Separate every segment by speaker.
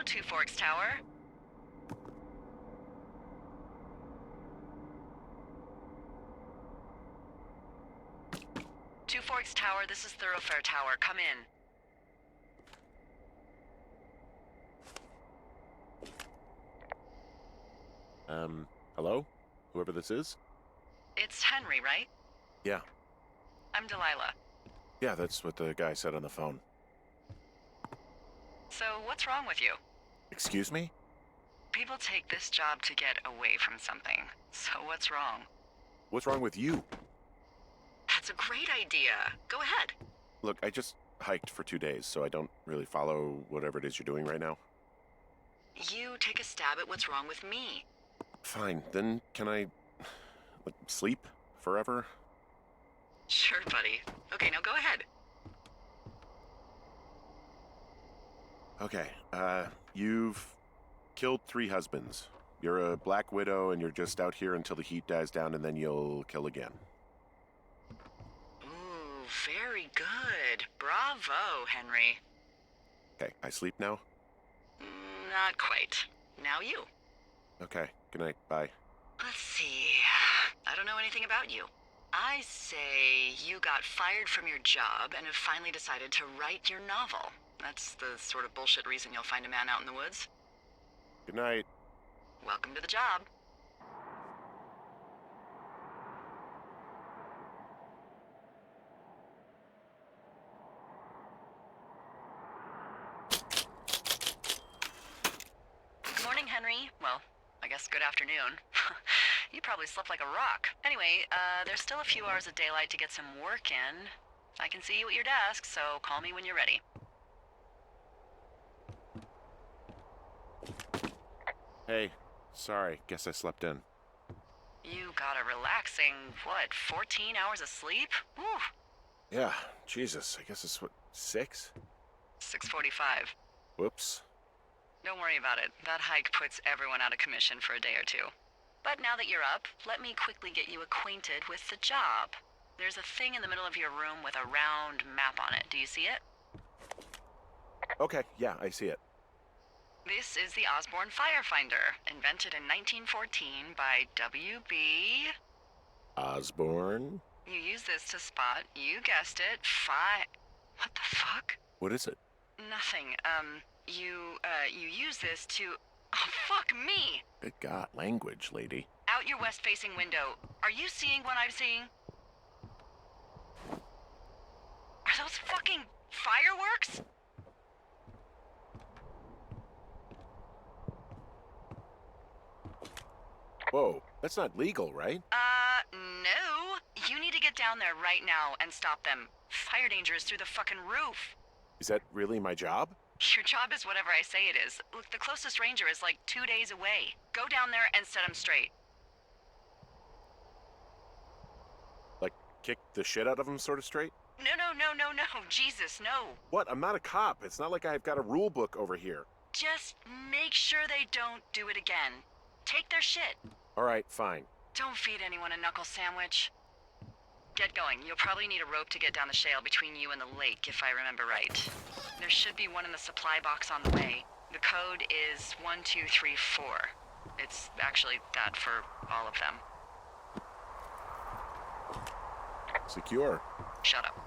Speaker 1: Hello, Two Forks Tower. Two Forks Tower, this is Thoroughfare Tower. Come in.
Speaker 2: Hello? Whoever this is?
Speaker 1: It's Henry, right?
Speaker 2: Yeah.
Speaker 1: I'm Delilah.
Speaker 2: Yeah, that's what the guy said on the phone.
Speaker 1: So, what's wrong with you?
Speaker 2: Excuse me?
Speaker 1: People take this job to get away from something. So what's wrong?
Speaker 2: What's wrong with you?
Speaker 1: That's a great idea. Go ahead.
Speaker 2: Look, I just hiked for 2 days, so I don't really follow whatever it is you're doing right now.
Speaker 1: You take a stab at what's wrong with me.
Speaker 2: Fine, then can I, sleep forever?
Speaker 1: Sure, buddy. Okay, now go ahead.
Speaker 2: Okay, you've killed 3 husbands. You're a black widow and you're just out here until the heat dies down and then you'll kill again.
Speaker 1: Ooh, very good. Bravo, Henry.
Speaker 2: Okay, I sleep now?
Speaker 1: Not quite. Now you.
Speaker 2: Okay, good night, bye.
Speaker 1: Let's see. I don't know anything about you. I say you got fired from your job and have finally decided to write your novel. That's the sort of bullshit reason you'll find a man out in the woods.
Speaker 2: Good night.
Speaker 1: Welcome to the job. Morning, Henry. Well, I guess good afternoon. You probably slept like a rock. Anyway, there's still a few hours of daylight to get some work in. I can see you at your desk, so call me when you're ready.
Speaker 2: Hey, sorry, guess I slept in.
Speaker 1: You got a relaxing, 14 hours of sleep? Whew.
Speaker 2: Yeah, Jesus, I guess it's 6?
Speaker 1: 6:45.
Speaker 2: Whoops.
Speaker 1: Don't worry about it. That hike puts everyone out of commission for a day or two. But now that you're up, let me quickly get you acquainted with the job. There's a thing in the middle of your room with a round map on it. Do you see it?
Speaker 2: Okay, yeah, I see it.
Speaker 1: This is the Osborne Firefinder, invented in 1914 by W.B.
Speaker 2: Osborne?
Speaker 1: You use this to spot, you guessed it, What the fuck?
Speaker 2: What is it?
Speaker 1: Nothing. You use this to... Oh, fuck me!
Speaker 2: Good God, language, lady.
Speaker 1: Out your west-facing window. Are you seeing what I'm seeing? Are those fucking fireworks?
Speaker 2: Whoa, that's not legal, right?
Speaker 1: No. You need to get down there right now and stop them. Fire danger is through the fucking roof.
Speaker 2: Is that really my job?
Speaker 1: Your job is whatever I say it is. Look, the closest ranger is like 2 days away. Go down there and set him straight.
Speaker 2: Like, kick the shit out of him sort of straight?
Speaker 1: No. Jesus, no.
Speaker 2: What? I'm not a cop. It's not like I've got a rule book over here.
Speaker 1: Just make sure they don't do it again. Take their shit.
Speaker 2: All right, fine.
Speaker 1: Don't feed anyone a knuckle sandwich. Get going. You'll probably need a rope to get down the shale between you and the lake, if I remember right. There should be one in the supply box on the way. The code is 1234. It's actually that for all of them.
Speaker 2: Secure.
Speaker 1: Shut up.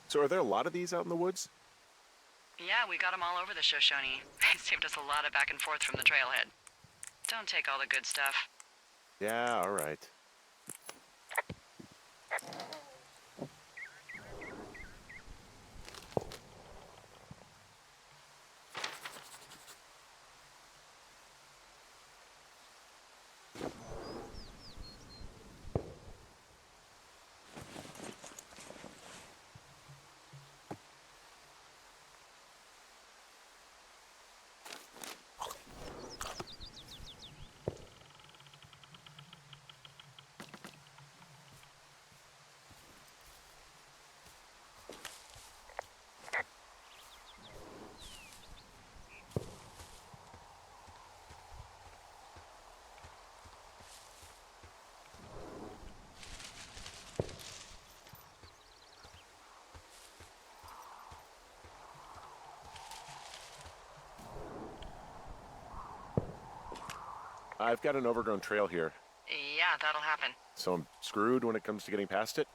Speaker 2: So are there a lot of these out in the woods?
Speaker 1: Yeah, we got them all over the Shoshone. It saved us a lot of back and forth from the trailhead. Don't take all the good stuff.
Speaker 2: Yeah, all right. I've got an overgrown trail here,
Speaker 1: Yeah, that'll happen.
Speaker 2: so I'm screwed when it comes to getting past it.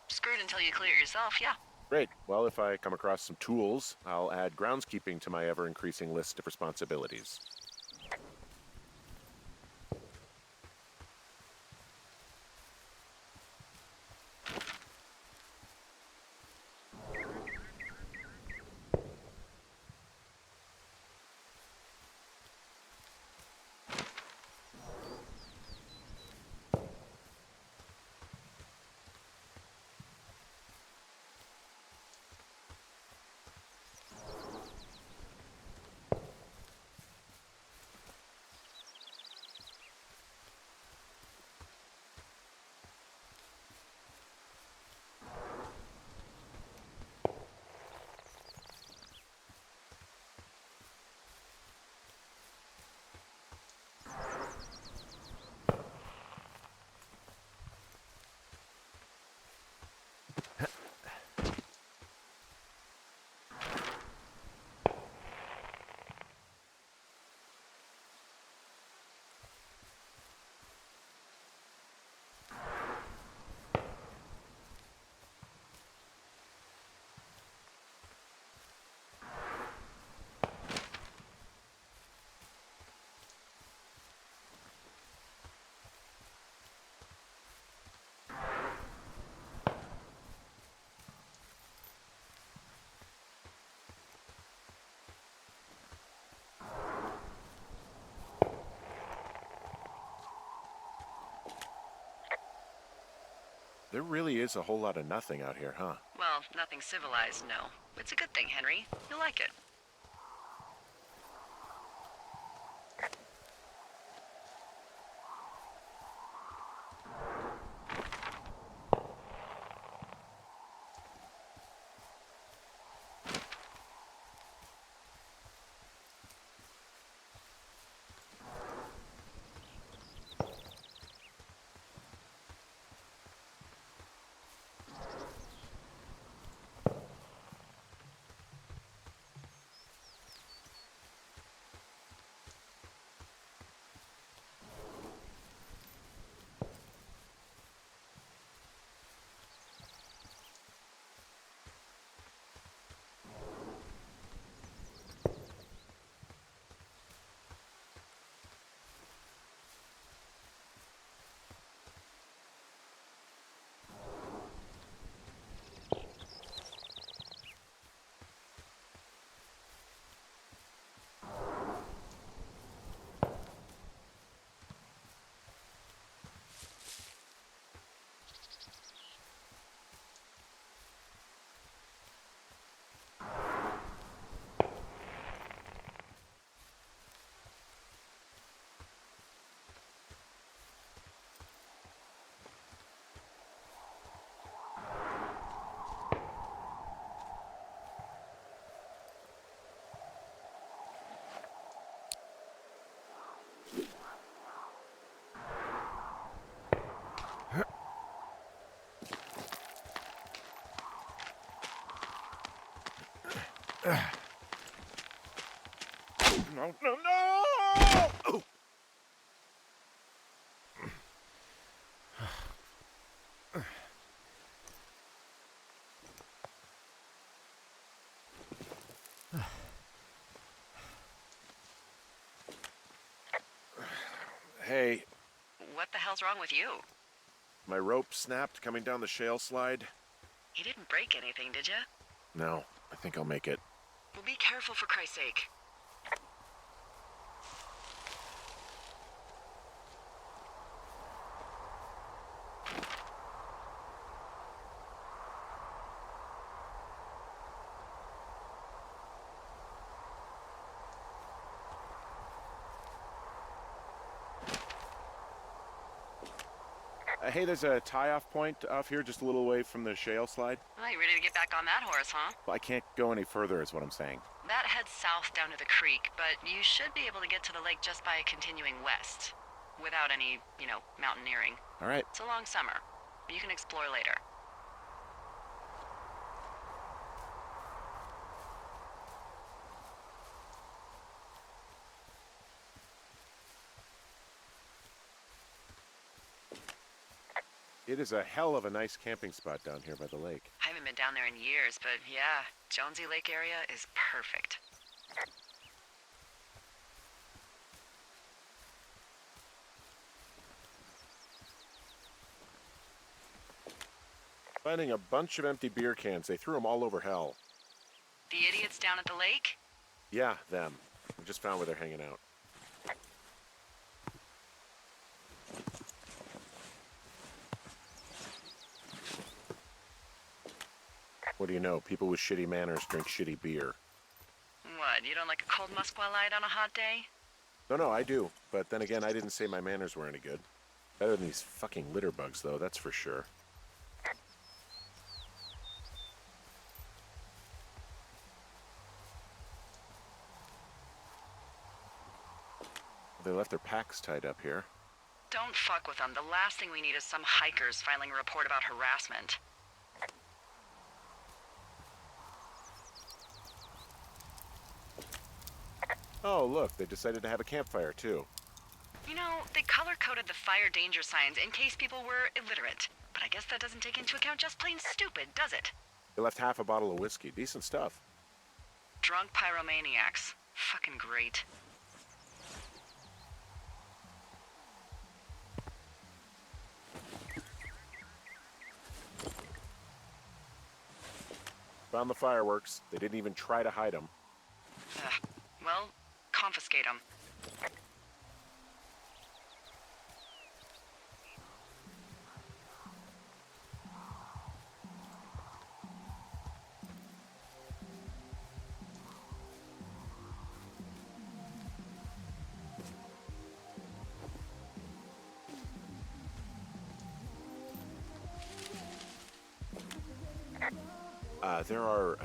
Speaker 1: Screwed until you clear it yourself, yeah.
Speaker 2: Great. Well, if I come across some tools, I'll add groundskeeping to my ever-increasing list of responsibilities. There really is a whole lot of nothing out here, huh?
Speaker 1: Well, nothing civilized, no. It's a good thing, Henry. You'll like it. No, no, no! Oh!
Speaker 2: Hey,
Speaker 1: What the hell's wrong with you?
Speaker 2: my rope snapped coming down the shale slide.
Speaker 1: You didn't break anything, did you?
Speaker 2: No, I think I'll make it.
Speaker 1: Well, be careful for Christ's sake.
Speaker 2: Hey, there's a tie-off point off here just a little away from the shale slide.
Speaker 1: Well, you ready to get back on that horse, huh?
Speaker 2: Well, I can't go any further is what I'm saying.
Speaker 1: That heads south down to the creek, but you should be able to get to the lake just by continuing west. Without any, mountaineering.
Speaker 2: All right.
Speaker 1: It's a long summer. You can explore later.
Speaker 2: It is a hell of a nice camping spot down here by the lake.
Speaker 1: I haven't been down there in years, but yeah, Jonesy Lake area is perfect.
Speaker 2: Finding a bunch of empty beer cans. They threw them all over hell.
Speaker 1: The idiots down at the lake?
Speaker 2: Yeah, them. We just found where they're hanging out. What do you know? People with shitty manners drink shitty beer.
Speaker 1: What, you don't like a cold Musqua Light on a hot day?
Speaker 2: No, I do. But then again, I didn't say my manners were any good. Better than these fucking litter bugs, though, that's for sure. They left their packs tied up here.
Speaker 1: Don't fuck with them. The last thing we need is some hikers filing a report about harassment.
Speaker 2: Oh, look, they decided to have a campfire, too.
Speaker 1: They color-coded the fire danger signs in case people were illiterate. But I guess that doesn't take into account just plain stupid, does it?
Speaker 2: They left half a bottle of whiskey. Decent stuff.
Speaker 1: Drunk pyromaniacs. Fucking great.
Speaker 2: Found the fireworks. They didn't even try to hide them.
Speaker 1: Well, confiscate them.
Speaker 2: There are,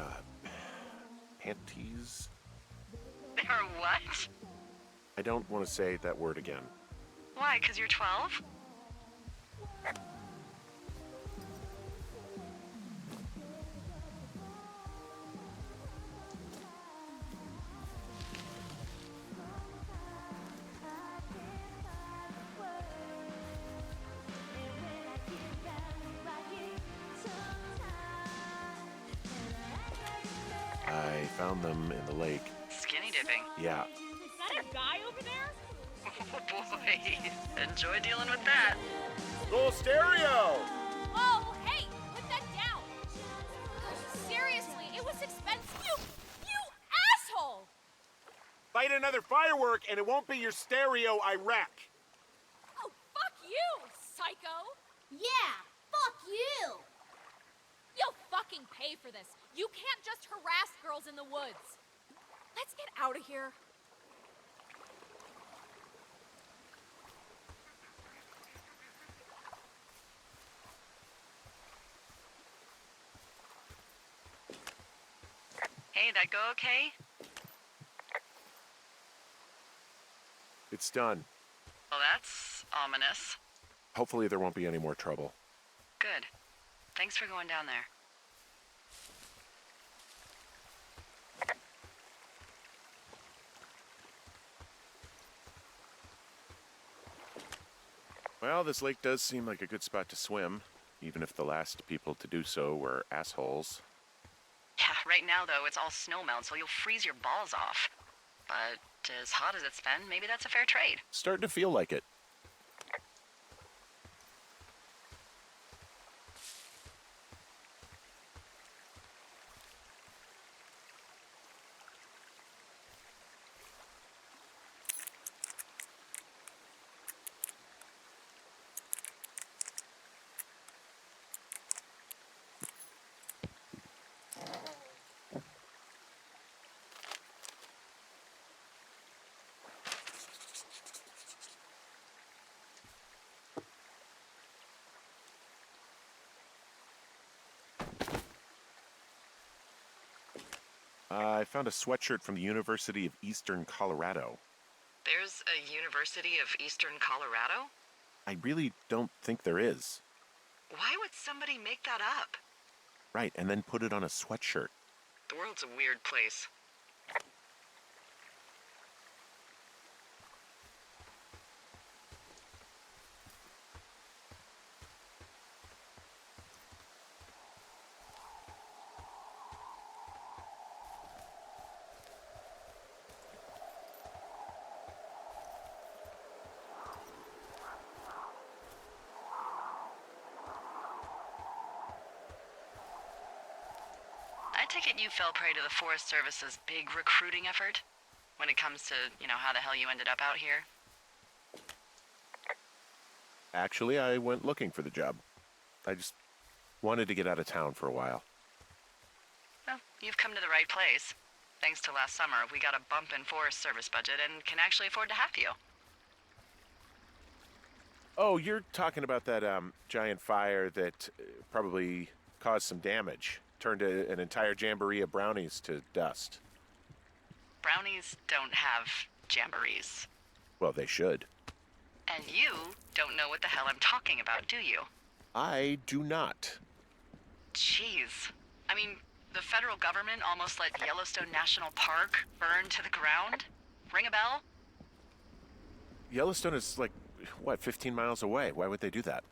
Speaker 2: panties?
Speaker 1: There are what?
Speaker 2: I don't want to say that word again.
Speaker 1: Why, 'cause you're 12?
Speaker 2: I found them in the lake.
Speaker 1: Skinny dipping.
Speaker 2: Yeah.
Speaker 3: Is that a guy over there?
Speaker 1: Oh boy. Enjoy dealing with that.
Speaker 2: Go stereo!
Speaker 3: Oh, hey, put that down. Seriously, it was expensive. You asshole!
Speaker 2: Light another firework and it won't be your stereo I wreck.
Speaker 3: Oh, fuck you, psycho.
Speaker 4: Yeah, fuck you!
Speaker 3: You'll fucking pay for this. You can't just harass girls in the woods. Let's get out of here.
Speaker 1: Hey, that go okay?
Speaker 2: It's done.
Speaker 1: Well, that's ominous.
Speaker 2: Hopefully there won't be any more trouble.
Speaker 1: Good. Thanks for going down there.
Speaker 2: Well, this lake does seem like a good spot to swim, even if the last people to do so were assholes.
Speaker 1: Yeah, right now, though, it's all snowmelt, so you'll freeze your balls off. But as hot as it's been, maybe that's a fair trade.
Speaker 2: Starting to feel like it. I found a sweatshirt from the University of Eastern Colorado.
Speaker 1: There's a University of Eastern Colorado?
Speaker 2: I really don't think there is.
Speaker 1: Why would somebody make that up?
Speaker 2: Right, and then put it on a sweatshirt.
Speaker 1: The world's a weird place. I take it you fell prey to the Forest Service's big recruiting effort? When it comes to, how the hell you ended up out here?
Speaker 2: Actually, I went looking for the job. I just wanted to get out of town for a while.
Speaker 1: Well, you've come to the right place. Thanks to last summer, we got a bump in Forest Service budget and can actually afford to have you.
Speaker 2: Oh, you're talking about that giant fire that probably caused some damage. Turned an entire jamboree of brownies to dust.
Speaker 1: Brownies don't have jamborees.
Speaker 2: Well, they should.
Speaker 1: And you don't know what the hell I'm talking about, do you?
Speaker 2: I do not.
Speaker 1: Jeez. I mean, the federal government almost let Yellowstone National Park burn to the ground? Ring a bell?
Speaker 2: Yellowstone is 15 miles away. Why would they do that?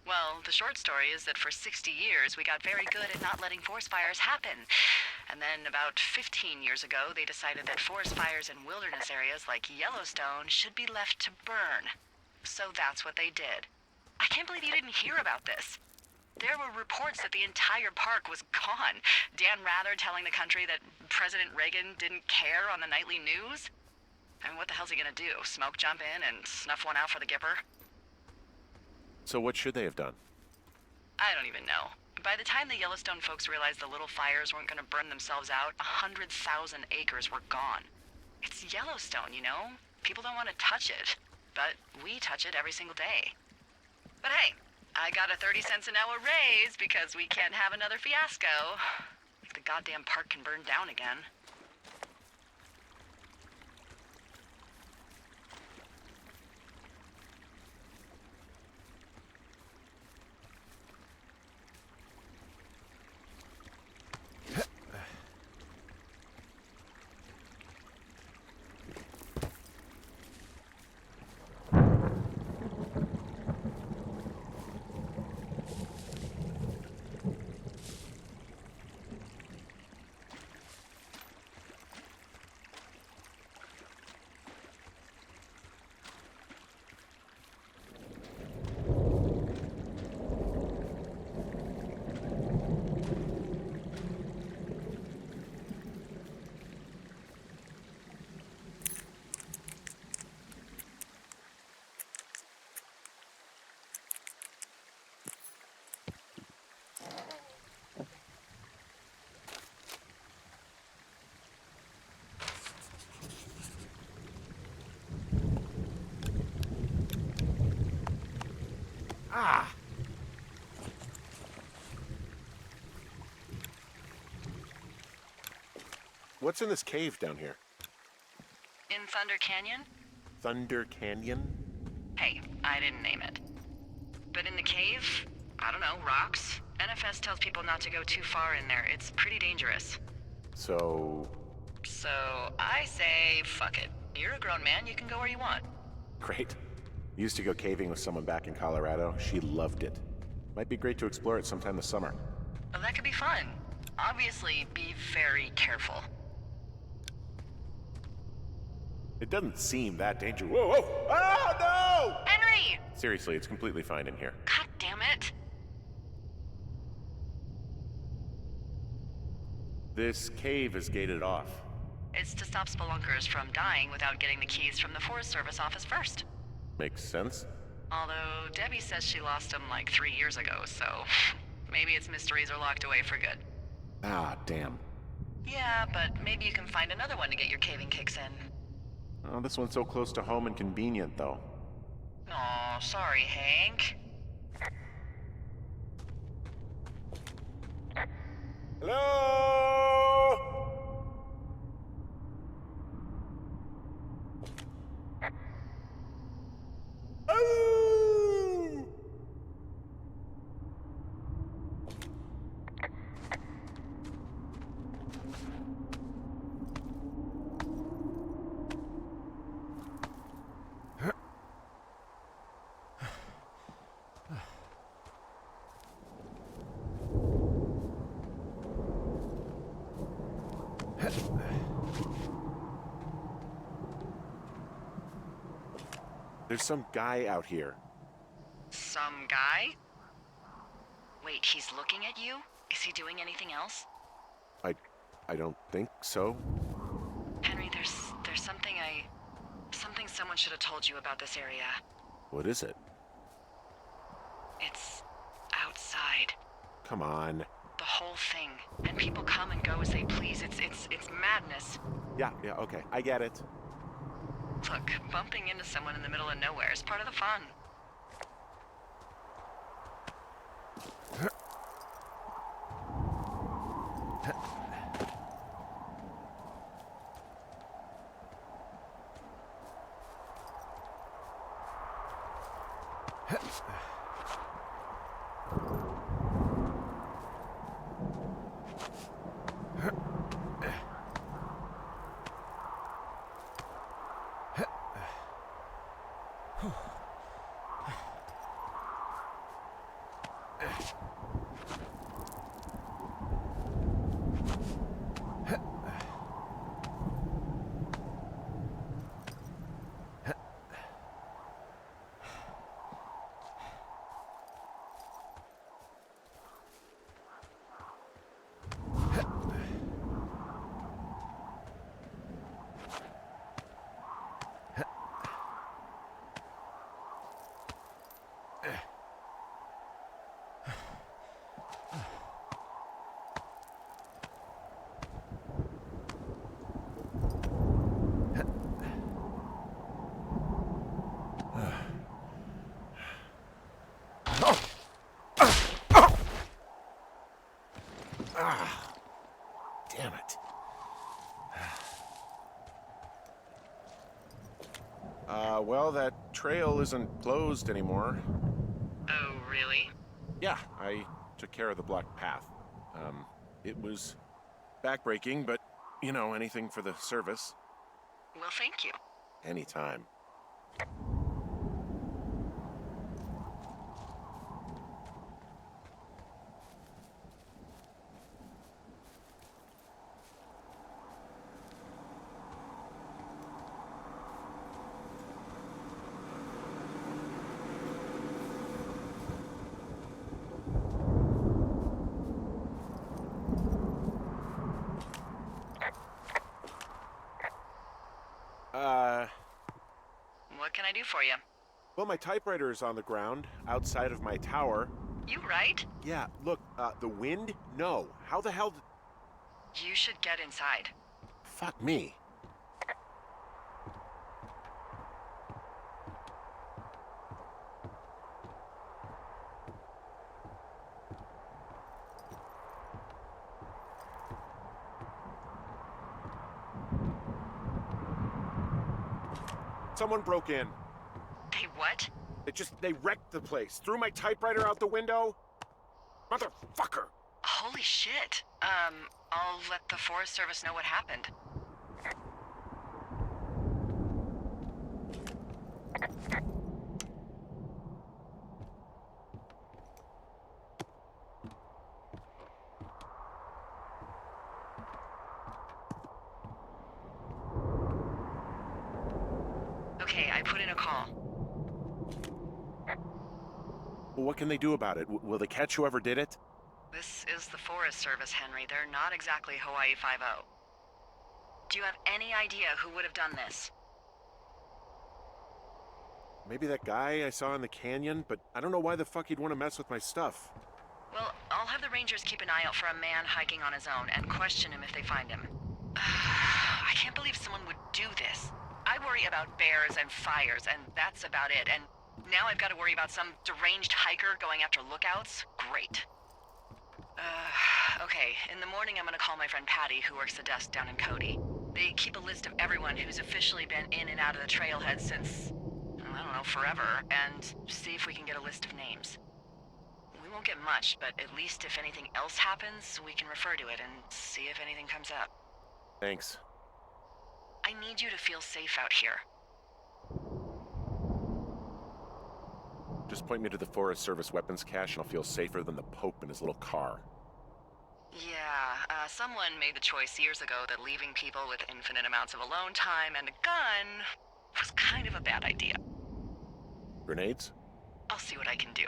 Speaker 1: Well, the short story is that for 60 years, we got very good at not letting forest fires happen. And then about 15 years ago, they decided that forest fires in wilderness areas like Yellowstone should be left to burn. So that's what they did. I can't believe you didn't hear about this. There were reports that the entire park was gone. Dan Rather telling the country that President Reagan didn't care on the nightly news. I mean, what the hell's he gonna do? Smoke jump in and snuff one out for the Gipper?
Speaker 2: So what should they have done?
Speaker 1: I don't even know. By the time the Yellowstone folks realized the little fires weren't gonna burn themselves out, 100,000 acres were gone. It's Yellowstone, People don't want to touch it. But we touch it every single day. But hey, I got a 30 cents an hour raise because we can't have another fiasco. Like the goddamn park can burn down again.
Speaker 2: Ah! What's in this cave down here?
Speaker 1: In Thunder Canyon?
Speaker 2: Thunder Canyon?
Speaker 1: Hey, I didn't name it. But in the cave, I don't know, rocks? NFS tells people not to go too far in there. It's pretty dangerous.
Speaker 2: So
Speaker 1: I say, fuck it. You're a grown man, you can go where you want.
Speaker 2: great. Used to go caving with someone back in Colorado. She loved it. Might be great to explore it sometime this summer.
Speaker 1: Well, that could be fun. Obviously, be very careful.
Speaker 2: It doesn't seem that dangerous. Whoa, whoa! Oh, no!
Speaker 1: Henry!
Speaker 2: Seriously, it's completely fine in here.
Speaker 1: God damn it.
Speaker 2: This cave is gated off.
Speaker 1: It's to stop spelunkers from dying without getting the keys from the Forest Service office first.
Speaker 2: Makes sense.
Speaker 1: Although Debbie says she lost them like 3 years ago, so maybe its mysteries are locked away for good.
Speaker 2: Ah, damn.
Speaker 1: Yeah, but maybe you can find another one to get your caving kicks in.
Speaker 2: Oh, this one's so close to home and convenient, though.
Speaker 1: Aw, sorry, Hank.
Speaker 2: Hello? There's some guy out here.
Speaker 1: Some guy? Wait, he's looking at you? Is he doing anything else?
Speaker 2: I don't think so.
Speaker 1: Henry, there's something something someone should have told you about this area.
Speaker 2: What is it?
Speaker 1: It's outside.
Speaker 2: Come on.
Speaker 1: The whole thing. And people come and go as they please. It's madness.
Speaker 2: Yeah, okay. I get it.
Speaker 1: Look, bumping into someone in the middle of nowhere is part of the fun.
Speaker 2: Damn it. Well, that trail isn't closed anymore.
Speaker 1: Oh, really?
Speaker 2: Yeah, I took care of the blocked path. It was backbreaking, but, you know, anything for the service.
Speaker 1: Well, thank you.
Speaker 2: Anytime.
Speaker 1: What can I do for you?
Speaker 2: Well, my typewriter is on the ground, outside of my tower.
Speaker 1: You right?
Speaker 2: Yeah, look, the wind? No. How the hell did...
Speaker 1: You should get inside.
Speaker 2: Fuck me. Someone broke in.
Speaker 1: They what?
Speaker 2: They wrecked the place. Threw my typewriter out the window. Motherfucker.
Speaker 1: Holy shit. I'll let the Forest Service know what happened. Okay, I put in a call.
Speaker 2: Well, what can they do about it? Will they catch whoever did it?
Speaker 1: This is the Forest Service, Henry. They're not exactly Hawaii Five-0. Do you have any idea who would have done this?
Speaker 2: Maybe that guy I saw in the canyon, but I don't know why the fuck he'd want to mess with my stuff.
Speaker 1: Well, I'll have the Rangers keep an eye out for a man hiking on his own and question him if they find him. I can't believe someone would do this. I worry about bears and fires, and that's about it. And now I've got to worry about some deranged hiker going after lookouts? Great. Okay, in the morning I'm gonna call my friend Patty, who works the desk down in Cody. They keep a list of everyone who's officially been in and out of the trailhead since, I don't know, forever, and see if we can get a list of names. We won't get much, but at least if anything else happens, we can refer to it and see if anything comes up.
Speaker 2: Thanks.
Speaker 1: I need you to feel safe out here.
Speaker 2: Just point me to the Forest Service weapons cache and I'll feel safer than the Pope in his little car.
Speaker 1: Yeah, someone made the choice years ago that leaving people with infinite amounts of alone time and a gun was kind of a bad idea.
Speaker 2: Grenades?
Speaker 1: I'll see what I can do.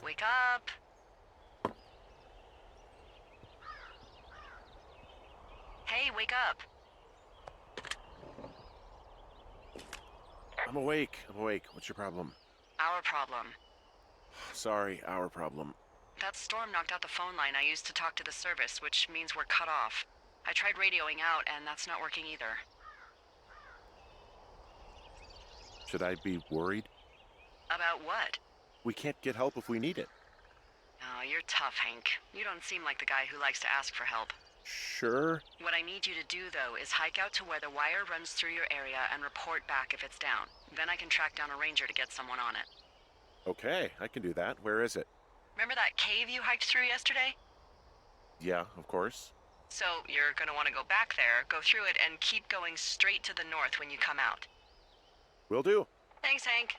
Speaker 1: Wake up! Hey, wake up!
Speaker 2: I'm awake. What's your problem?
Speaker 1: Our problem.
Speaker 2: Sorry, our problem.
Speaker 1: That storm knocked out the phone line I used to talk to the service, which means we're cut off. I tried radioing out, and that's not working either.
Speaker 2: Should I be worried?
Speaker 1: About what?
Speaker 2: We can't get help if we need it.
Speaker 1: Oh, you're tough, Hank. You don't seem like the guy who likes to ask for help.
Speaker 2: Sure.
Speaker 1: What I need you to do, though, is hike out to where the wire runs through your area and report back if it's down. Then I can track down a ranger to get someone on it.
Speaker 2: Okay, I can do that. Where is it?
Speaker 1: Remember that cave you hiked through yesterday?
Speaker 2: Yeah, of course.
Speaker 1: So you're gonna want to go back there, go through it, and keep going straight to the north when you come out.
Speaker 2: Will do.
Speaker 1: Thanks, Hank.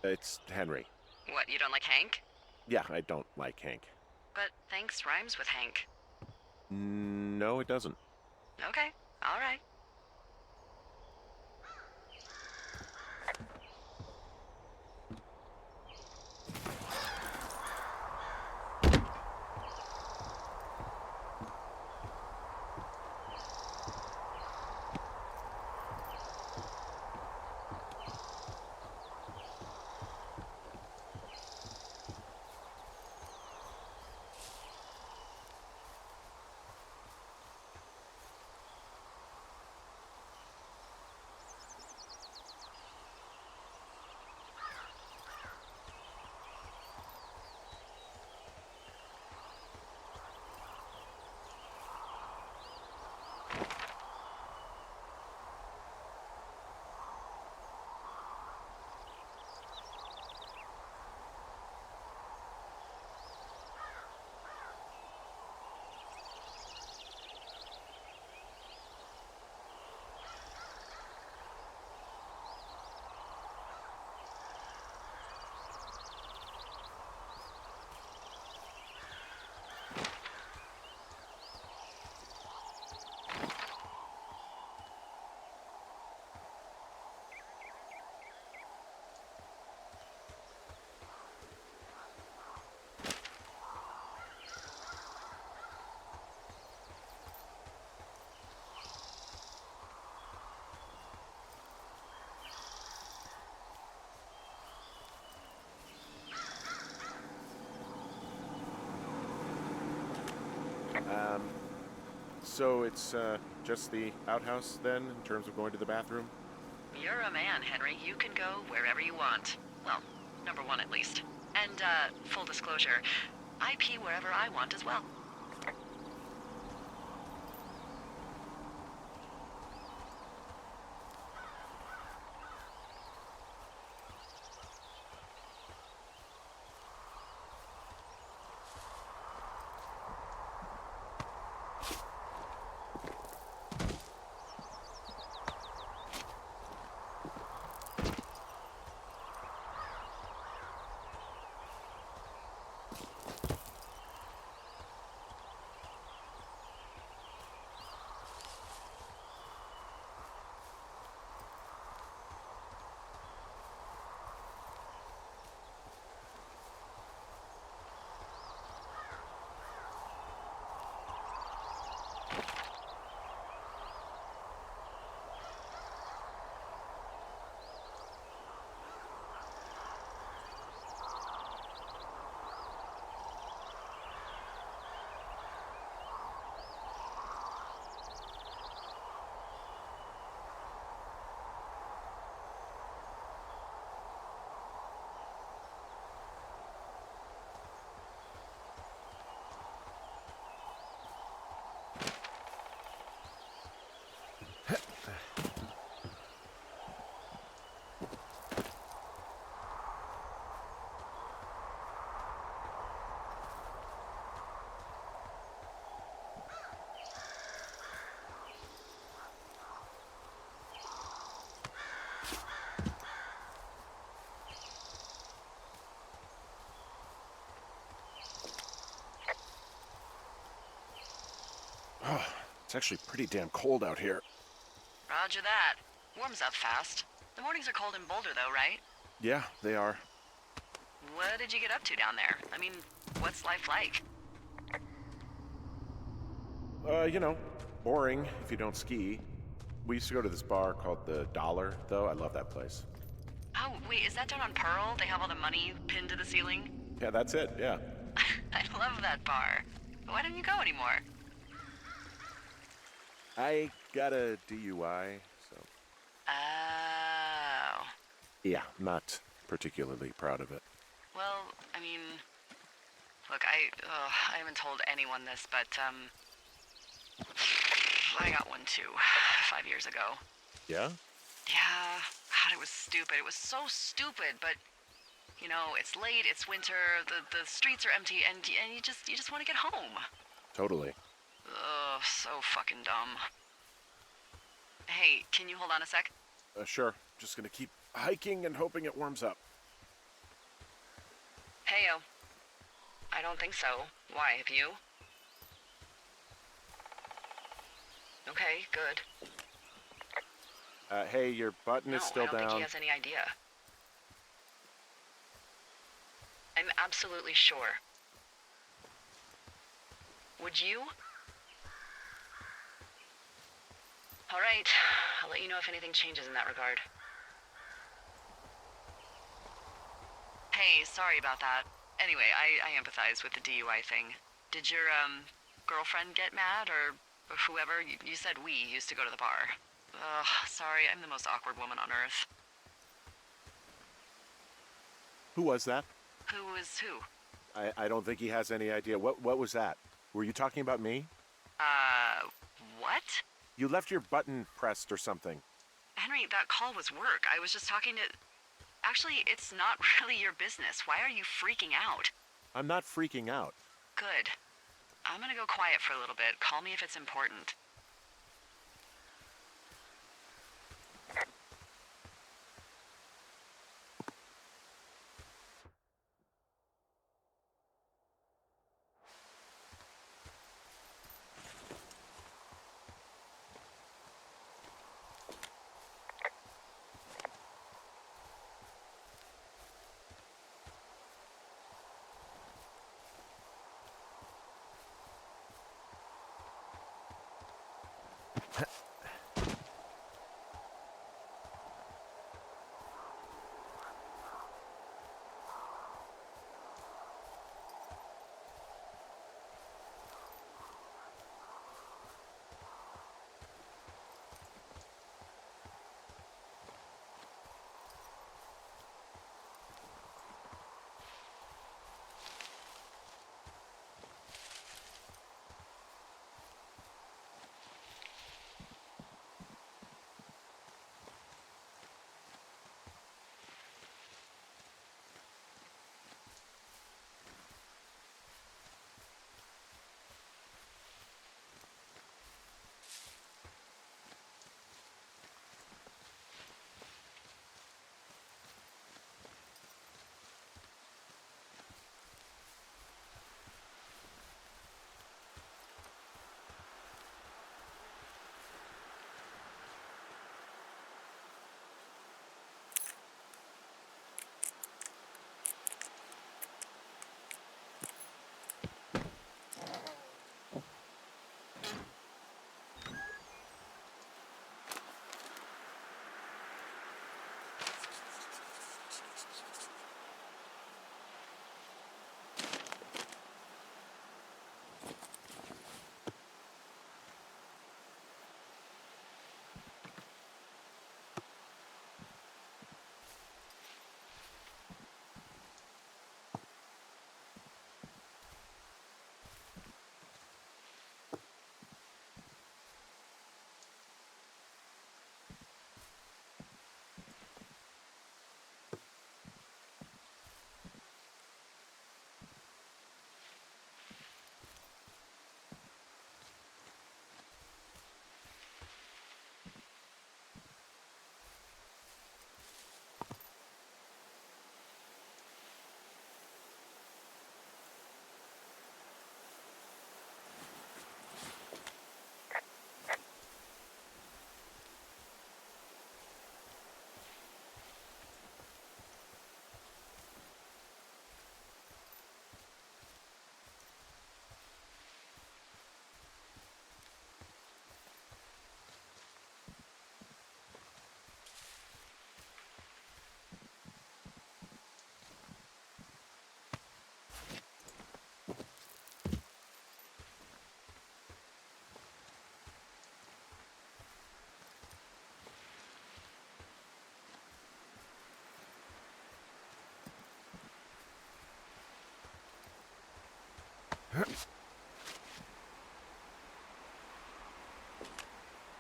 Speaker 2: It's Henry.
Speaker 1: What, you don't like Hank?
Speaker 2: Yeah, I don't like Hank.
Speaker 1: But thanks rhymes with Hank.
Speaker 2: No, it doesn't.
Speaker 1: Okay, all right.
Speaker 2: So it's just the outhouse then, in terms of going to the bathroom?
Speaker 1: You're a man, Henry. You can go wherever you want. Well, number one at least. And, full disclosure, I pee wherever I want as well.
Speaker 2: It's actually pretty damn cold out here.
Speaker 1: Roger that. Warms up fast. The mornings are cold in Boulder, though, right?
Speaker 2: Yeah, they are.
Speaker 1: What did you get up to down there? I mean, what's life like?
Speaker 2: Boring if you don't ski. We used to go to this bar called the Dollar, though. I love that place.
Speaker 1: Oh, wait, is that down on Pearl? They have all the money pinned to the ceiling?
Speaker 2: Yeah, that's it, yeah.
Speaker 1: I love that bar. Why don't you go anymore?
Speaker 2: I got a DUI, so...
Speaker 1: Oh.
Speaker 2: Yeah, not particularly proud of it.
Speaker 1: Well, I mean... Look, I haven't told anyone this, but, I got one too, 5 years ago.
Speaker 2: Yeah?
Speaker 1: Yeah, God, it was stupid. It was so stupid, but... it's late, it's winter, the streets are empty, and you just want to get home.
Speaker 2: Totally.
Speaker 1: Ugh, so fucking dumb. Hey, can you hold on a sec?
Speaker 2: Sure. Just gonna keep hiking and hoping it warms up.
Speaker 1: Heyo. I don't think so. Why, have you? Okay, good.
Speaker 2: Hey, your button is still
Speaker 1: I don't
Speaker 2: down.
Speaker 1: think he has any idea. I'm absolutely sure. Would you? All right, I'll let you know if anything changes in that regard. Hey, sorry about that. Anyway, I empathize with the DUI thing. Did your, girlfriend get mad, or whoever? You said we used to go to the bar. Ugh, sorry, I'm the most awkward woman on earth.
Speaker 2: Who was that?
Speaker 1: Who was who?
Speaker 2: I don't think he has any idea. What was that? Were you talking about me?
Speaker 1: What?
Speaker 2: You left your button pressed or something.
Speaker 1: Henry, that call was work. I was just talking to... Actually, it's not really your business. Why are you freaking out?
Speaker 2: I'm not freaking out.
Speaker 1: Good. I'm gonna go quiet for a little bit. Call me if it's important.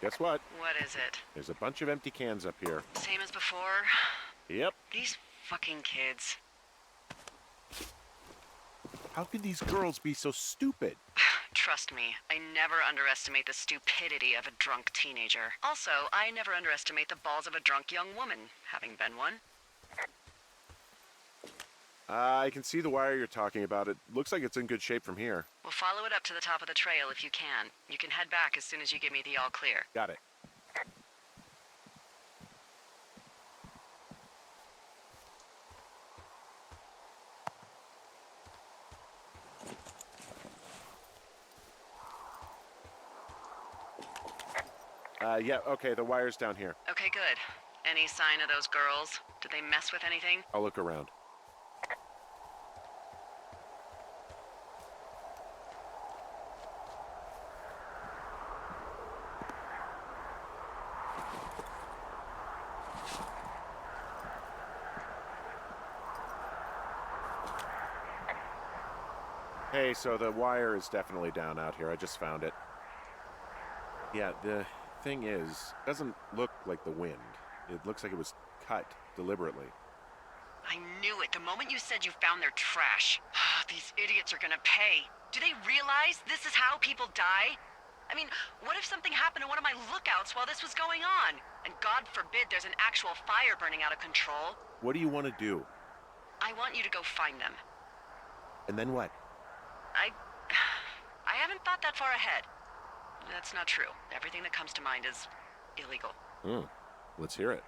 Speaker 2: Guess what?
Speaker 1: What is it?
Speaker 2: There's a bunch of empty cans up here.
Speaker 1: Same as before?
Speaker 2: Yep.
Speaker 1: These fucking kids.
Speaker 2: How could these girls be so stupid?
Speaker 1: Trust me, I never underestimate the stupidity of a drunk teenager. Also, I never underestimate the balls of a drunk young woman, having been one.
Speaker 2: I can see the wire you're talking about. It looks like it's in good shape from here.
Speaker 1: We'll follow it up to the top of the trail if you can. You can head back as soon as you give me the all clear.
Speaker 2: Got it. Yeah, okay, the wire's down here.
Speaker 1: Okay, good. Any sign of those girls? Did they mess with anything?
Speaker 2: I'll look around. Hey, so the wire is definitely down out here. I just found it. Yeah, the thing is, it doesn't look like the wind. It looks like it was cut deliberately.
Speaker 1: I knew it the moment you said you found their trash. These idiots are gonna pay. Do they realize this is how people die? I mean, what if something happened to one of my lookouts while this was going on? And God forbid there's an actual fire burning out of control.
Speaker 2: What do you want to do?
Speaker 1: I want you to go find them.
Speaker 2: And then what?
Speaker 1: I haven't thought that far ahead. That's not true. Everything that comes to mind is illegal.
Speaker 2: Let's hear it.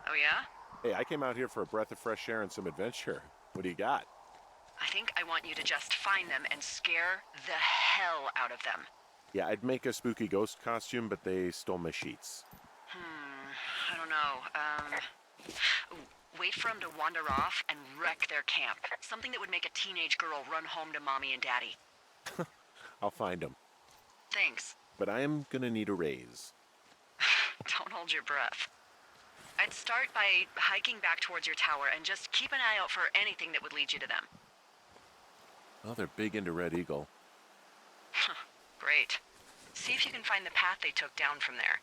Speaker 1: Oh yeah?
Speaker 2: Hey, I came out here for a breath of fresh air and some adventure. What do you got?
Speaker 1: I think I want you to just find them and scare the hell out of them.
Speaker 2: Yeah, I'd make a spooky ghost costume, but they stole my sheets.
Speaker 1: I don't know. Wait for them to wander off and wreck their camp. Something that would make a teenage girl run home to mommy and daddy.
Speaker 2: I'll find them.
Speaker 1: Thanks.
Speaker 2: But I am gonna need a raise.
Speaker 1: Don't hold your breath. I'd start by hiking back towards your tower and just keep an eye out for anything that would lead you to them.
Speaker 2: Oh, they're big into Red Eagle.
Speaker 1: Great. See if you can find the path they took down from there.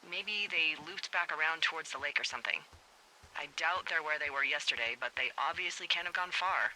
Speaker 1: Maybe they looped back around towards the lake or something. I doubt they're where they were yesterday, but they obviously can't have gone far.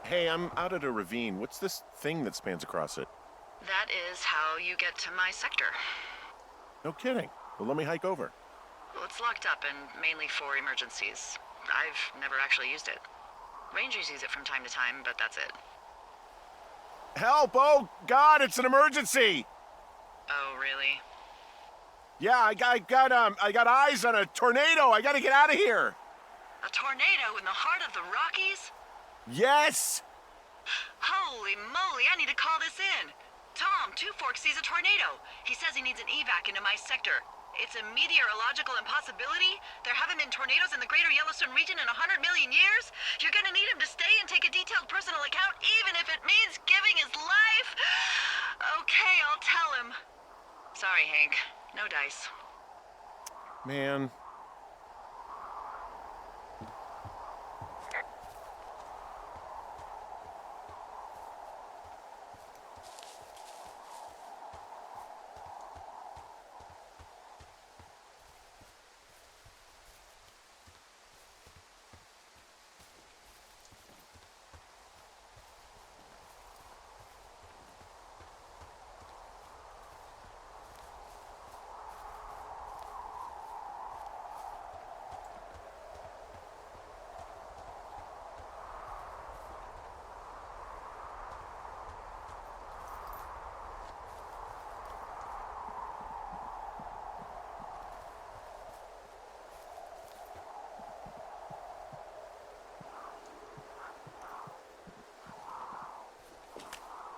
Speaker 2: Hey, I'm out at a ravine. What's this thing that spans across it?
Speaker 1: That is how you get to my sector.
Speaker 2: No kidding. Well, let me hike over.
Speaker 1: Well, it's locked up and mainly for emergencies. I've never actually used it. Rangers use it from time to time, but that's it.
Speaker 2: Help! Oh, God, it's an emergency!
Speaker 1: Oh, really?
Speaker 2: Yeah, I got eyes on a tornado. I gotta get out of here.
Speaker 1: A tornado in the heart of the Rockies?
Speaker 2: Yes!
Speaker 1: Holy moly, I need to call this in. Tom, Two Forks sees a tornado. He says he needs an evac into my sector. It's a meteorological impossibility. There haven't been tornadoes in the greater Yellowstone region in 100 million years. You're gonna need him to stay and take a detailed personal account, even if it means giving his life. Okay, I'll tell him. Sorry, Hank. No dice.
Speaker 2: Man.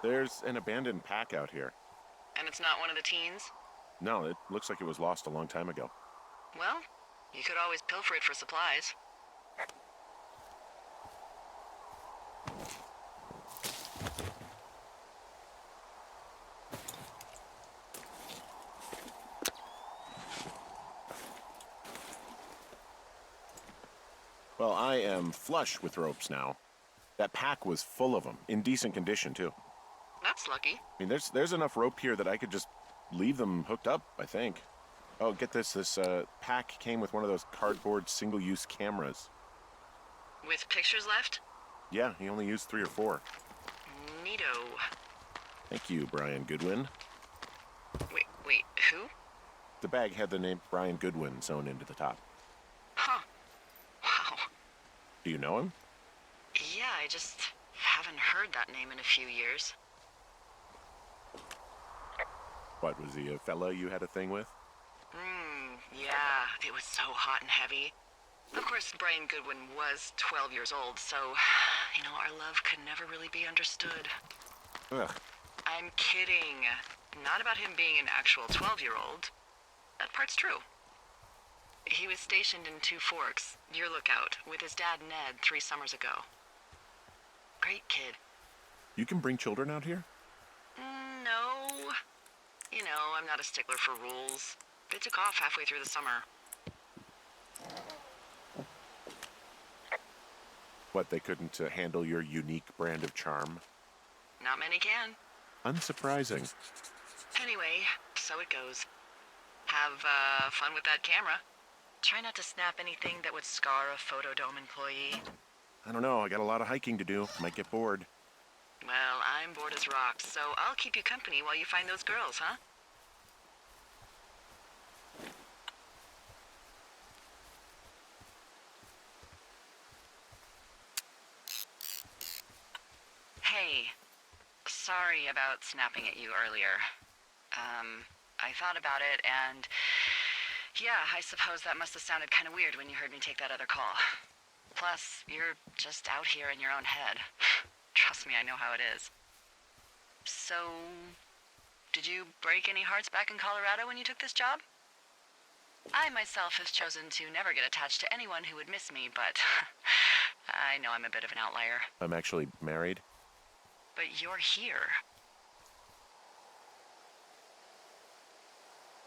Speaker 2: There's an abandoned pack out here.
Speaker 1: And it's not one of the teens?
Speaker 2: No, it looks like it was lost a long time ago.
Speaker 1: Well, you could always pilfer it for supplies.
Speaker 2: Well, I am flush with ropes now. That pack was full of them, in decent condition, too.
Speaker 1: That's lucky.
Speaker 2: I mean, there's enough rope here that I could just leave them hooked up, I think. Oh, get this. This pack came with one of those cardboard single-use cameras.
Speaker 1: With pictures left?
Speaker 2: Yeah, he only used 3 or 4.
Speaker 1: Neato.
Speaker 2: Thank you, Brian Goodwin.
Speaker 1: Wait, who?
Speaker 2: The bag had the name Brian Goodwin sewn into the top.
Speaker 1: Huh. Wow.
Speaker 2: Do you know him?
Speaker 1: Yeah, I just haven't heard that name in a few years.
Speaker 2: What, was he a fella you had a thing with?
Speaker 1: Yeah, it was so hot and heavy. Of course, Brian Goodwin was 12 years old, so, our love could never really be understood.
Speaker 2: Ugh.
Speaker 1: I'm kidding. Not about him being an actual 12-year-old. That part's true. He was stationed in Two Forks, your lookout, with his dad Ned 3 summers ago. Great kid.
Speaker 2: You can bring children out here?
Speaker 1: No. I'm not a stickler for rules. They took off halfway through the summer.
Speaker 2: What, they couldn't handle your unique brand of charm?
Speaker 1: Not many can.
Speaker 2: Unsurprising.
Speaker 1: Anyway, so it goes. Have fun with that camera. Try not to snap anything that would scar a Photodome employee.
Speaker 2: I don't know, I got a lot of hiking to do. Might get bored.
Speaker 1: Well, I'm bored as rocks, so I'll keep you company while you find those girls, huh? Hey, sorry about snapping at you earlier. I thought about it, and yeah, I suppose that must have sounded kind of weird when you heard me take that other call. Plus, you're just out here in your own head. Trust me, I know how it is. So, did you break any hearts back in Colorado when you took this job? I myself have chosen to never get attached to anyone who would miss me, but I know I'm a bit of an outlier.
Speaker 2: I'm actually married.
Speaker 1: But you're here.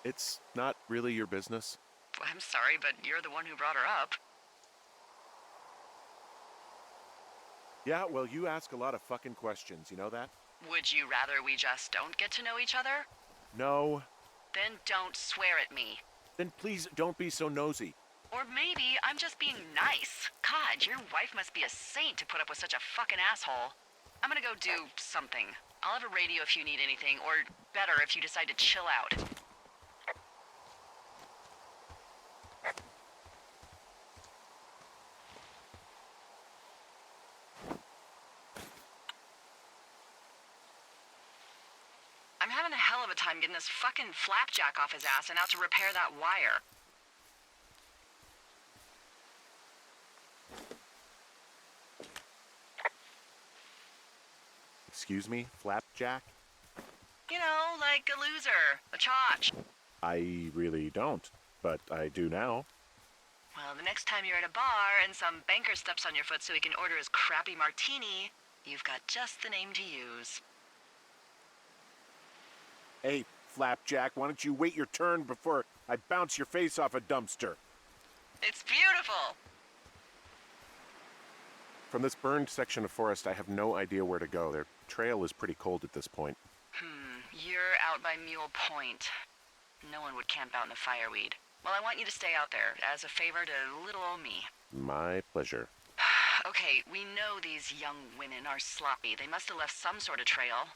Speaker 2: It's not really your business.
Speaker 1: I'm sorry, but you're the one who brought her up.
Speaker 2: Yeah, well, you ask a lot of fucking questions, you know that?
Speaker 1: Would you rather we just don't get to know each other?
Speaker 2: No.
Speaker 1: Then don't swear at me.
Speaker 2: Then please don't be so nosy.
Speaker 1: Or maybe I'm just being nice. God, your wife must be a saint to put up with such a fucking asshole. I'm gonna go do something. I'll have a radio if you need anything, or better if you decide to chill out. I'm having a hell of a time getting this fucking flapjack off his ass and out to repair that wire.
Speaker 2: Excuse me, Flapjack?
Speaker 1: You know, like a loser, a chotch.
Speaker 2: I really don't, but I do now.
Speaker 1: Well, the next time you're at a bar and some banker steps on your foot so he can order his crappy martini, you've got just the name to use.
Speaker 2: Hey, Flapjack, why don't you wait your turn before I bounce your face off a dumpster?
Speaker 1: It's beautiful!
Speaker 2: From this burned section of forest, I have no idea where to go. Their trail is pretty cold at this point.
Speaker 1: You're out by Mule Point. No one would camp out in the fireweed. Well, I want you to stay out there as a favor to little old me.
Speaker 2: My pleasure.
Speaker 1: Okay, we know these young women are sloppy. They must have left some sort of trail.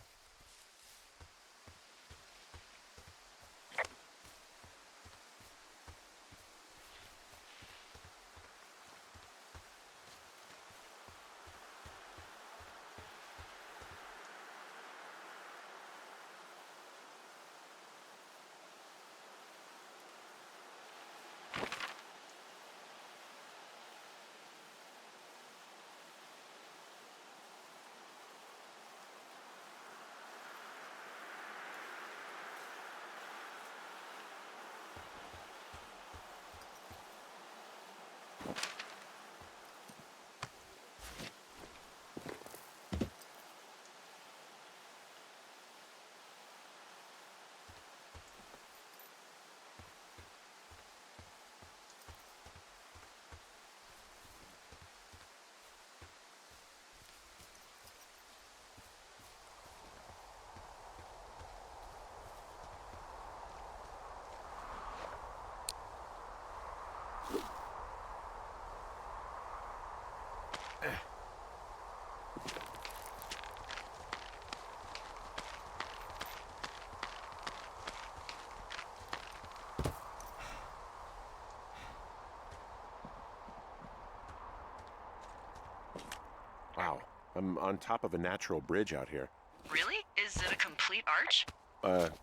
Speaker 2: Wow, I'm on top of a natural bridge out here.
Speaker 1: Really? Is it a complete arch?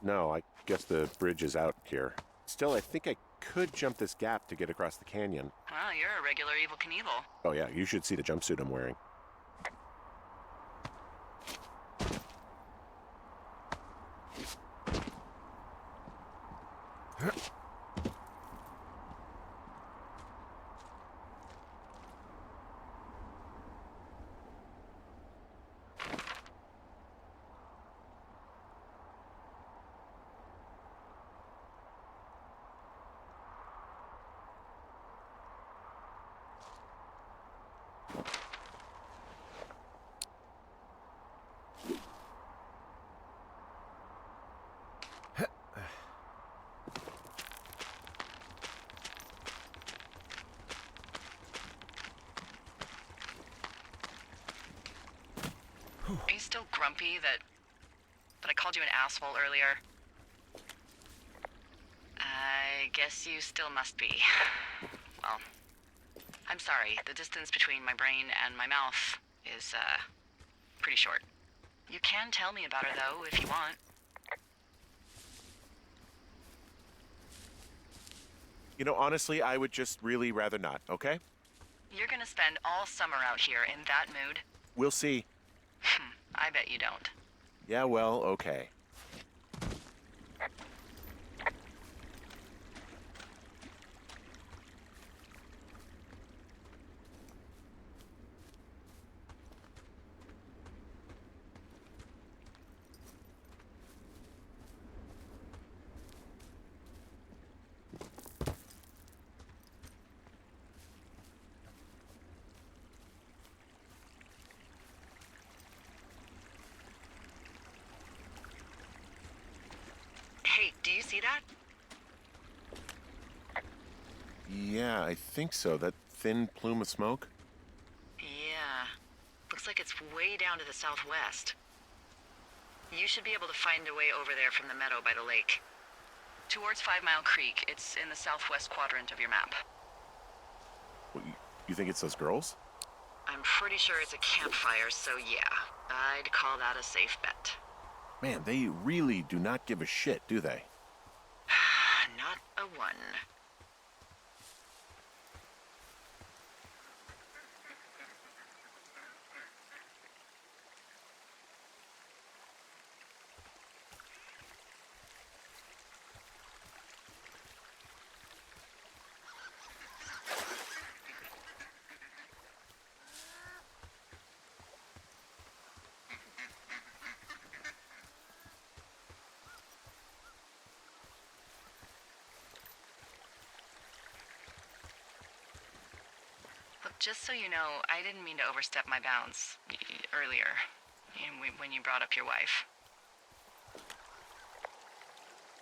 Speaker 2: No, I guess the bridge is out here. Still, I think I could jump this gap to get across the canyon.
Speaker 1: Well, you're a regular Evel Knievel.
Speaker 2: Oh yeah, you should see the jumpsuit I'm wearing.
Speaker 1: Are you still grumpy that I called you an asshole earlier? I guess you still must be. Well, I'm sorry. The distance between my brain and my mouth is, pretty short. You can tell me about her, though, if you want.
Speaker 2: You know, honestly, I would just really rather not, okay?
Speaker 1: You're gonna spend all summer out here in that mood?
Speaker 2: We'll see.
Speaker 1: I bet you don't.
Speaker 2: Yeah, well, okay.
Speaker 1: Hey, do you see that?
Speaker 2: Yeah, I think so. That thin plume of smoke?
Speaker 1: Yeah. Looks like it's way down to the southwest. You should be able to find a way over there from the meadow by the lake. Towards 5 Mile Creek. It's in the southwest quadrant of your map.
Speaker 2: What, you think it's those girls?
Speaker 1: I'm pretty sure it's a campfire, so yeah. I'd call that a safe bet.
Speaker 2: Man, they really do not give a shit, do they?
Speaker 1: Not a one. just so you know, I didn't mean to overstep my bounds earlier when you brought up your wife.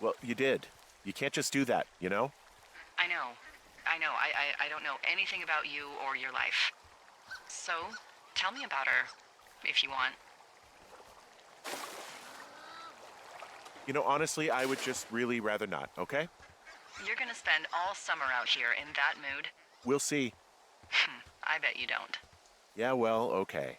Speaker 2: Well, you did. You can't just do that, you know?
Speaker 1: I know. I don't know anything about you or your life. So, tell me about her, if you want.
Speaker 2: You know, honestly, I would just really rather not, okay?
Speaker 1: You're gonna spend all summer out here in that mood?
Speaker 2: We'll see.
Speaker 1: I bet you don't.
Speaker 2: Yeah, well, okay.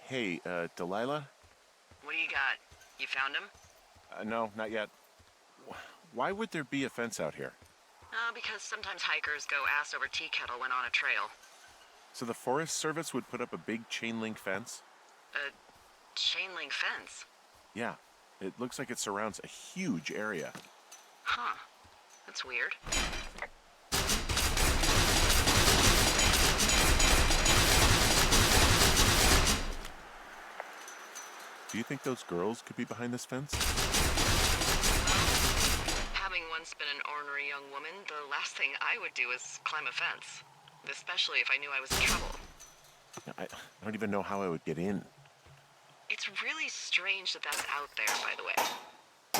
Speaker 2: Hey, Delilah?
Speaker 1: What do you got? You found him?
Speaker 2: No, not yet. Why would there be a fence out here?
Speaker 1: Because sometimes hikers go ass over tea kettle when on a trail.
Speaker 2: So the Forest Service would put up a big chain link fence?
Speaker 1: A chain link fence?
Speaker 2: Yeah, it looks like it surrounds a huge area.
Speaker 1: Huh. That's weird.
Speaker 2: Do you think those girls could be behind this fence?
Speaker 1: Having once been an ornery young woman, the last thing I would do is climb a fence. Especially if I knew I was in trouble.
Speaker 2: I don't even know how I would get in.
Speaker 1: It's really strange that that's out there, by the way.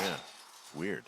Speaker 2: Yeah, weird.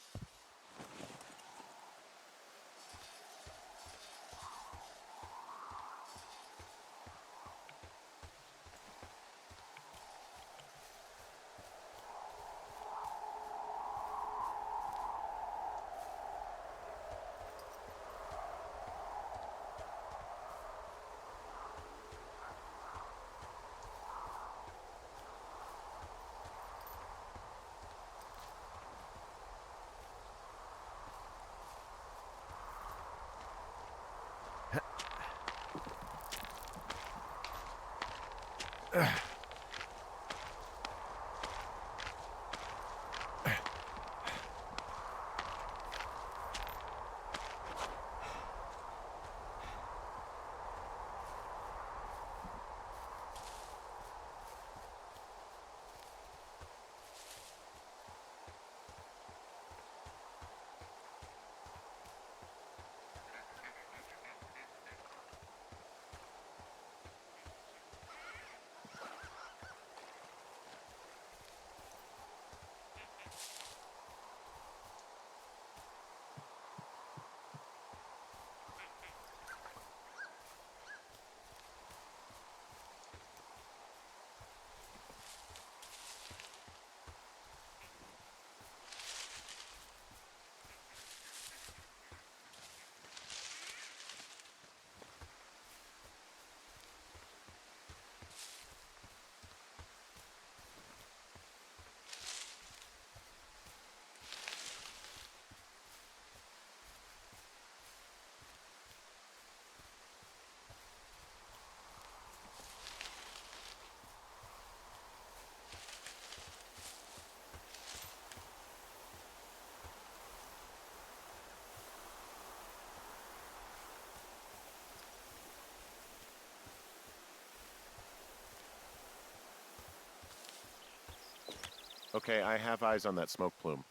Speaker 2: Okay, I have eyes on that smoke plume.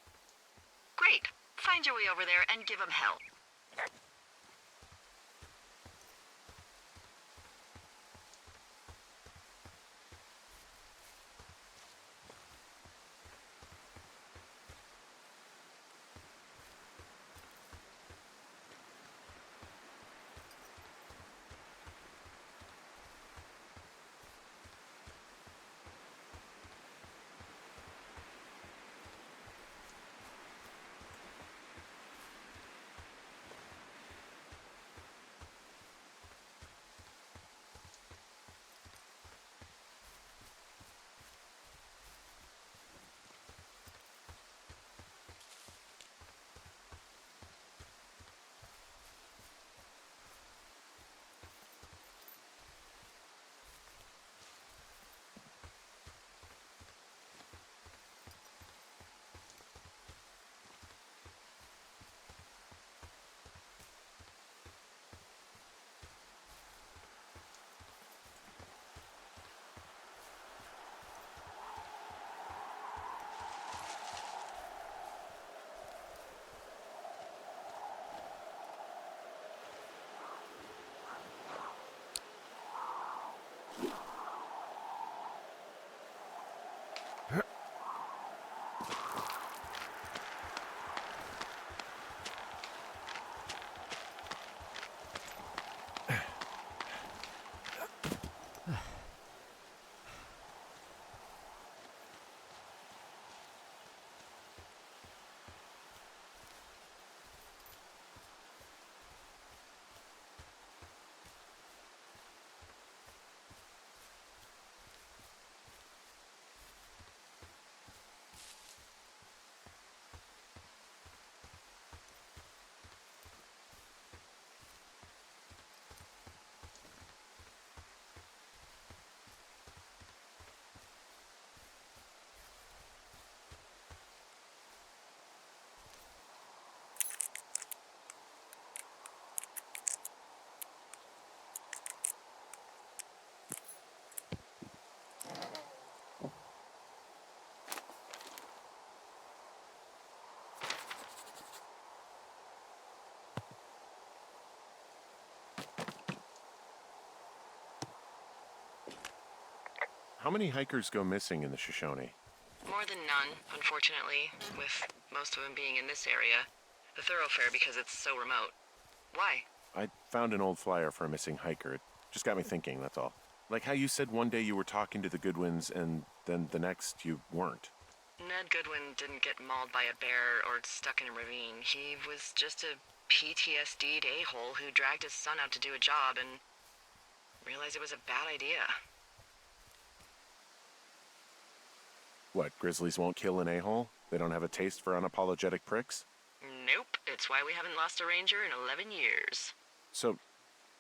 Speaker 1: Great. Fire find your way over there and give them hell.
Speaker 2: How many hikers go missing in the Shoshone?
Speaker 1: More than none, unfortunately, with most of them being in this area. The thoroughfare because it's so remote. Why?
Speaker 2: I found an old flyer for a missing hiker. It just got me thinking, that's all. Like how you said one day you were talking to the Goodwins and then the next you weren't.
Speaker 1: Ned Goodwin didn't get mauled by a bear or stuck in a ravine. He was just a PTSD'd a-hole who dragged his son out to do a job and realized it was a bad idea.
Speaker 2: What, grizzlies won't kill an a-hole? They don't have a taste for unapologetic pricks?
Speaker 1: Nope, it's why we haven't lost a ranger in 11 years.
Speaker 2: So,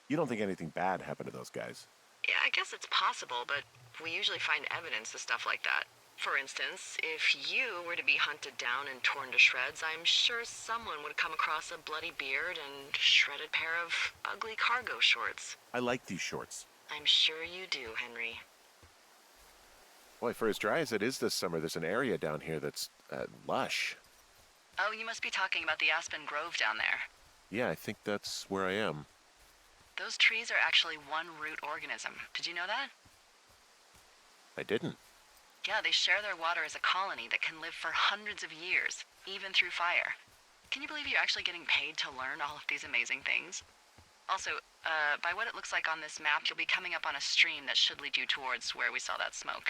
Speaker 2: you don't think anything bad happened to those guys?
Speaker 1: Yeah, I guess it's possible, but we usually find evidence of stuff like that. For instance, if you were to be hunted down and torn to shreds, I'm sure someone would come across a bloody beard and shredded pair of ugly cargo shorts.
Speaker 2: I like these shorts.
Speaker 1: I'm sure you do, Henry.
Speaker 2: Boy, for as dry as it is this summer, there's an area down here that's lush.
Speaker 1: Oh, you must be talking about the Aspen Grove down there.
Speaker 2: Yeah, I think that's where I am.
Speaker 1: Those trees are actually one root organism. Did you know that?
Speaker 2: I didn't.
Speaker 1: Yeah, they share their water as a colony that can live for hundreds of years, even through fire. Can you believe you're actually getting paid to learn all of these amazing things? Also, by what it looks like on this map, you'll be coming up on a stream that should lead you towards where we saw that smoke.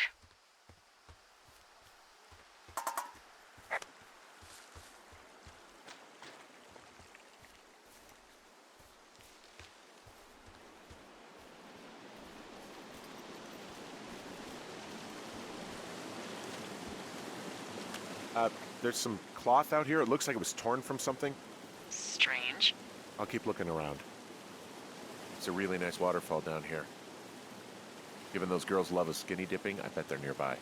Speaker 2: There's some cloth out here. It looks like it was torn from something.
Speaker 1: Strange.
Speaker 2: I'll keep looking around. It's a really nice waterfall down here. Given those girls love a skinny dipping, I bet they're nearby.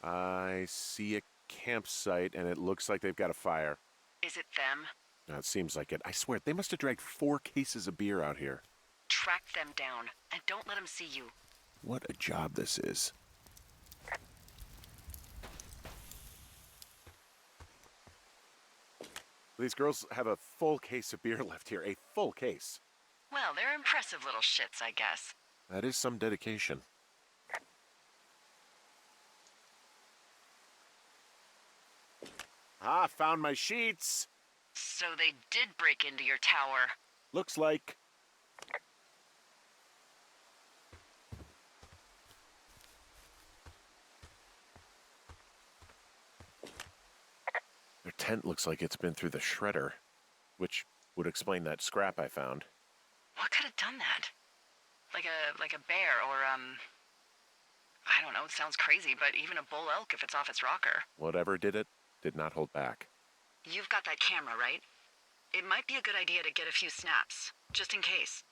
Speaker 2: I see a campsite, and it looks like they've got a fire.
Speaker 1: Is it them?
Speaker 2: No, it seems like it. I swear, they must have dragged 4 cases of beer out here.
Speaker 1: Track them down, and don't let them see you.
Speaker 2: What a job this is. These girls have a full case of beer left here. A full case.
Speaker 1: Well, they're impressive little shits, I guess.
Speaker 2: That is some dedication. Ah, found my sheets.
Speaker 1: So they did break into your tower.
Speaker 2: Looks like. Their tent looks like it's been through the shredder, which would explain that scrap I found.
Speaker 1: What could have done that? Like a bear or, I don't know, it sounds crazy, but even a bull elk if it's off its rocker.
Speaker 2: Whatever did it, did not hold back.
Speaker 1: You've got that camera, right? It might be a good idea to get a few snaps, just in case.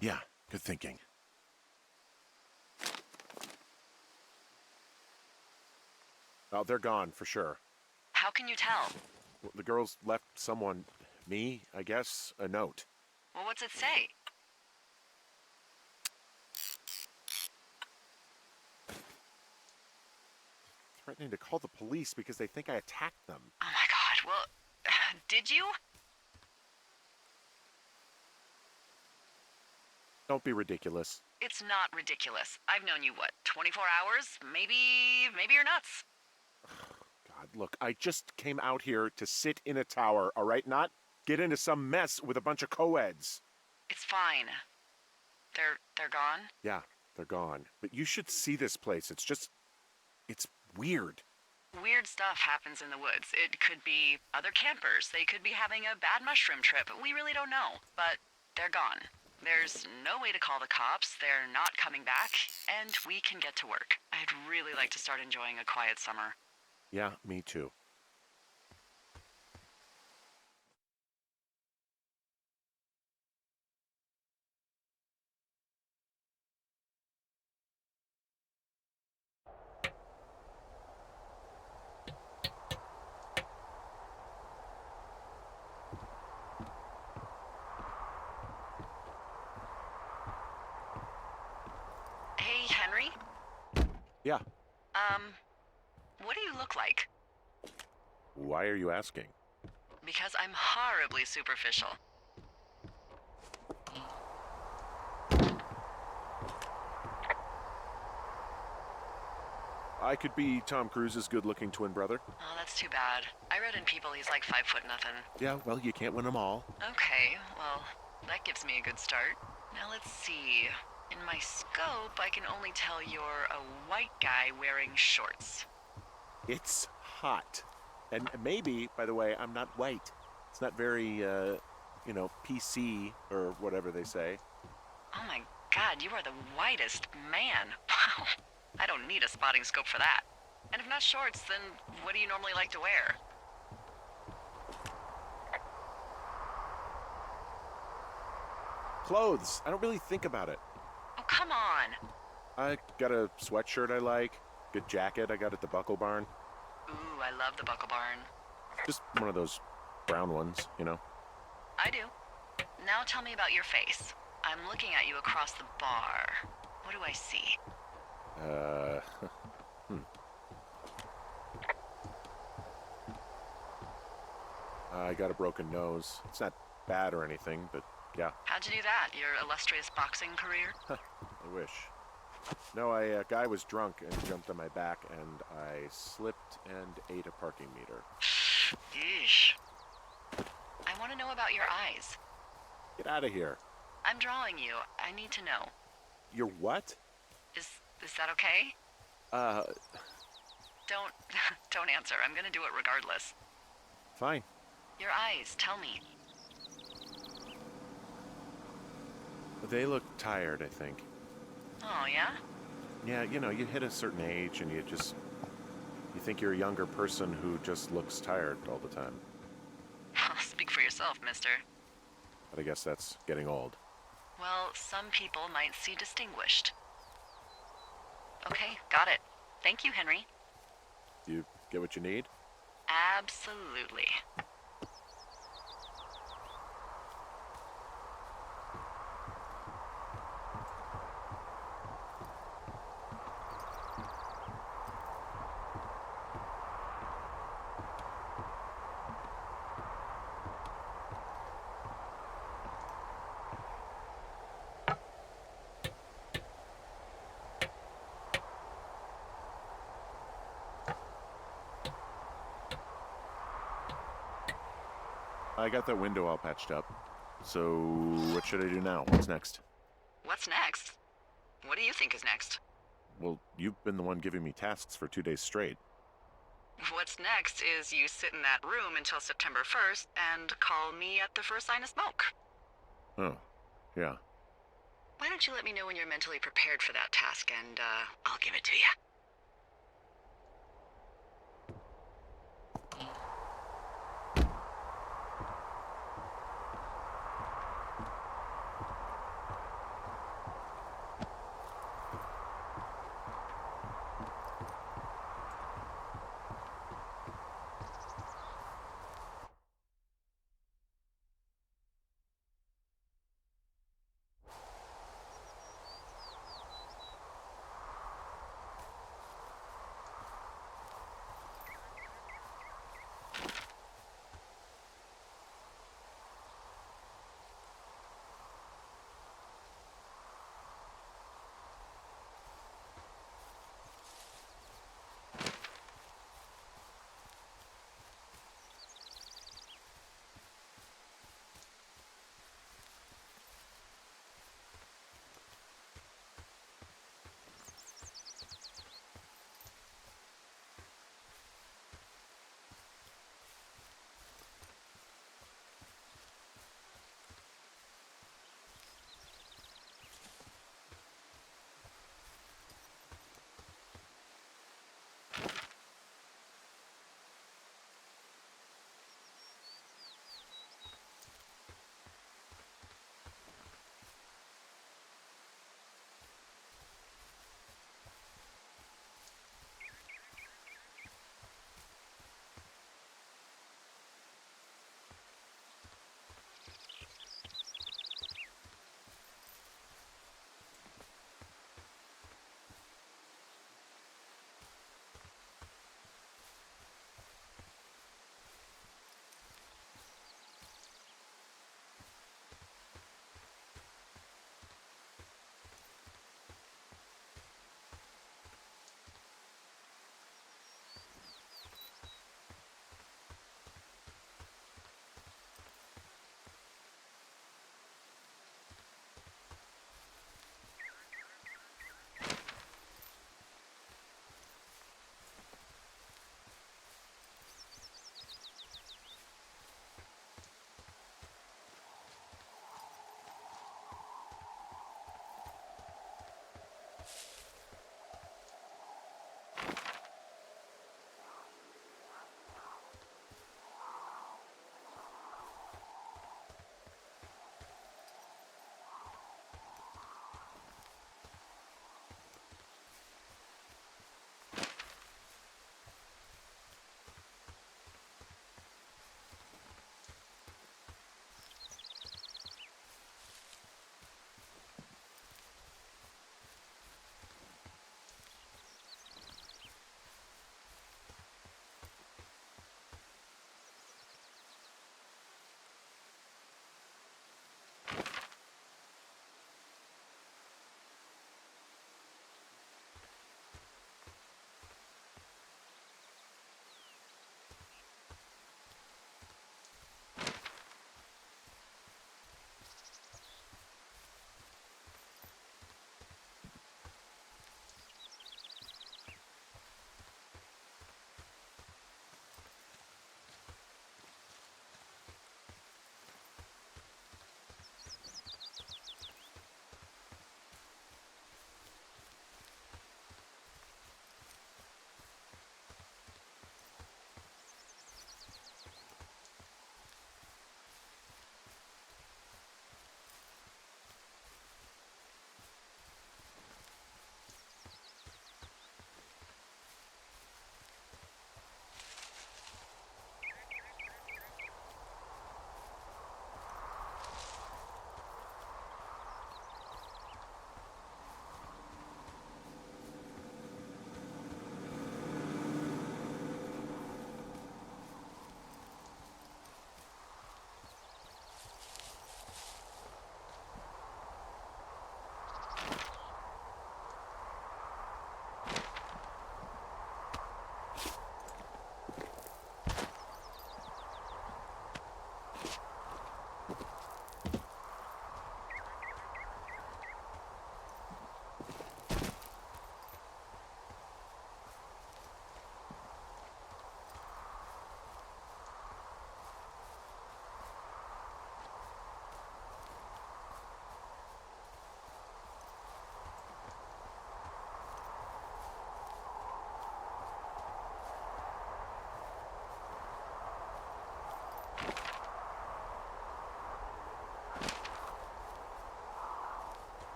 Speaker 2: Yeah, good thinking. Oh, they're gone, for sure.
Speaker 1: How can you tell?
Speaker 2: Well, the girls left someone, me, I guess, a note.
Speaker 1: Well, what's it say?
Speaker 2: Threatening to call the police because they think I attacked them.
Speaker 1: Oh my god, well, did you?
Speaker 2: Don't be ridiculous.
Speaker 1: It's not ridiculous. I've known you, what, 24 hours? Maybe you're nuts.
Speaker 2: God, look, I just came out here to sit in a tower, all right? Not get into some mess with a bunch of co-eds.
Speaker 1: It's fine. They're gone?
Speaker 2: Yeah, they're gone. But you should see this place. It's weird.
Speaker 1: Weird stuff happens in the woods. It could be other campers. They could be having a bad mushroom trip. We really don't know. But they're gone. There's no way to call the cops. They're not coming back. And we can get to work. I'd really like to start enjoying a quiet summer.
Speaker 2: Yeah, me too.
Speaker 1: Hey, Henry?
Speaker 2: Yeah.
Speaker 1: What do you look like?
Speaker 2: Why are you asking?
Speaker 1: Because I'm horribly superficial.
Speaker 2: I could be Tom Cruise's good-looking twin brother.
Speaker 1: Oh, that's too bad. I read in People he's like 5 foot nothing.
Speaker 2: Yeah, well, you can't win them all.
Speaker 1: Okay, well, that gives me a good start. Now let's see. In my scope, I can only tell you're a white guy wearing shorts.
Speaker 2: It's hot. And maybe, by the way, I'm not white. It's not very, PC or whatever they say.
Speaker 1: Oh my god, you are the whitest man. Wow. I don't need a spotting scope for that. And if not shorts, then what do you normally like to wear?
Speaker 2: Clothes. I don't really think about it.
Speaker 1: Oh, come on.
Speaker 2: I got a sweatshirt I like. Good jacket I got at the Buckle Barn.
Speaker 1: Ooh, I love the Buckle Barn.
Speaker 2: Just one of those brown ones, you know.
Speaker 1: I do. Now tell me about your face. I'm looking at you across the bar. What do I see?
Speaker 2: I got a broken nose. It's not bad or anything, but yeah.
Speaker 1: How'd you do that? Your illustrious boxing career?
Speaker 2: I wish. No, a guy was drunk and jumped on my back, and I slipped and ate a parking meter.
Speaker 1: Yeesh. I want to know about your eyes.
Speaker 2: Get out of here.
Speaker 1: I'm drawing you. I need to know.
Speaker 2: You're what?
Speaker 1: Is that okay? Don't don't answer. I'm gonna do it regardless.
Speaker 2: Fine.
Speaker 1: Your eyes, tell me.
Speaker 2: They look tired, I think.
Speaker 1: Oh, yeah?
Speaker 2: Yeah, you hit a certain age and you think you're a younger person who just looks tired all the time.
Speaker 1: Speak for yourself, mister.
Speaker 2: But I guess that's getting old.
Speaker 1: Well, some people might see distinguished. Okay, got it. Thank you, Henry.
Speaker 2: You get what you need?
Speaker 1: Absolutely.
Speaker 2: I got that window all patched up. So, what should I do now? What's next?
Speaker 1: What's next? What do you think is next?
Speaker 2: Well, you've been the one giving me tasks for 2 days straight.
Speaker 1: What's next is you sit in that room until September 1st and call me at the first sign of smoke.
Speaker 2: Oh, yeah.
Speaker 1: Why don't you let me know when you're mentally prepared for that task and, I'll give it to you.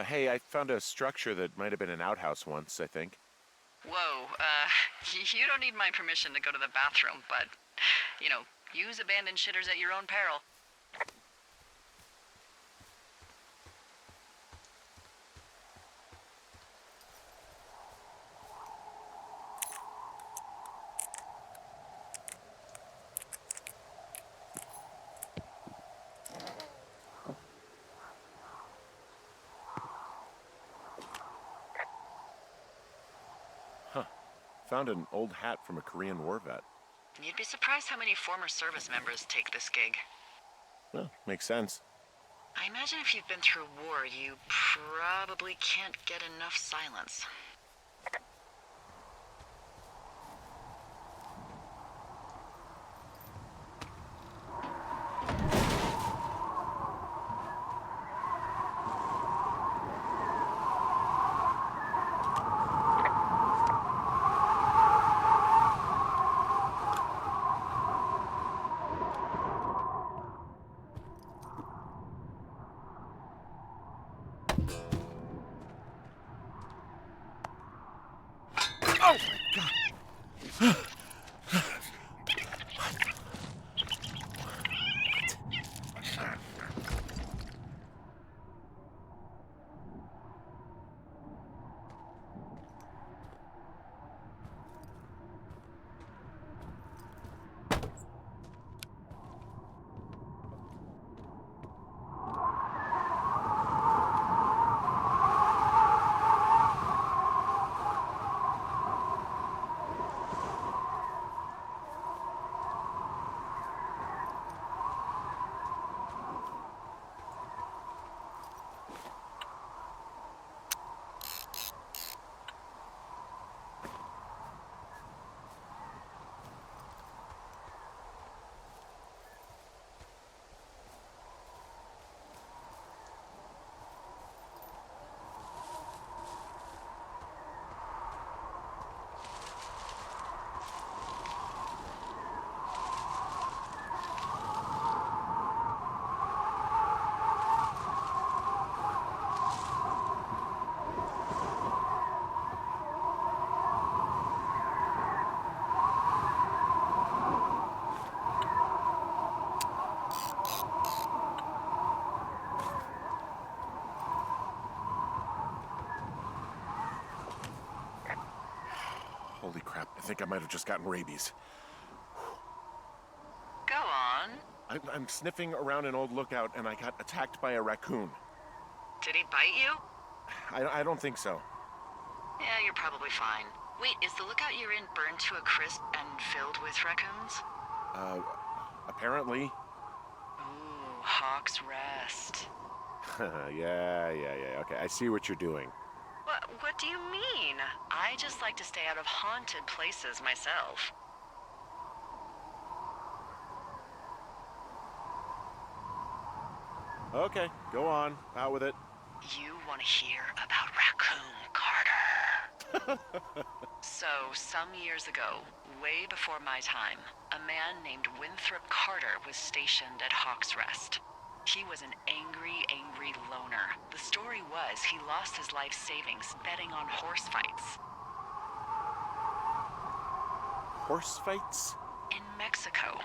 Speaker 2: Hey, I found a structure that might have been an outhouse once, I think.
Speaker 1: Whoa, you don't need my permission to go to the bathroom, but, use abandoned shitters at your own peril.
Speaker 2: Huh. Found an old hat from a Korean War vet.
Speaker 1: You'd be surprised how many former service members take this gig.
Speaker 2: Well, makes sense.
Speaker 1: I imagine if you've been through war, you probably can't get enough silence.
Speaker 2: think I might have just gotten rabies.
Speaker 1: Go on.
Speaker 2: I'm sniffing around an old lookout and I got attacked by a raccoon.
Speaker 1: Did he bite you?
Speaker 2: I don't think so.
Speaker 1: Yeah, you're probably fine. Wait, is the lookout you're in burned to a crisp and filled with raccoons?
Speaker 2: Apparently.
Speaker 1: Ooh, Hawk's Rest.
Speaker 2: Yeah. Okay, I see what you're doing.
Speaker 1: What do you mean? I just like to stay out of haunted places myself.
Speaker 2: Okay, go on. Out with it.
Speaker 1: You want to hear about Raccoon Carter? So, some years ago, way before my time, a man named Winthrop Carter was stationed at Hawk's Rest. He was an angry loner. The story was he lost his life savings betting on horse fights.
Speaker 2: Horse fights?
Speaker 1: In Mexico.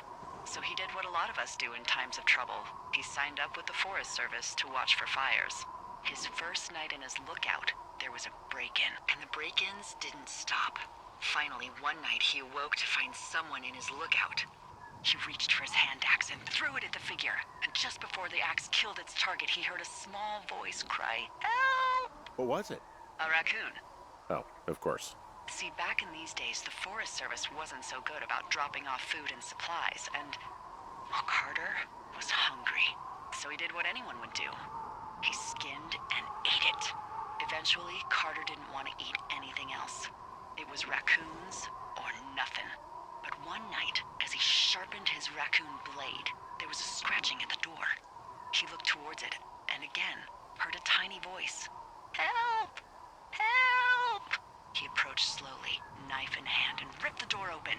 Speaker 1: So he did what a lot of us do in times of trouble. He signed up with the Forest Service to watch for fires. His first night in his lookout, there was a break-in, and the break-ins didn't stop. Finally, one night he awoke to find someone in his lookout. He reached for his hand axe and threw it at the figure, and just before the axe killed its target, he heard a small voice cry, "Help!"
Speaker 2: What was it?
Speaker 1: A raccoon.
Speaker 2: Oh, of course.
Speaker 1: See, back in these days, the Forest Service wasn't so good about dropping off food and supplies, and, well, Carter was hungry. So he did what anyone would do. He skinned and ate it. Eventually, Carter didn't want to eat anything else. It was raccoons or nothing. But one night, as he sharpened his raccoon blade, there was a scratching at the door. He looked towards it, and again, heard a tiny voice. "Help! Help!" He approached slowly, knife in hand, and ripped the door open.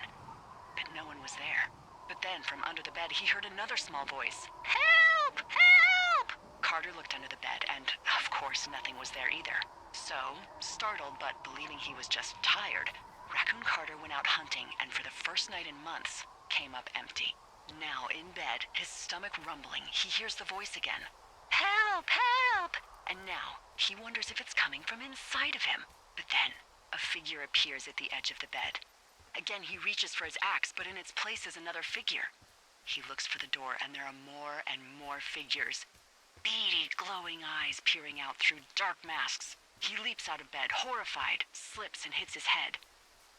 Speaker 1: But no one was there. But then, from under the bed, he heard another small voice. "Help! Help!" Carter looked under the bed, and, of course, nothing was there either. So, startled but believing he was just tired, Raccoon Carter went out hunting, and for the first night in months, came up empty. Now, in bed, his stomach rumbling, he hears the voice again. "Help! Help!" And now, he wonders if it's coming from inside of him. But then, a figure appears at the edge of the bed. Again, he reaches for his axe, but in its place is another figure. He looks for the door, and there are more and more figures. Beady, glowing eyes peering out through dark masks. He leaps out of bed, horrified, slips and hits his head.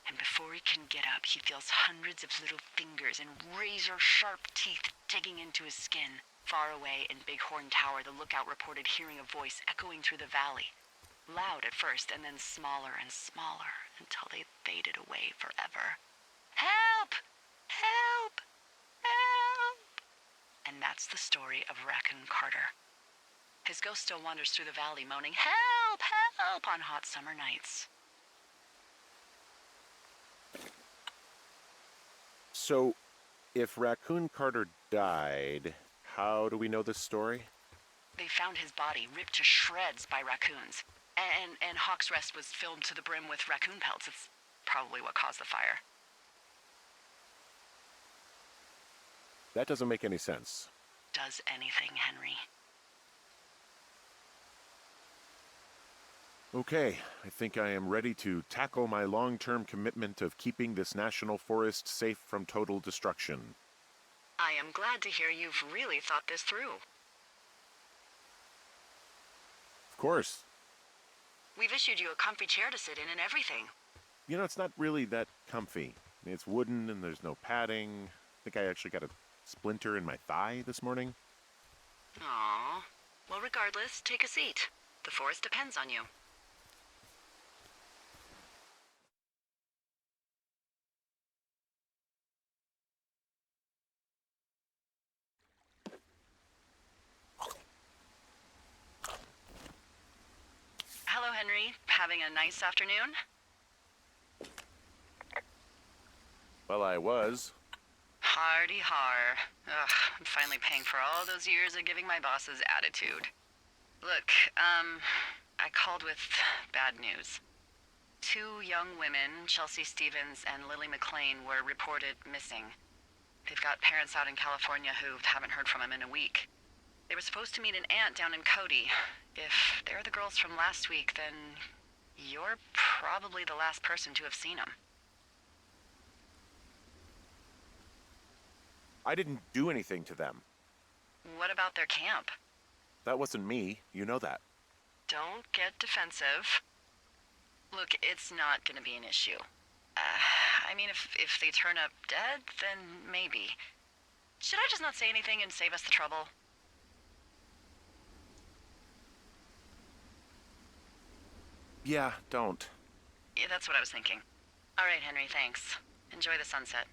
Speaker 1: And before he can get up, he feels hundreds of little fingers and razor-sharp teeth digging into his skin. Far away in Bighorn Tower, the lookout reported hearing a voice echoing through the valley. Loud at first, and then smaller and smaller, until they faded away forever. "Help! Help! Help!" And that's the story of Raccoon Carter. His ghost still wanders through the valley, moaning, "Help! Help!" on hot summer nights.
Speaker 2: So, if Raccoon Carter died, how do we know this story?
Speaker 1: They found his body ripped to shreds by raccoons. And Hawk's Rest was filled to the brim with raccoon pelts. It's probably what caused the fire.
Speaker 2: That doesn't make any sense.
Speaker 1: Does anything, Henry?
Speaker 2: Okay, I think I am ready to tackle my long-term commitment of keeping this national forest safe from total destruction.
Speaker 1: I am glad to hear you've really thought this through.
Speaker 2: Of course.
Speaker 1: We've issued you a comfy chair to sit in and everything.
Speaker 2: You know, it's not really that comfy. It's wooden and there's no padding. I think I actually got a splinter in my thigh this morning.
Speaker 1: Aww. Well, regardless, take a seat. The forest depends on you. Hello, Henry. Having a nice afternoon?
Speaker 2: Well, I was.
Speaker 1: Hardy har. Ugh, I'm finally paying for all those years of giving my bosses attitude. Look, I called with bad news. 2 young women, Chelsea Stevens and Lily McLean, were reported missing. They've got parents out in California who haven't heard from them in a week. They were supposed to meet an aunt down in Cody. If they're the girls from last week, then you're probably the last person to have seen them.
Speaker 2: I didn't do anything to them.
Speaker 1: What about their camp?
Speaker 2: That wasn't me. You know that.
Speaker 1: Don't get defensive. Look, it's not gonna be an issue. I mean, if they turn up dead, then maybe. Should I just not say anything and save us the trouble?
Speaker 2: Yeah, don't.
Speaker 1: Yeah, that's what I was thinking. All right, Henry, thanks. Enjoy the sunset.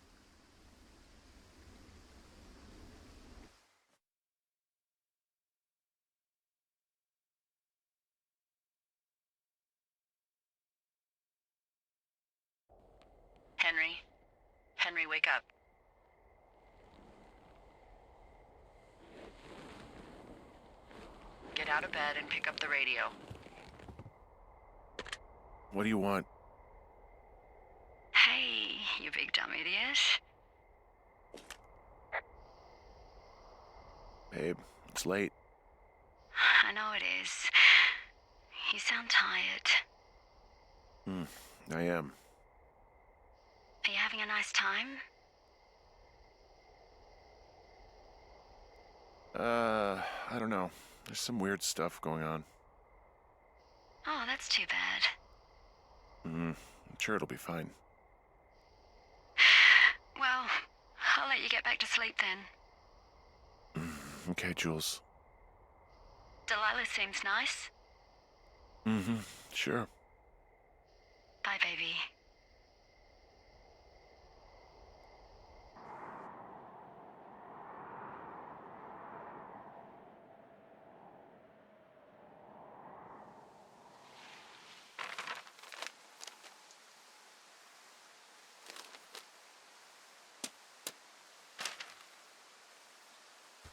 Speaker 1: Henry? Henry, wake up. Get out of bed and pick up the radio.
Speaker 2: What do you want?
Speaker 1: Hey, you big dumb idiot.
Speaker 2: Babe, it's late.
Speaker 1: I know it is. You sound tired.
Speaker 2: I am.
Speaker 1: Are you having a nice time?
Speaker 2: I don't know. There's some weird stuff going on.
Speaker 1: Oh, that's too bad.
Speaker 2: I'm sure it'll be fine.
Speaker 1: Well, I'll let you get back to sleep then.
Speaker 2: Okay, Jules.
Speaker 1: Delilah seems nice.
Speaker 2: Sure.
Speaker 1: Bye, baby.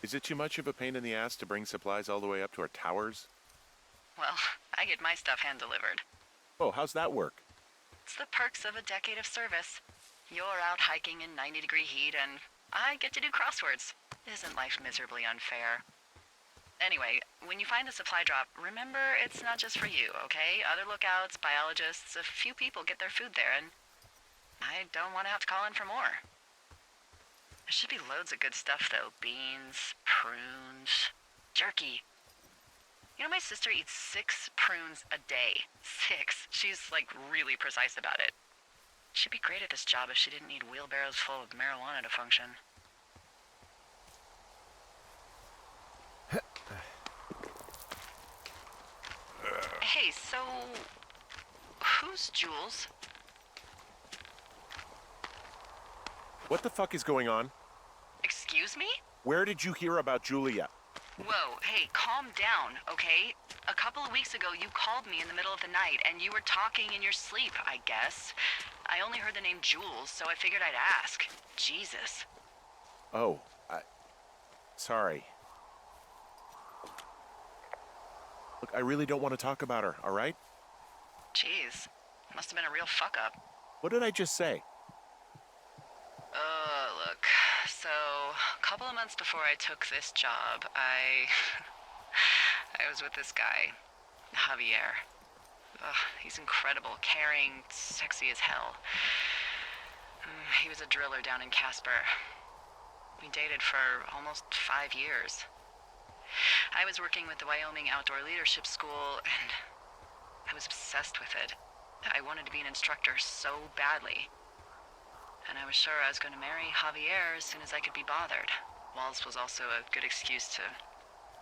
Speaker 2: Is it too much of a pain in the ass to bring supplies all the way up to our towers?
Speaker 1: Well, I get my stuff hand-delivered.
Speaker 2: Oh, how's that work?
Speaker 1: It's the perks of a decade of service. You're out hiking in 90-degree heat, and I get to do crosswords. Isn't life miserably unfair? Anyway, when you find a supply drop, remember it's not just for you, okay? Other lookouts, biologists, a few people get their food there, and I don't want to have to call in for more. There should be loads of good stuff, though. Beans, prunes, jerky. You know, my sister eats 6 prunes a day. 6. She's, like, really precise about it. She'd be great at this job if she didn't need wheelbarrows full of marijuana to function. Hey, so... who's Jules?
Speaker 2: What the fuck is going on?
Speaker 1: Excuse me?
Speaker 2: Where did you hear about Julia?
Speaker 1: Whoa, hey, calm down, okay? A couple of weeks ago, you called me in the middle of the night, and you were talking in your sleep, I guess. I only heard the name Jules, so I figured I'd ask. Jesus.
Speaker 2: Oh, sorry. Look, I really don't want to talk about her, all right?
Speaker 1: Jeez. Must have been a real fuck-up.
Speaker 2: What did I just say?
Speaker 1: Look. So, a couple of months before I took this job, I was with this guy, Javier. Ugh, he's incredible, caring, sexy as hell. He was a driller down in Casper. We dated for almost 5 years. I was working with the Wyoming Outdoor Leadership School, and I was obsessed with it. I wanted to be an instructor so badly. And I was sure I was going to marry Javier as soon as I could be bothered. Walls was also a good excuse to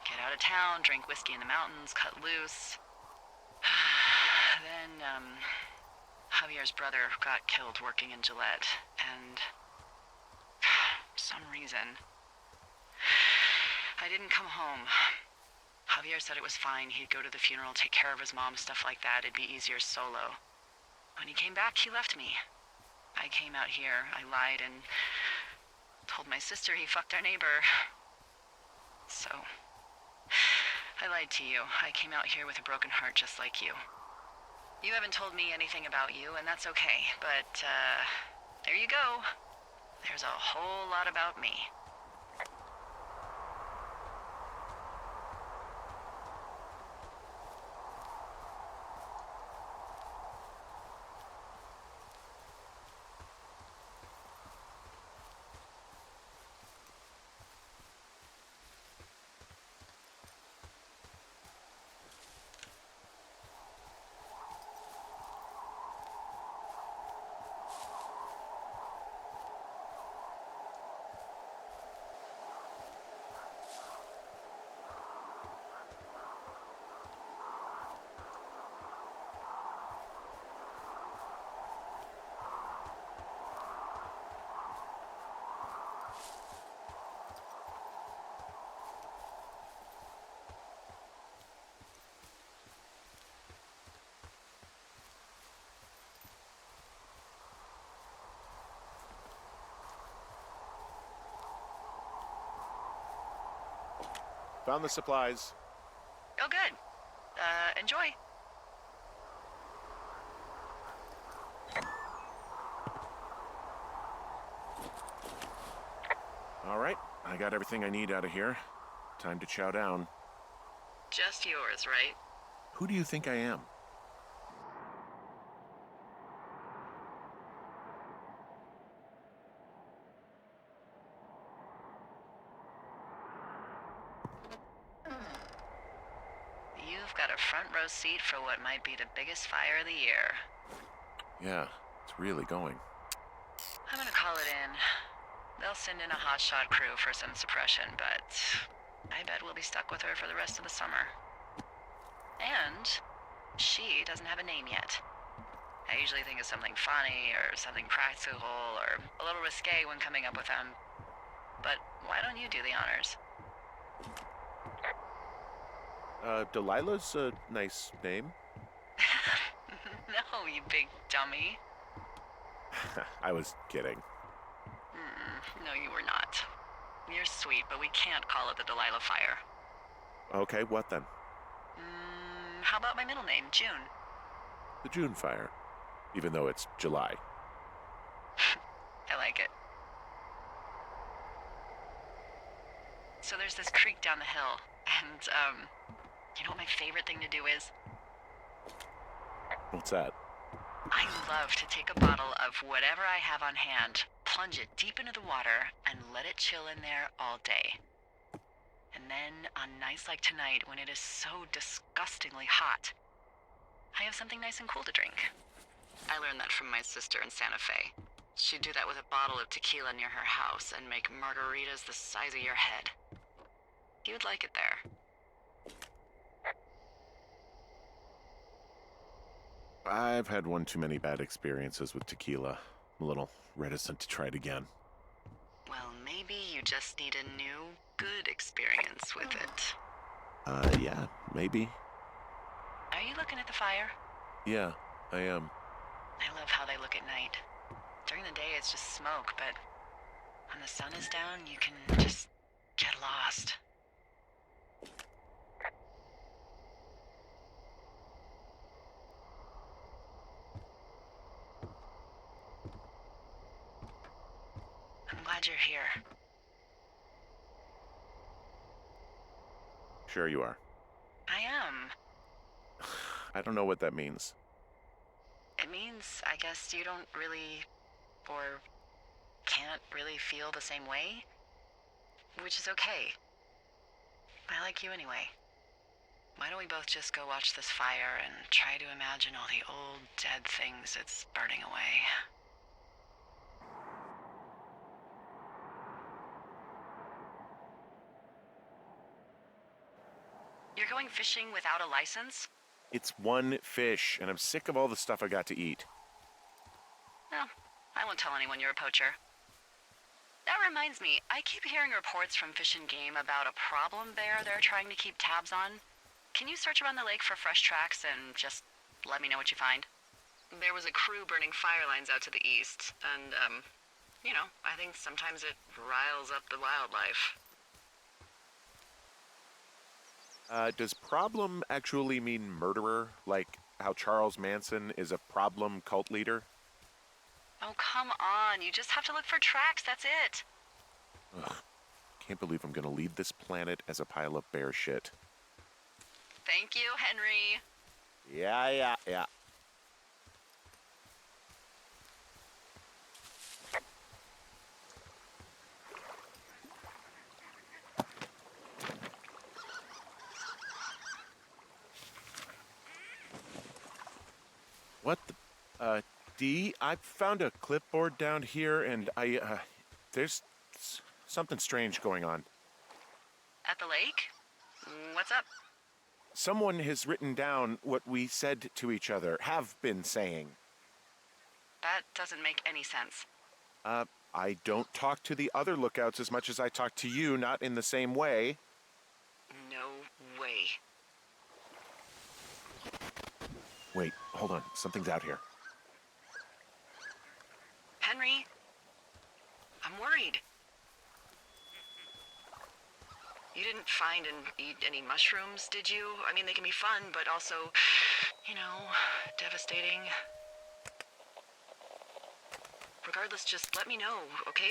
Speaker 1: get out of town, drink whiskey in the mountains, cut loose. Then, Javier's brother got killed working in Gillette, and for some reason, I didn't come home. Javier said it was fine. He'd go to the funeral, take care of his mom, stuff like that. It'd be easier solo. When he came back, he left me. I came out here, I lied, and told my sister he fucked our neighbor. So, I lied to you. I came out here with a broken heart just like you. You haven't told me anything about you, and that's okay, but, there you go. There's a whole lot about me.
Speaker 2: Found the supplies.
Speaker 1: Oh, good. Enjoy.
Speaker 2: All right, I got everything I need out of here. Time to chow down.
Speaker 1: Just yours, right?
Speaker 2: Who do you think I am?
Speaker 1: You've got a front row seat for what might be the biggest fire of the year.
Speaker 2: Yeah, it's really going.
Speaker 1: I'm gonna call it in. They'll send in a hotshot crew for some suppression, but I bet we'll be stuck with her for the rest of the summer. And she doesn't have a name yet. I usually think of something funny or something practical or a little risque when coming up with them. But why don't you do the honors?
Speaker 2: Delilah's a nice name.
Speaker 1: No, you big dummy.
Speaker 2: I was kidding.
Speaker 1: No, you were not. You're sweet, but we can't call it the Delilah Fire.
Speaker 2: Okay, what then?
Speaker 1: How about my middle name, June?
Speaker 2: The June Fire. Even though it's July.
Speaker 1: I like it. So there's this creek down the hill, and, you know what my favorite thing to do is?
Speaker 2: What's that?
Speaker 1: I love to take a bottle of whatever I have on hand, plunge it deep into the water, and let it chill in there all day. And then, on nights like tonight, when it is so disgustingly hot, I have something nice and cool to drink. I learned that from my sister in Santa Fe. She'd do that with a bottle of tequila near her house and make margaritas the size of your head. You'd like it there.
Speaker 2: I've had one too many bad experiences with tequila. I'm a little reticent to try it again.
Speaker 1: Well, maybe you just need a new, good experience with it.
Speaker 2: Yeah, maybe.
Speaker 1: Are you looking at the fire?
Speaker 2: Yeah, I am.
Speaker 1: I love how they look at night. During the day, it's just smoke, but when the sun is down, you can just get lost. I'm glad you're here.
Speaker 2: Sure you are.
Speaker 1: I am.
Speaker 2: I don't know what that means.
Speaker 1: It means, I guess, you don't really, or can't really feel the same way, which is okay. I like you anyway. Why don't we both just go watch this fire and try to imagine all the old, dead things it's burning away? You're going fishing without a license?
Speaker 2: It's one fish, and I'm sick of all the stuff I got to eat.
Speaker 1: Well, I won't tell anyone you're a poacher. That reminds me, I keep hearing reports from Fish and Game about a problem bear they're trying to keep tabs on. Can you search around the lake for fresh tracks and just let me know what you find? There was a crew burning fire lines out to the east, and, you know, I think sometimes it riles up the wildlife.
Speaker 2: Does problem actually mean murderer? Like how Charles Manson is a problem cult leader?
Speaker 1: Oh, come on. You just have to look for tracks, that's it.
Speaker 2: Ugh. Can't believe I'm gonna leave this planet as a pile of bear shit.
Speaker 1: Thank you, Henry.
Speaker 2: Yeah. What the, Dee, I found a clipboard down here and there's something strange going on.
Speaker 1: At the lake? What's up?
Speaker 2: Someone has written down what we said to each other, have been saying.
Speaker 1: That doesn't make any sense.
Speaker 2: I don't talk to the other lookouts as much as I talk to you, not in the same way.
Speaker 1: No way.
Speaker 2: Wait, hold on. Something's out here.
Speaker 1: Henry, I'm worried. You didn't find and eat any mushrooms, did you? I mean, they can be fun, but also, you know, devastating. Regardless, just let me know, okay?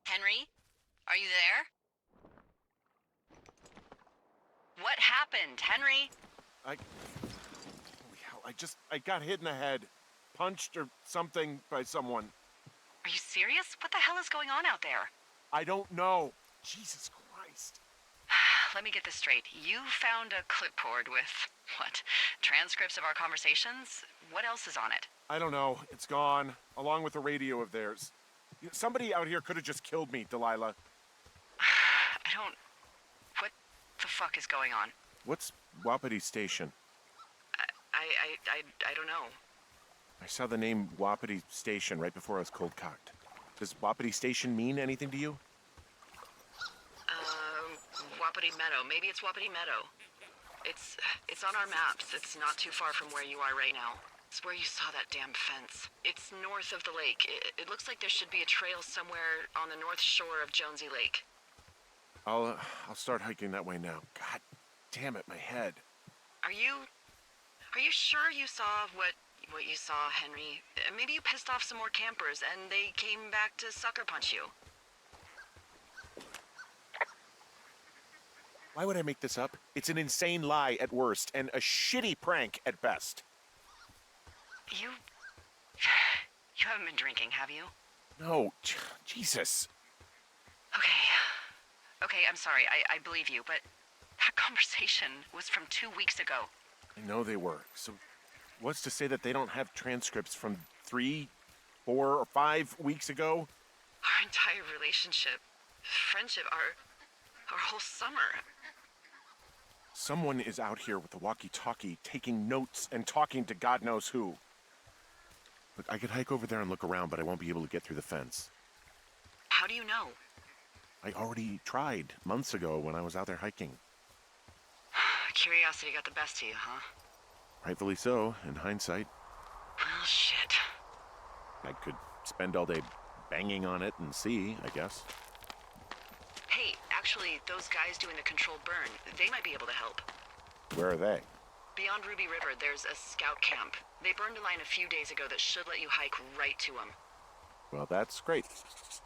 Speaker 1: Henry? Are you there? What happened, Henry?
Speaker 2: Holy hell, I got hit in the head. Punched or something by someone.
Speaker 1: Are you serious? What the hell is going on out there?
Speaker 2: I don't know. Jesus Christ.
Speaker 1: Let me get this straight. You found a clipboard with, what, transcripts of our conversations? What else is on it?
Speaker 2: I don't know. It's gone, along with a radio of theirs. Somebody out here could have just killed me, Delilah.
Speaker 1: What the fuck is going on?
Speaker 2: What's Wapiti Station?
Speaker 1: I don't know.
Speaker 2: I saw the name Wapiti Station right before I was cold cocked. Does Wapiti Station mean anything to you?
Speaker 1: Wapiti Meadow. Maybe it's Wapiti Meadow. It's on our maps. It's not too far from where you are right now. It's where you saw that damn fence. It's north of the lake. It looks like there should be a trail somewhere on the north shore of Jonesy Lake.
Speaker 2: I'll start hiking that way now. God damn it, my head.
Speaker 1: Are you sure you saw what you saw, Henry? Maybe you pissed off some more campers and they came back to sucker punch you.
Speaker 2: Why would I make this up? It's an insane lie at worst and a shitty prank at best.
Speaker 1: You haven't been drinking, have you?
Speaker 2: No, Jesus.
Speaker 1: Okay, I'm sorry. I believe you, but that conversation was from 2 weeks ago.
Speaker 2: I know they were. So what's to say that they don't have transcripts from 3, 4, or 5 weeks ago?
Speaker 1: Our entire relationship, friendship, our whole summer.
Speaker 2: Someone is out here with the walkie-talkie taking notes and talking to God knows who. Look, I could hike over there and look around, but I won't be able to get through the fence.
Speaker 1: How do you know?
Speaker 2: I already tried months ago when I was out there hiking.
Speaker 1: Curiosity got the best of you, huh?
Speaker 2: Rightfully so, in hindsight.
Speaker 1: Well, shit.
Speaker 2: I could spend all day banging on it and see, I guess.
Speaker 1: Hey, actually, those guys doing the controlled burn, they might be able to help.
Speaker 2: Where are they?
Speaker 1: Beyond Ruby River, there's a scout camp. They burned a line a few days ago that should let you hike right to them.
Speaker 2: Well, that's great.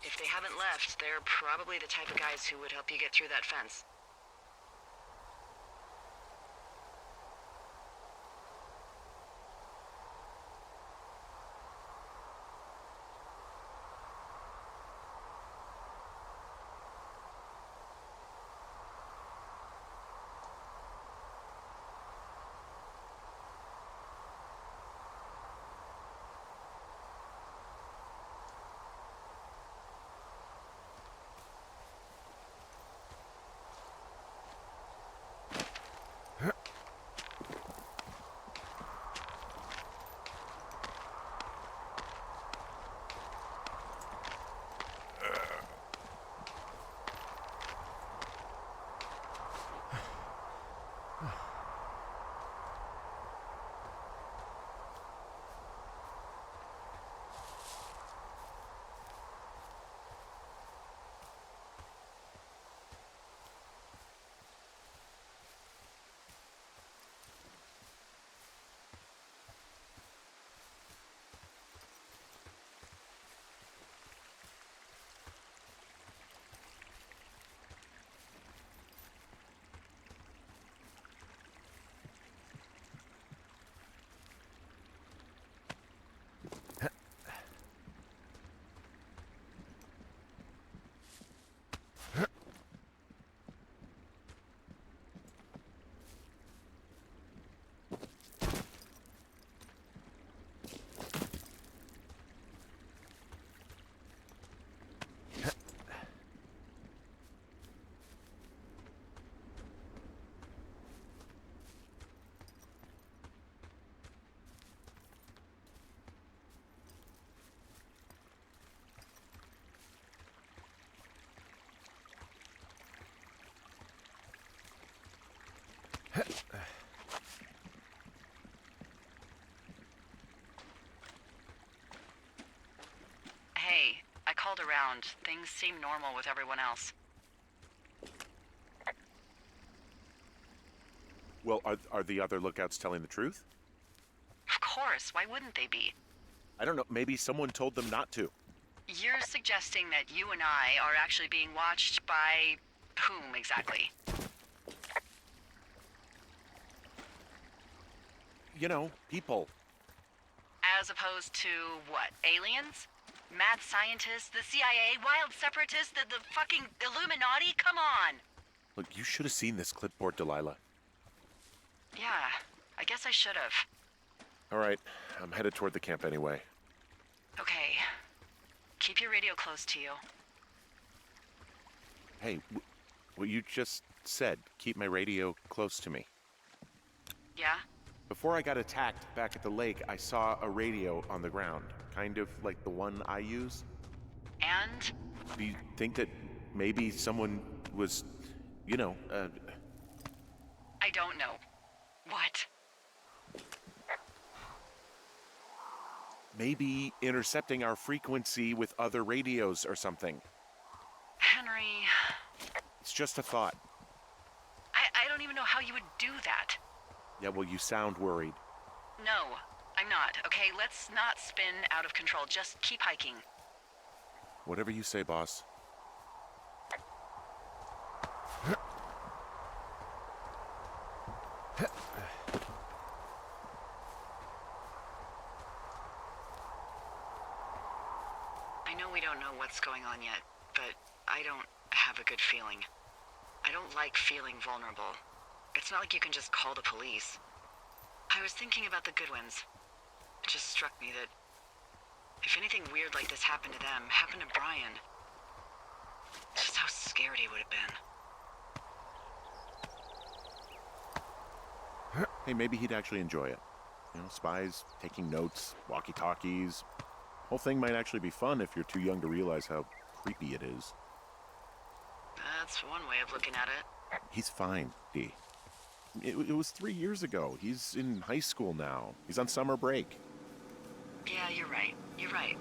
Speaker 1: If they haven't left, they're probably the type of guys who would help you get through that fence. around. Things seem normal with everyone else.
Speaker 2: Well, are the other lookouts telling the truth?
Speaker 1: Of course, why wouldn't they be?
Speaker 2: I don't know, maybe someone told them not to.
Speaker 1: You're suggesting that you and I are actually being watched by whom exactly?
Speaker 2: You know, people.
Speaker 1: As opposed to what? Aliens? Mad scientists? The CIA? Wild separatists? The fucking Illuminati? Come on!
Speaker 2: Look, you should have seen this clipboard, Delilah.
Speaker 1: Yeah, I guess I should have.
Speaker 2: All right, I'm headed toward the camp anyway.
Speaker 1: Okay. Keep your radio close to you.
Speaker 2: Hey, what you just said, keep my radio close to me.
Speaker 1: Yeah?
Speaker 2: Before I got attacked back at the lake, I saw a radio on the ground, kind of like the one I use.
Speaker 1: And?
Speaker 2: Do you think that maybe someone was,
Speaker 1: I don't know. What?
Speaker 2: maybe intercepting our frequency with other radios or something?
Speaker 1: Henry...
Speaker 2: It's just a thought.
Speaker 1: I don't even know how you would do that.
Speaker 2: Yeah, well, you sound worried.
Speaker 1: No, I'm not. Okay, let's not spin out of control. Just keep hiking.
Speaker 2: Whatever you say, boss.
Speaker 1: I know we don't know what's going on yet, but I don't have a good feeling. I don't like feeling vulnerable. It's not like you can just call the police. I was thinking about the Goodwins. It just struck me that if anything weird like this happened to them, happened to Brian, just how scared he would have been.
Speaker 2: Hey, maybe he'd actually enjoy it. You know, spies, taking notes, walkie-talkies. Whole thing might actually be fun if you're too young to realize how creepy it is.
Speaker 1: That's one way of looking at it.
Speaker 2: He's fine, Dee. It was 3 years ago. He's in high school now. He's on summer break.
Speaker 1: Yeah, you're right. You're right.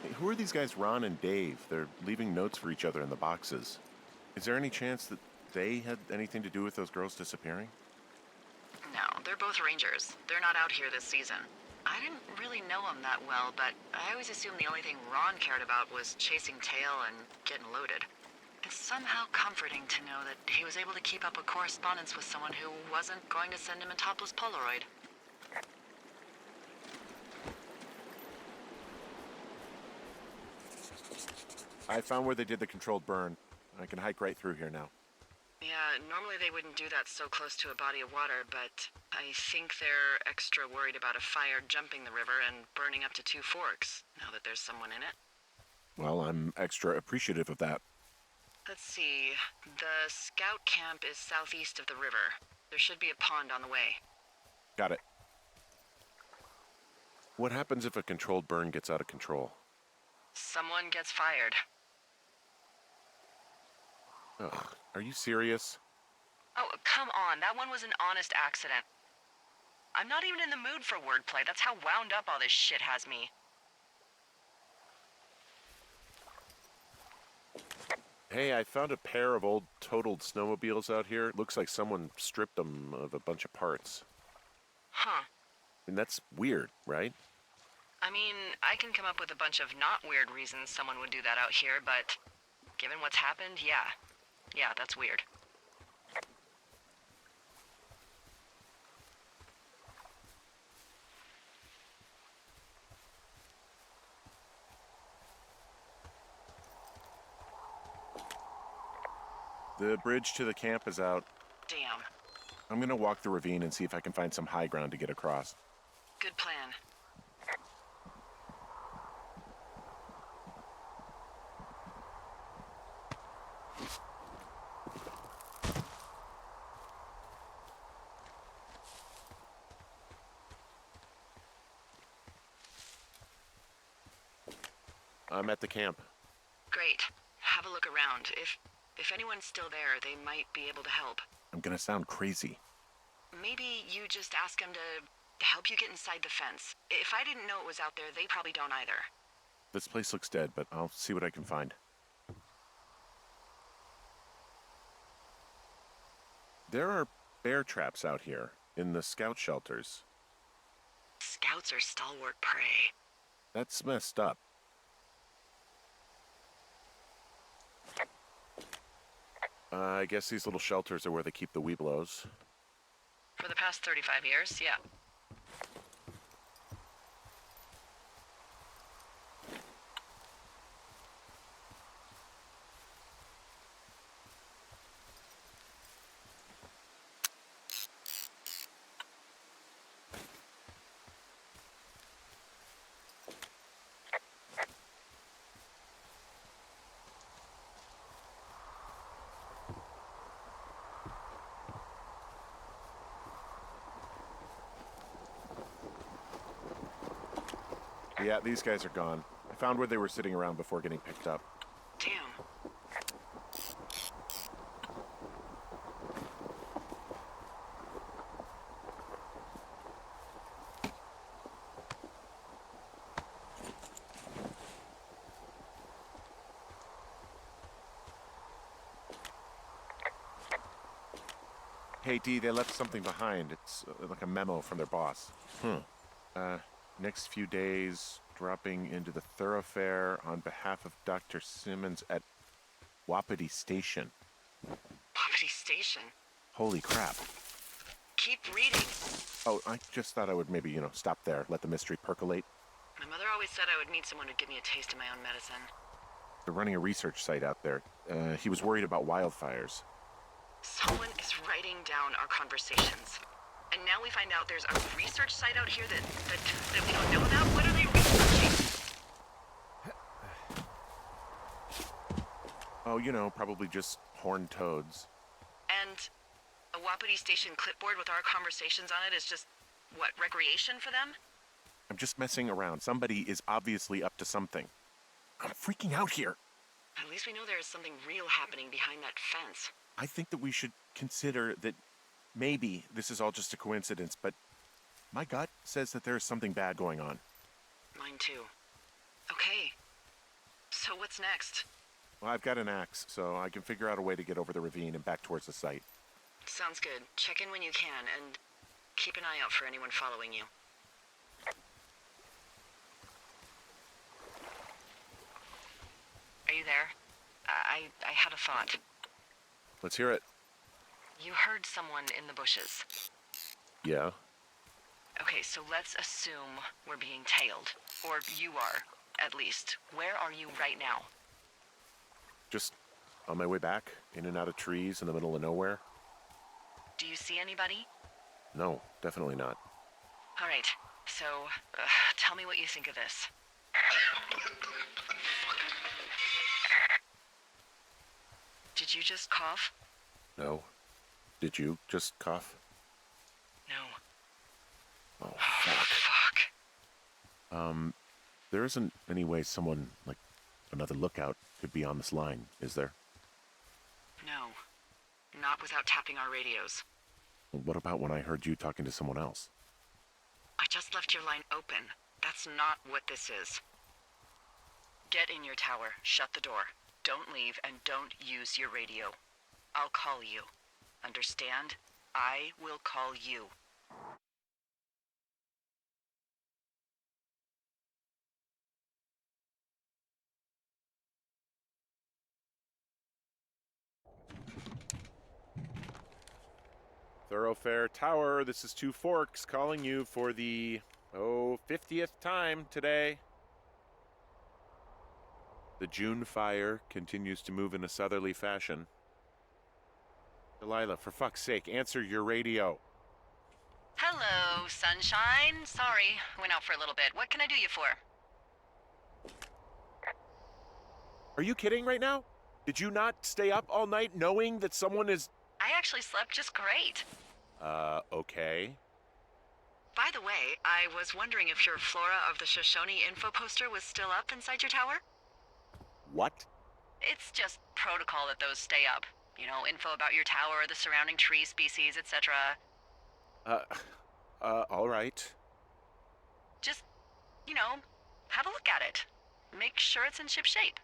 Speaker 2: Hey, who are these guys, Ron and Dave? They're leaving notes for each other in the boxes. Is there any chance that they had anything to do with those girls disappearing?
Speaker 1: No, they're both rangers. They're not out here this season. I didn't really know him that well, but I always assumed the only thing Ron cared about was chasing tail and getting loaded. It's somehow comforting to know that he was able to keep up a correspondence with someone who wasn't going to send him a topless Polaroid.
Speaker 2: I found where they did the controlled burn. I can hike right through here now.
Speaker 1: Yeah, normally they wouldn't do that so close to a body of water, but I think they're extra worried about a fire jumping the river and burning up to 2 forks, now that there's someone in it.
Speaker 2: Well, I'm extra appreciative of that.
Speaker 1: Let's see. The scout camp is southeast of the river. There should be a pond on the way.
Speaker 2: Got it. What happens if a controlled burn gets out of control?
Speaker 1: Someone gets fired.
Speaker 2: Ugh, are you serious?
Speaker 1: Oh, come on. That one was an honest accident. I'm not even in the mood for wordplay. That's how wound up all this shit has me.
Speaker 2: Hey, I found a pair of old totaled snowmobiles out here. Looks like someone stripped them of a bunch of parts.
Speaker 1: Huh.
Speaker 2: And that's weird, right?
Speaker 1: I mean, I can come up with a bunch of not weird reasons someone would do that out here, but given what's happened, yeah. Yeah, that's weird.
Speaker 2: The bridge to the camp is out.
Speaker 1: Damn.
Speaker 2: I'm gonna walk the ravine and see if I can find some high ground to get across.
Speaker 1: Good plan.
Speaker 2: I'm at the camp.
Speaker 1: Great. Have a look around. If anyone's still there, they might be able to help.
Speaker 2: I'm gonna sound crazy.
Speaker 1: Maybe you just ask them to help you get inside the fence. If I didn't know it was out there, they probably don't either.
Speaker 2: This place looks dead, but I'll see what I can find. There are bear traps out here in the scout shelters.
Speaker 1: Scouts are stalwart prey.
Speaker 2: That's messed up. I guess these little shelters are where they keep the Weeblos.
Speaker 1: For the past 35 years, yeah.
Speaker 2: Yeah, these guys are gone. I found where they were sitting around before getting picked up.
Speaker 1: Damn.
Speaker 2: Hey, D, they left something behind. It's like a memo from their boss. Next few days, dropping into the thoroughfare on behalf of Dr. Simmons at Wapiti Station.
Speaker 1: Wapiti Station.
Speaker 2: Holy crap.
Speaker 1: Keep reading.
Speaker 2: Oh, I just thought I would maybe, stop there, let the mystery percolate.
Speaker 1: My mother always said I would meet someone who'd give me a taste of my own medicine.
Speaker 2: They're running a research site out there. He was worried about wildfires.
Speaker 1: Someone is writing down our conversations. And now we find out there's a research site out here that we don't know about? What are they researching?
Speaker 2: Oh, probably just horned toads.
Speaker 1: And a Wapiti Station clipboard with our conversations on it is just, what, recreation for them?
Speaker 2: I'm just messing around. Somebody is obviously up to something. I'm freaking out here.
Speaker 1: At least we know there is something real happening behind that fence.
Speaker 2: I think that we should consider that maybe this is all just a coincidence, but my gut says that there is something bad going on.
Speaker 1: Mine too. Okay. So what's next?
Speaker 2: Well, I've got an axe, so I can figure out a way to get over the ravine and back towards the site.
Speaker 1: Sounds good. Check in when you can, and keep an eye out for anyone following you. Are you there? I had a thought.
Speaker 2: Let's hear it.
Speaker 1: You heard someone in the bushes.
Speaker 2: Yeah?
Speaker 1: Okay, so let's assume we're being tailed. Or you are, at least. Where are you right now?
Speaker 2: Just on my way back, in and out of trees in the middle of nowhere.
Speaker 1: Do you see anybody?
Speaker 2: No, definitely not.
Speaker 1: All right, so tell me what you think of this. just cough?
Speaker 2: No. Did you just cough?
Speaker 1: No.
Speaker 2: Oh, fuck.
Speaker 1: Fuck.
Speaker 2: There isn't any way someone, like another lookout, could be on this line, is there?
Speaker 1: No. Not without tapping our radios.
Speaker 2: What about when I heard you talking to someone else?
Speaker 1: I just left your line open. That's not what this is. Get in your tower, shut the door. Don't leave, and don't use your radio. I'll call you. Understand? I will call you.
Speaker 2: Thoroughfare Tower, this is Two Forks calling you for the, 50th time today. The June fire continues to move in a southerly fashion. Delilah, for fuck's sake, answer your radio.
Speaker 1: Hello, sunshine. Sorry, went out for a little bit. What can I do you for?
Speaker 2: Are you kidding right now? Did you not stay up all night knowing that someone is...
Speaker 1: I actually slept just great.
Speaker 2: Okay.
Speaker 1: By the way, I was wondering if your Flora of the Shoshone info poster was still up inside your tower?
Speaker 2: What?
Speaker 1: It's just protocol that those stay up. You know, info about your tower, the surrounding tree species, etc.
Speaker 2: All right.
Speaker 1: Just, you know, have a look at it. Make sure it's in ship shape.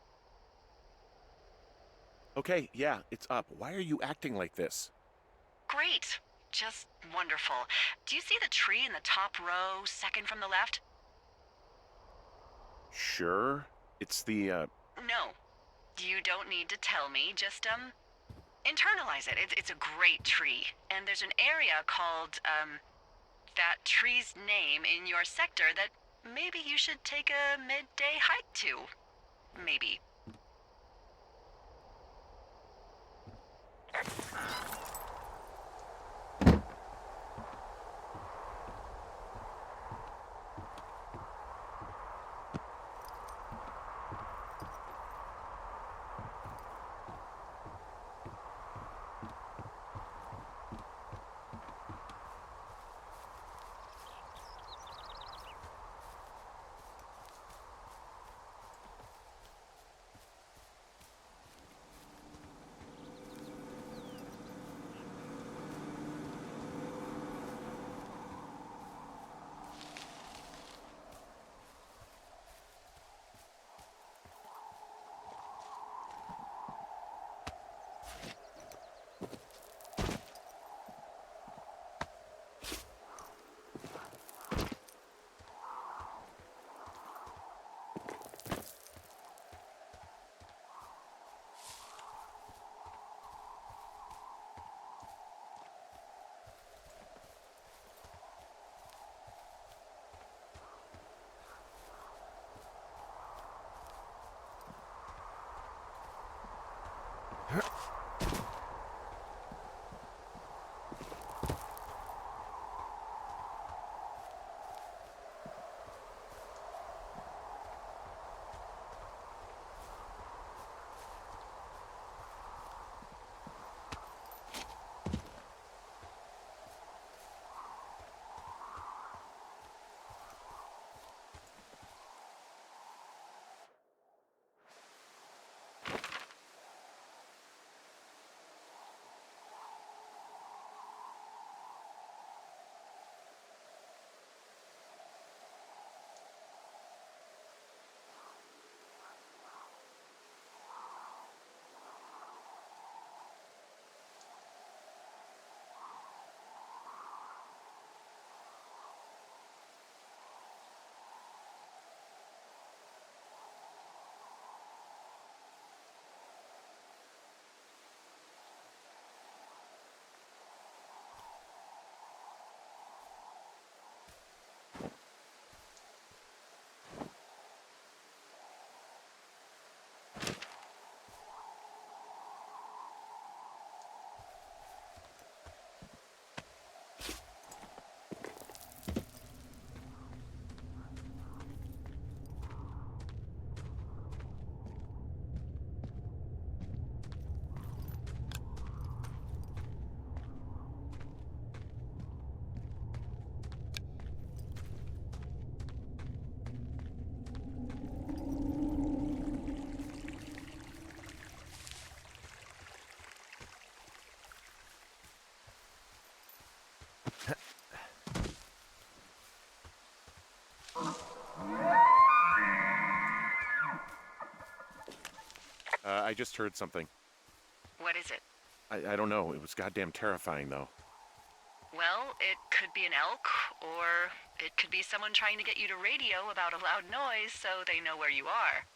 Speaker 2: Okay, yeah, it's up. Why are you acting like this?
Speaker 1: Great. Just wonderful. Do you see the tree in the top row, second from the left?
Speaker 2: Sure. It's the,
Speaker 1: No. You don't need to tell me. Just, internalize it. It's a great tree. And there's an area called, that tree's name in your sector that maybe you should take a midday hike to. Maybe.
Speaker 2: I just heard something.
Speaker 1: What is it?
Speaker 2: I don't know. It was goddamn terrifying, though.
Speaker 1: Well, it could be an elk, or it could be someone trying to get you to radio about a loud noise so they know where you are.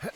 Speaker 2: Nope.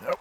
Speaker 2: Nope.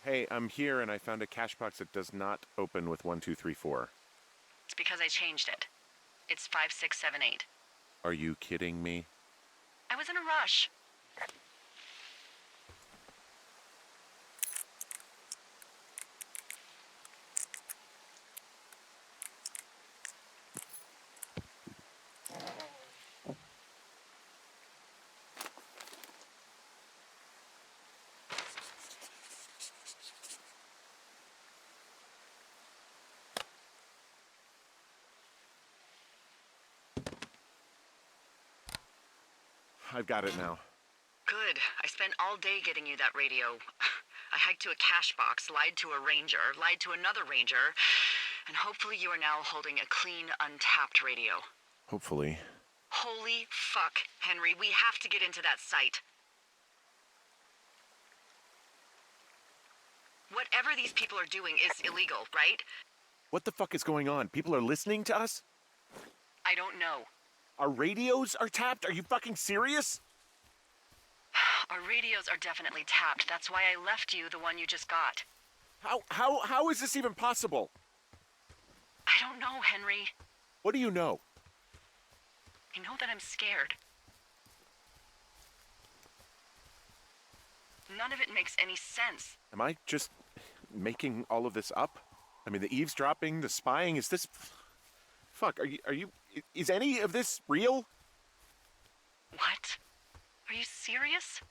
Speaker 2: Hey, I'm here and I found a cash box that does not open with 1234.
Speaker 1: It's because I changed it. It's 5678.
Speaker 2: Are you kidding me?
Speaker 1: I was in a rush.
Speaker 2: I've got it now.
Speaker 1: Good. I spent all day getting you that radio. I hiked to a cash box, lied to a ranger, lied to another ranger, and hopefully you are now holding a clean, untapped radio.
Speaker 2: Hopefully.
Speaker 1: Holy fuck, Henry, we have to get into that site. Whatever these people are doing is illegal, right?
Speaker 2: What the fuck is going on? People are listening to us?
Speaker 1: I don't know.
Speaker 2: Our radios are tapped? Are you fucking serious?
Speaker 1: Our radios are definitely tapped. That's why I left you the one you just got.
Speaker 2: How is this even possible?
Speaker 1: I don't know, Henry.
Speaker 2: What do you know?
Speaker 1: I know that I'm scared. None of it makes any sense.
Speaker 2: Am I just making all of this up? I mean, the eavesdropping, the spying, is this... Fuck, is any of this real?
Speaker 1: What? Are you serious?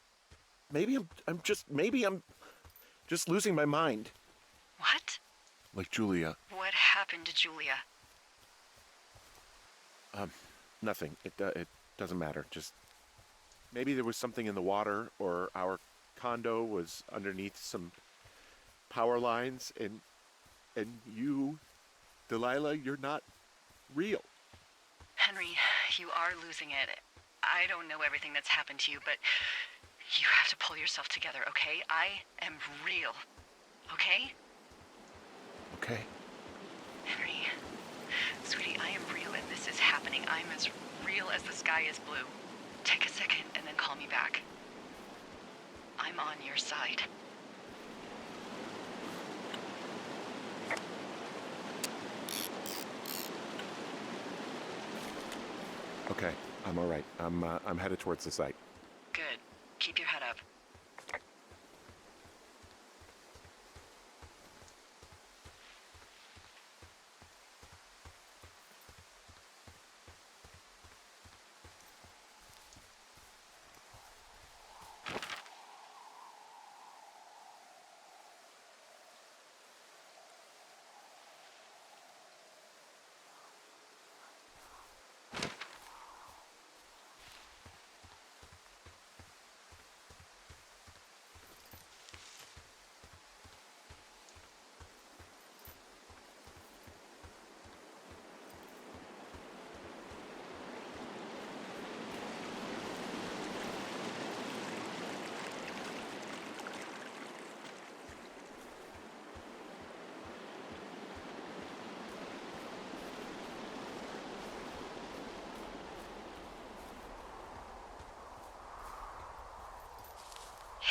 Speaker 2: Maybe I'm just losing my mind.
Speaker 1: What?
Speaker 2: Like Julia.
Speaker 1: What happened to Julia?
Speaker 2: Nothing. It doesn't matter. Just maybe there was something in the water, or our condo was underneath some power lines, and you, Delilah, you're not real.
Speaker 1: Henry, you are losing it. I don't know everything that's happened to you, but you have to pull yourself together, okay? I am real. Okay?
Speaker 2: Okay.
Speaker 1: Henry, sweetie, I am real and this is happening. I'm as real as the sky is blue. Take a second and then call me back. I'm on your side.
Speaker 2: Okay, I'm all right. I'm headed towards the site.
Speaker 1: Good. Keep your head up.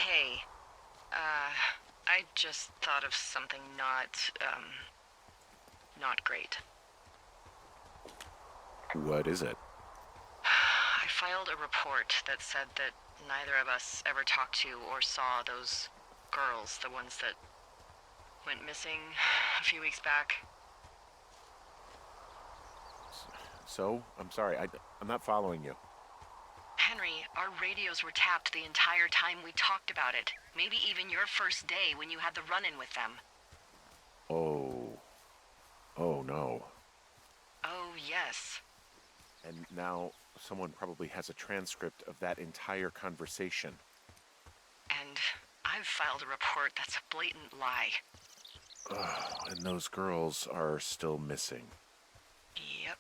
Speaker 1: Hey, I just thought of something not great.
Speaker 2: What is it?
Speaker 1: I filed a report that said that neither of us ever talked to or saw those girls, the ones that went missing a few weeks back.
Speaker 2: So? I'm sorry, I'm not following you.
Speaker 1: Henry, our radios were tapped the entire time we talked about it. Maybe even your first day when you had the run-in with them.
Speaker 2: Oh. Oh, no.
Speaker 1: Oh, yes.
Speaker 2: And now someone probably has a transcript of that entire conversation.
Speaker 1: And I've filed a report that's a blatant lie.
Speaker 2: Ugh, and those girls are still missing.
Speaker 1: Yep.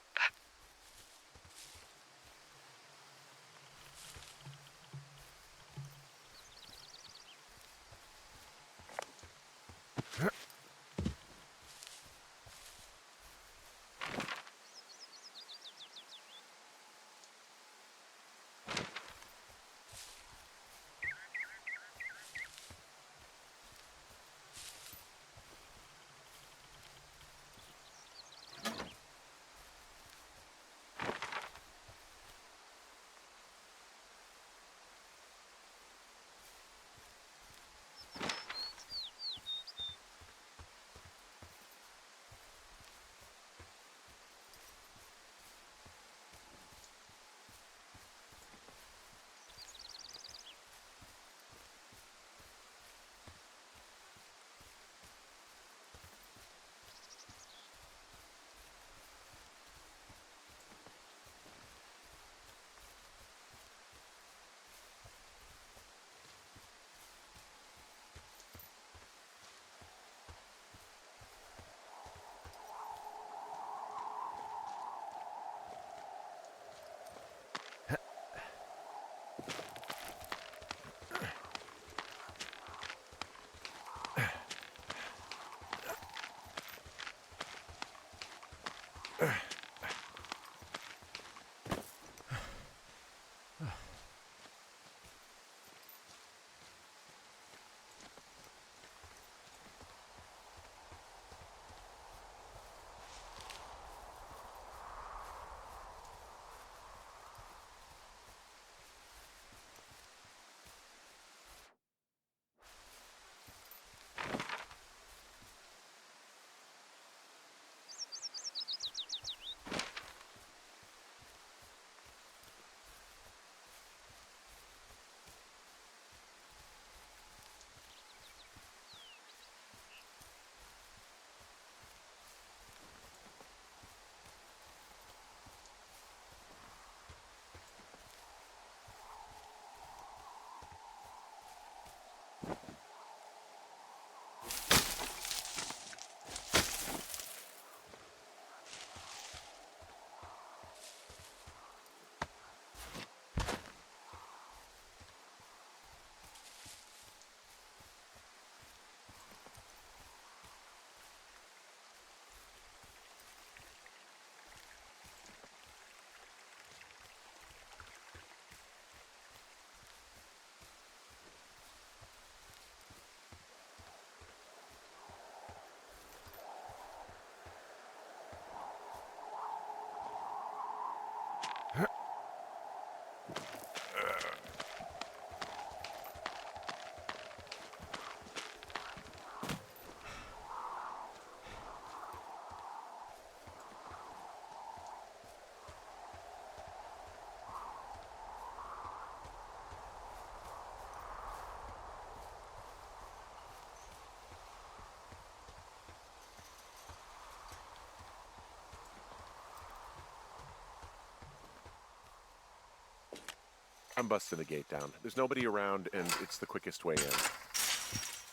Speaker 2: I'm busting the gate down. There's nobody around, and it's the quickest way in.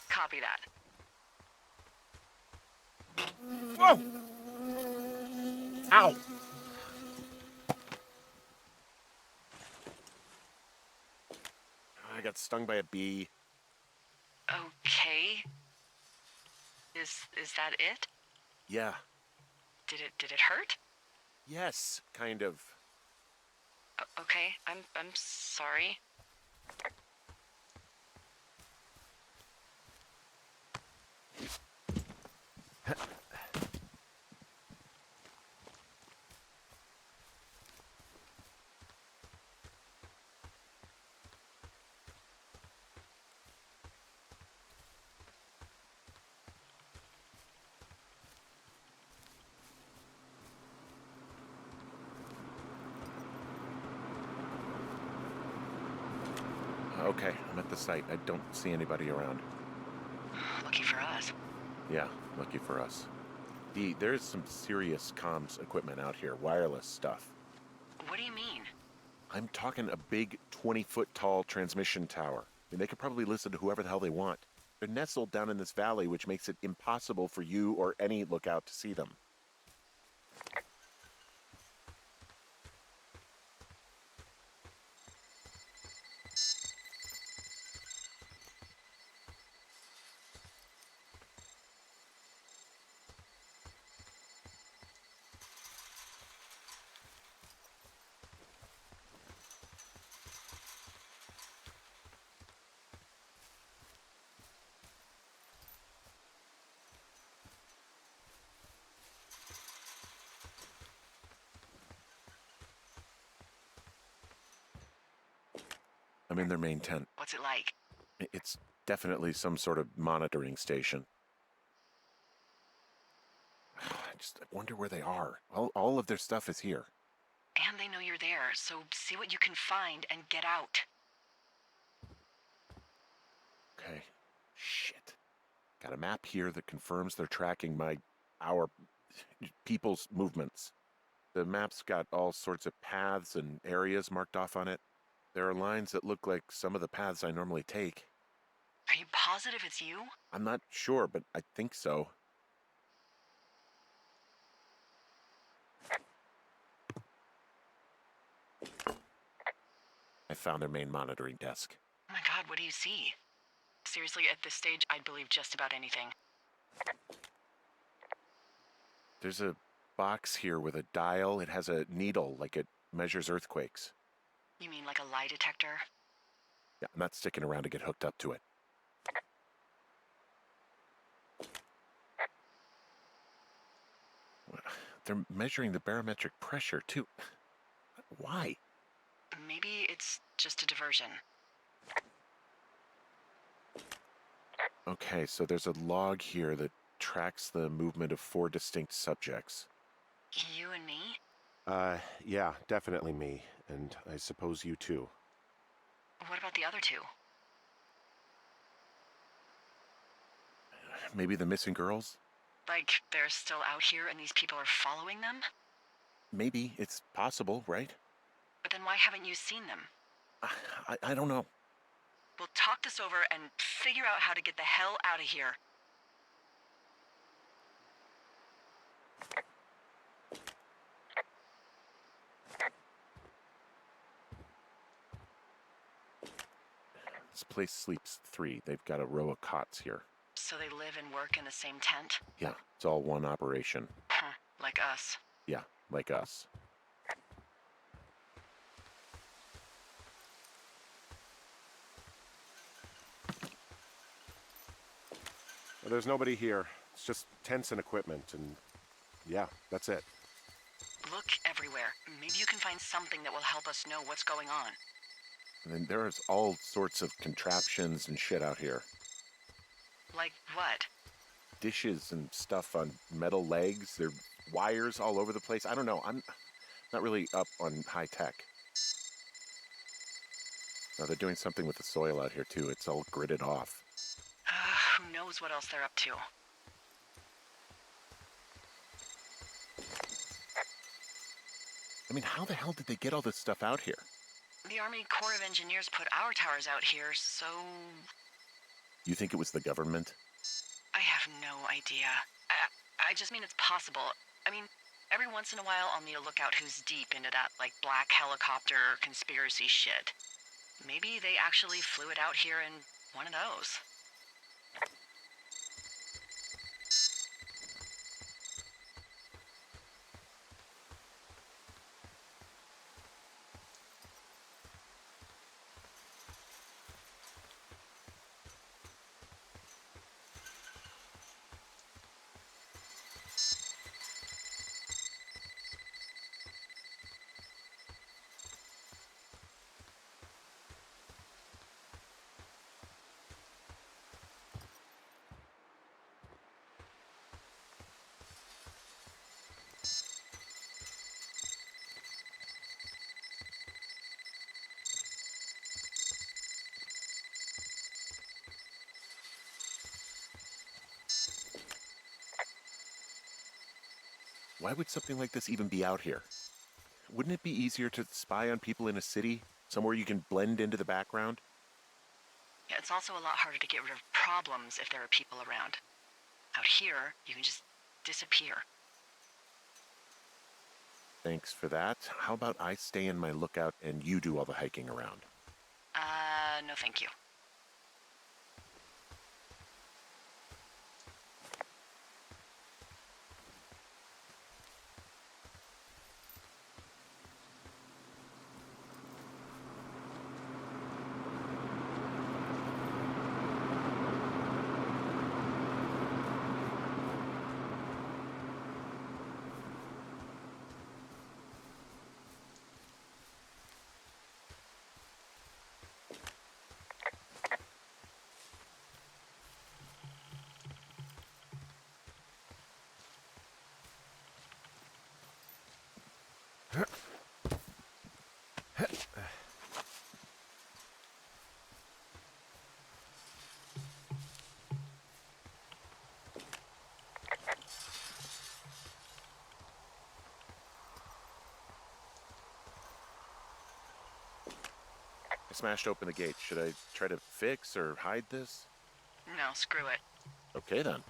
Speaker 1: Copy that.
Speaker 2: Whoa! Ow! I got stung by a bee.
Speaker 1: Okay. Is that it?
Speaker 2: Yeah.
Speaker 1: Did it hurt?
Speaker 2: Yes, kind of.
Speaker 1: Okay. I'm sorry.
Speaker 2: Okay, I'm at the site. I don't see anybody around.
Speaker 1: Lucky for us.
Speaker 2: Yeah, lucky for us. Dee, there's some serious comms equipment out here, wireless stuff.
Speaker 1: What do you mean?
Speaker 2: I'm talking a big 20-foot tall transmission tower. I mean, they could probably listen to whoever the hell they want. They're nestled down in this valley, which makes it impossible for you or any lookout to see them. I'm in their main tent.
Speaker 1: What's it like?
Speaker 2: It's definitely some sort of monitoring station. I wonder where they are. All of their stuff is here.
Speaker 1: And they know you're there, so see what you can find and get out.
Speaker 2: Okay. Shit. Got a map here that confirms they're tracking our people's movements. The map's got all sorts of paths and areas marked off on it. There are lines that look like some of the paths I normally take.
Speaker 1: Are you positive it's you?
Speaker 2: I'm not sure, but I think so. I found their main monitoring desk.
Speaker 1: Oh my god, what do you see? Seriously, at this stage, I'd believe just about anything.
Speaker 2: There's a box here with a dial. It has a needle, like it measures earthquakes.
Speaker 1: You mean like a lie detector?
Speaker 2: Yeah, I'm not sticking around to get hooked up to it. They're measuring the barometric pressure, too. Why?
Speaker 1: Maybe it's just a diversion.
Speaker 2: Okay, so there's a log here that tracks the movement of 4 distinct subjects.
Speaker 1: You and me?
Speaker 5: Yeah, definitely me. And I suppose you too.
Speaker 1: What about the other two?
Speaker 2: Maybe the missing girls?
Speaker 1: Like, they're still out here and these people are following them?
Speaker 2: Maybe. It's possible, right?
Speaker 1: But then why haven't you seen them?
Speaker 2: I don't know.
Speaker 1: We'll talk this over and figure out how to get the hell out of here.
Speaker 2: This place sleeps 3. They've got a row of cots here.
Speaker 1: So they live and work in the same tent?
Speaker 2: Yeah, it's all one operation.
Speaker 1: Huh, like us.
Speaker 2: Yeah, like us.
Speaker 5: Well, there's nobody here. It's just tents and equipment, and yeah, that's it.
Speaker 1: Look everywhere. Maybe you can find something that will help us know what's going on.
Speaker 2: And then there's all sorts of contraptions and shit out here.
Speaker 1: Like what?
Speaker 2: Dishes and stuff on metal legs. There are wires all over the place. I don't know. I'm not really up on high tech. Now they're doing something with the soil out here too. It's all gridded off.
Speaker 1: Who knows what else they're up to?
Speaker 2: I mean, how the hell did they get all this stuff out here?
Speaker 1: The Army Corps of Engineers put our towers out here, so
Speaker 2: You think it was the government?
Speaker 1: I have no idea. I just mean it's possible. I mean, every once in a while I'll need to look out who's deep into that, like, black helicopter conspiracy shit. Maybe they actually flew it out here in one of those.
Speaker 2: Why would something like this even be out here? Wouldn't it be easier to spy on people in a city, somewhere you can blend into the background?
Speaker 1: Yeah, it's also a lot harder to get rid of problems if there are people around. Out here, you can just disappear.
Speaker 2: Thanks for that. How about I stay in my lookout and you do all the hiking around?
Speaker 1: No thank you.
Speaker 2: I smashed open the gate. Should I try to fix or hide this?
Speaker 1: No, screw it.
Speaker 2: Okay then.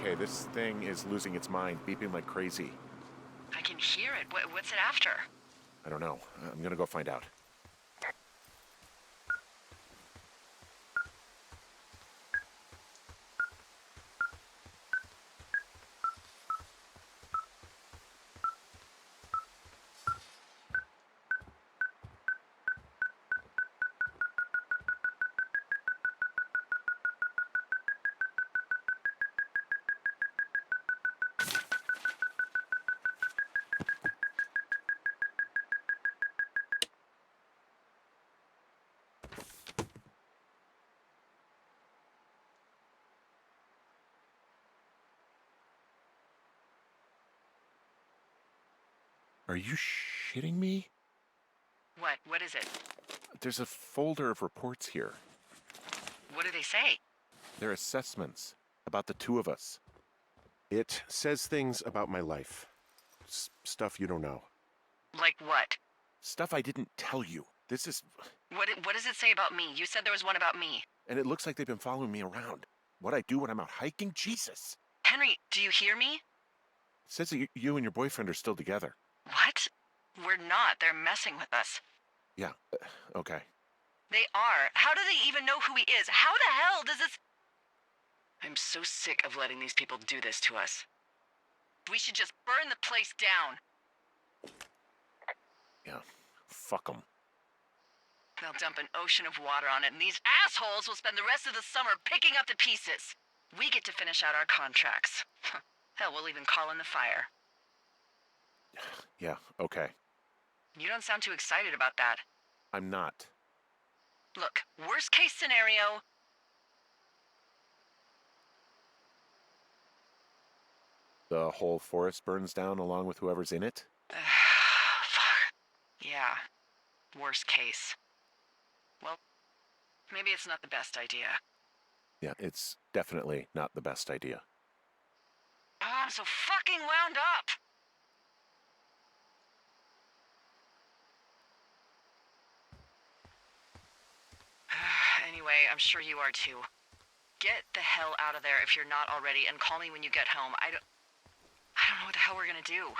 Speaker 2: Okay, this thing is losing its mind, beeping like crazy.
Speaker 1: I can hear it. What's it after?
Speaker 2: I don't know. I'm gonna go find out. Are you shitting me?
Speaker 1: What? What is it?
Speaker 2: There's a folder of reports here.
Speaker 1: What do they say?
Speaker 2: They're assessments about the two of us.
Speaker 5: It says things about my life. Stuff you don't know.
Speaker 1: Like what?
Speaker 2: Stuff I didn't tell you. This is...
Speaker 1: What does it say about me? You said there was one about me.
Speaker 2: And it looks like they've been following me around. What I do when I'm out hiking? Jesus!
Speaker 1: Henry, do you hear me?
Speaker 2: It says that you and your boyfriend are still together.
Speaker 1: What? We're not. They're messing with us.
Speaker 2: Yeah, okay.
Speaker 1: They are. How do they even know who he is? How the hell does this... I'm so sick of letting these people do this to us. We should just burn the place down.
Speaker 2: Yeah, fuck them.
Speaker 1: They'll dump an ocean of water on it, and these assholes will spend the rest of the summer picking up the pieces. We get to finish out our contracts. Hell, we'll even call in the fire.
Speaker 2: Yeah, okay.
Speaker 1: You don't sound too excited about that.
Speaker 2: I'm not.
Speaker 1: Look, worst case scenario...
Speaker 2: The whole forest burns down along with whoever's in it?
Speaker 1: Fuck. Yeah. Worst case. Well, maybe it's not the best idea.
Speaker 2: Yeah, it's definitely not the best idea.
Speaker 1: Oh, I'm so fucking wound up! Anyway, I'm sure you are too. Get the hell out of there if you're not already, and call me when you get home. I don't know what the hell we're gonna do.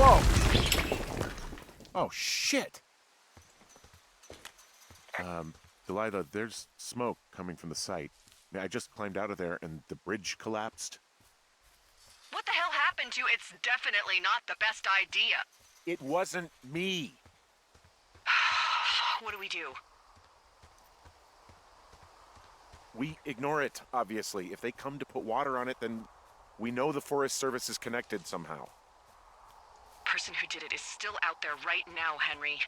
Speaker 2: Whoa! Oh, shit! Delilah, there's smoke coming from the site. I just climbed out of there and the bridge collapsed.
Speaker 1: What the hell happened to It's definitely not the best idea?
Speaker 2: It wasn't me!
Speaker 1: What do we do?
Speaker 2: We ignore it, obviously. If they come to put water on it, then we know the Forest Service is connected somehow.
Speaker 1: Person who did it is still out there right now, Henry.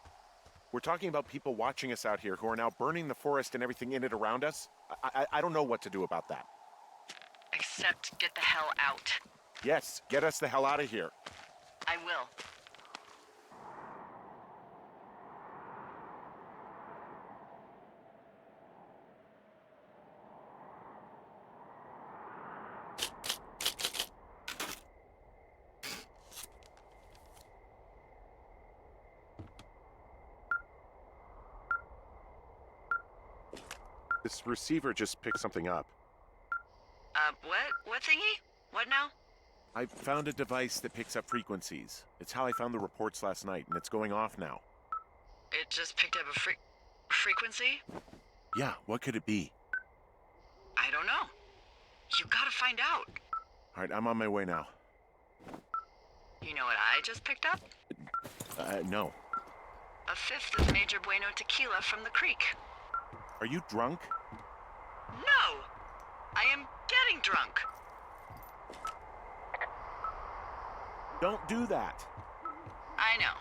Speaker 2: We're talking about people watching us out here who are now burning the forest and everything in it around us. I don't know what to do about that.
Speaker 1: Except get the hell out.
Speaker 2: Yes, get us the hell out of here.
Speaker 1: I will.
Speaker 5: This receiver just picked something up.
Speaker 1: What? What thingy? What now?
Speaker 2: I found a device that picks up frequencies. It's how I found the reports last night, and it's going off now.
Speaker 1: It just picked up a frequency?
Speaker 2: Yeah, what could it be?
Speaker 1: I don't know. You gotta find out.
Speaker 2: All right, I'm on my way now.
Speaker 1: You know what I just picked up?
Speaker 2: No.
Speaker 1: A fifth of Major Bueno tequila from the creek.
Speaker 2: Are you drunk?
Speaker 1: No! I am getting drunk.
Speaker 2: Don't do that.
Speaker 1: I know.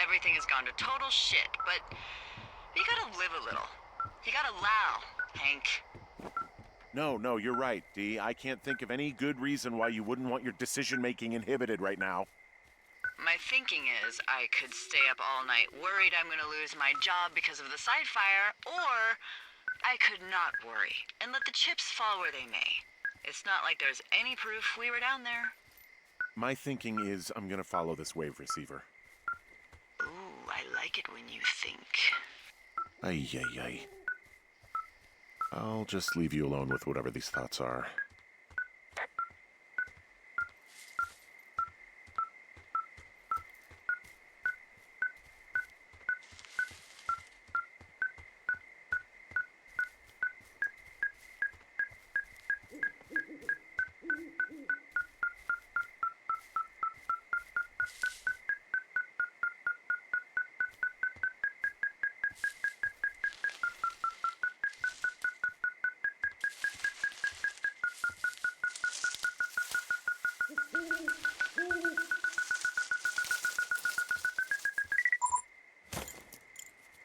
Speaker 1: Everything has gone to total shit, but You gotta live a little. You gotta allow, Hank.
Speaker 2: No, you're right, Dee. I can't think of any good reason why you wouldn't want your decision-making inhibited right now.
Speaker 1: My thinking is I could stay up all night worried I'm gonna lose my job because of the side fire, or I could not worry and let the chips fall where they may. It's not like there's any proof we were down there.
Speaker 2: My thinking is I'm gonna follow this wave receiver.
Speaker 1: Ooh, I like it when you think.
Speaker 2: Ay. I'll just leave you alone with whatever these thoughts are.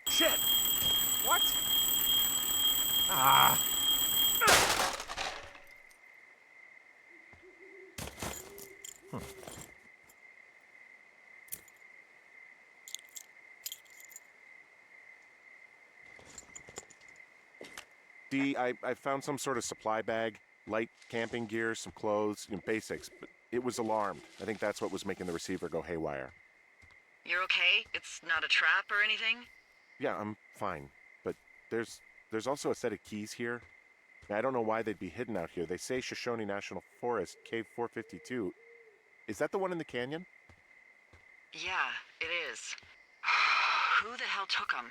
Speaker 2: Shit! What? Ah! Dee, I found some sort of supply bag, light camping gear, some clothes, basics, but it was alarmed. I think that's what was making the receiver go haywire.
Speaker 1: You're okay? It's not a trap or anything?
Speaker 2: Yeah, I'm fine, but there's also a set of keys here. I don't know why they'd be hidden out here. They say Shoshone National Forest, Cave 452. Is that the one in the canyon?
Speaker 1: Yeah, it is. Who the hell took them?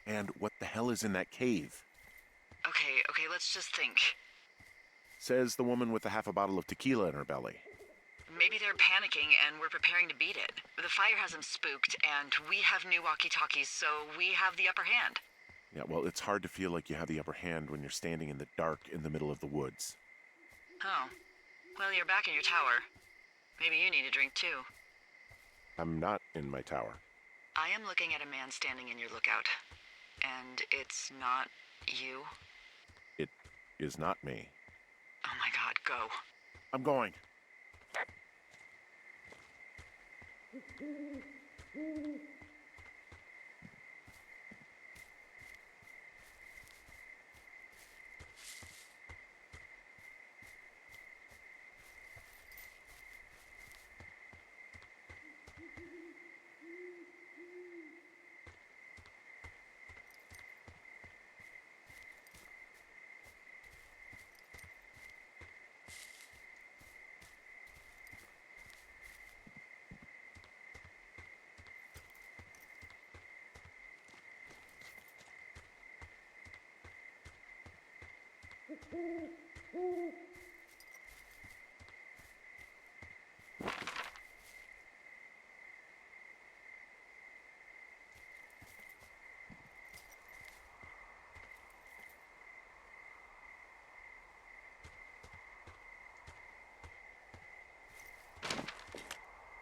Speaker 2: And what the hell is in that cave?
Speaker 1: Okay, let's just think.
Speaker 2: Says the woman with a half a bottle of tequila in her belly.
Speaker 1: Maybe they're panicking and we're preparing to beat it. The fire has them spooked, and we have new walkie-talkies, so we have the upper hand.
Speaker 2: Yeah, well, it's hard to feel like you have the upper hand when you're standing in the dark in the middle of the woods.
Speaker 1: Oh. Well, you're back in your tower. Maybe you need a drink, too.
Speaker 2: I'm not in my tower.
Speaker 1: I am looking at a man standing in your lookout. And it's not you?
Speaker 2: It is not me.
Speaker 1: Oh my god, go.
Speaker 2: I'm going.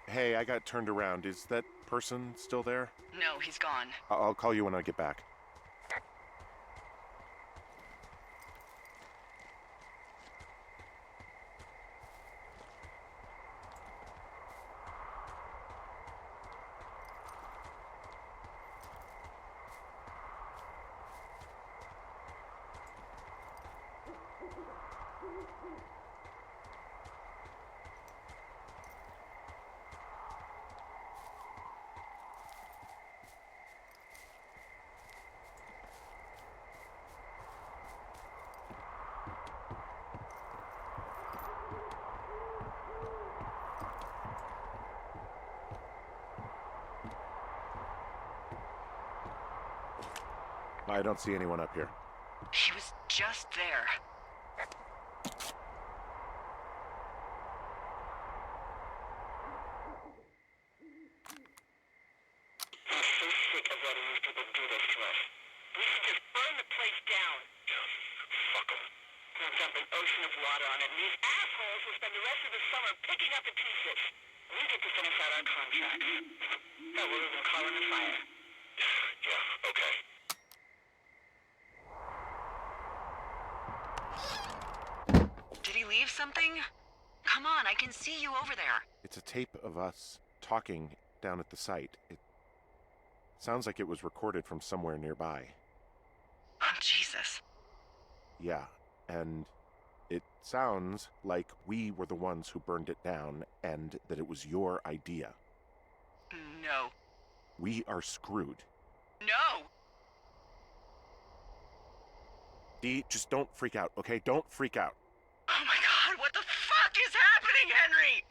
Speaker 2: Hey, I got turned around. Is that person still there?
Speaker 1: No, he's gone.
Speaker 2: I'll call you when I get back. I don't see anyone up here.
Speaker 1: He was just there. I'm so sick of letting these people do this to us. We should just burn the place down. Fuck them. We'll dump an ocean of water on it, and these assholes will spend the rest of the summer picking up the pieces. We get to finish out our contracts. Hell, we'll even call in the fire. Yeah, okay. something? Come on, I can see you over there.
Speaker 5: It's a tape of us talking down at the site. It sounds like it was recorded from somewhere nearby.
Speaker 1: Oh, Jesus.
Speaker 5: Yeah, and it sounds like we were the ones who burned it down and that it was your idea.
Speaker 1: No.
Speaker 5: We are screwed.
Speaker 1: No!
Speaker 5: Dee, just don't freak out, okay? Don't freak out.
Speaker 1: Oh my god, what the fuck is happening, Henry?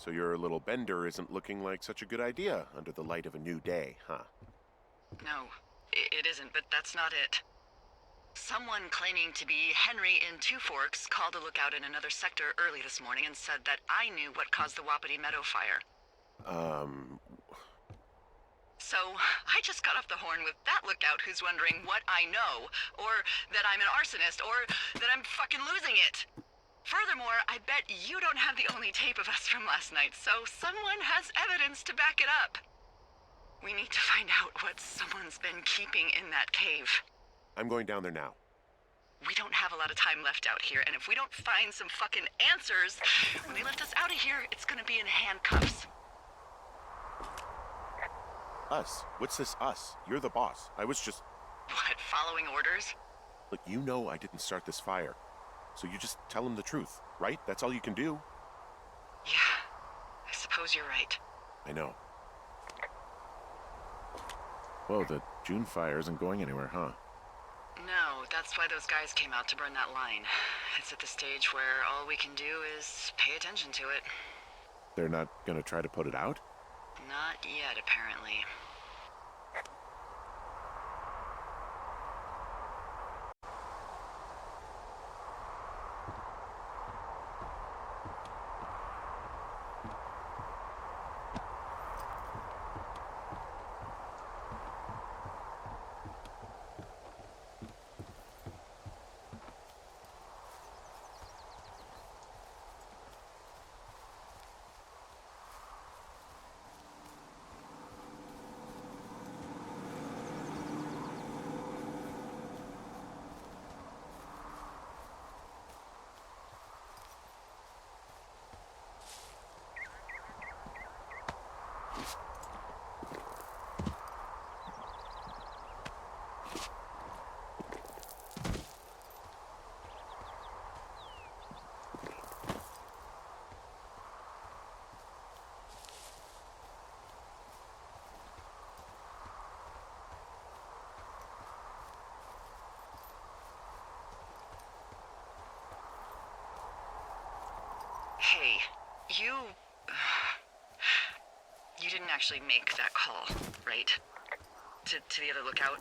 Speaker 5: So your little bender isn't looking like such a good idea under the light of a new day, huh?
Speaker 1: No, it isn't, but that's not it. Someone claiming to be Henry in Two Forks called a lookout in another sector early this morning and said that I knew what caused the Wapiti Meadow fire. So, I just got off the horn with that lookout who's wondering what I know, or that I'm an arsonist, or that I'm fucking losing it. Furthermore, I bet you don't have the only tape of us from last night, so someone has evidence to back it up. We need to find out what someone's been keeping in that cave.
Speaker 5: I'm going down there now.
Speaker 1: We don't have a lot of time left out here, and if we don't find some fucking answers, when they lift us out of here, it's gonna be in handcuffs.
Speaker 5: Us? What's this us? You're the boss. I was just...
Speaker 1: What, following orders?
Speaker 5: Look, you know I didn't start this fire. So you just tell him the truth, right? That's all you can do.
Speaker 1: Yeah, I suppose you're right.
Speaker 5: I know.
Speaker 2: Whoa, the June fire isn't going anywhere, huh?
Speaker 1: No, that's why those guys came out to burn that line. It's at the stage where all we can do is pay attention to it.
Speaker 2: They're not gonna try to put it out?
Speaker 1: Not yet, apparently. Hey, you didn't actually make that call, right? To the other lookout?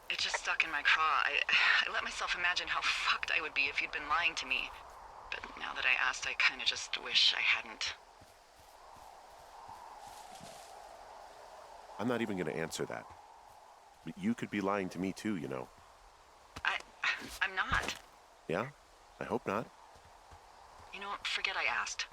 Speaker 1: It just stuck in my craw. I let myself imagine how fucked I would be if you'd been lying to me. But now that I asked, I kinda just wish I hadn't.
Speaker 5: I'm not even going to answer that. But you could be lying to me too, you know.
Speaker 1: I'm not.
Speaker 5: Yeah? I hope not.
Speaker 1: You know what? Forget I asked.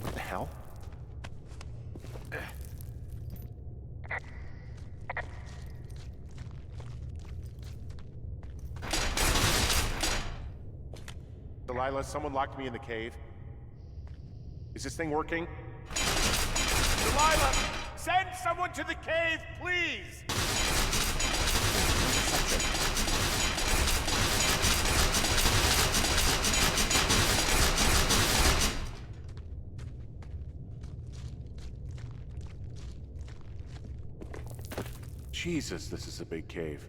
Speaker 5: What the hell? Delilah, someone locked me in the cave. Is this thing working? Delilah! Send someone to the cave, please! Jesus, this is a big cave.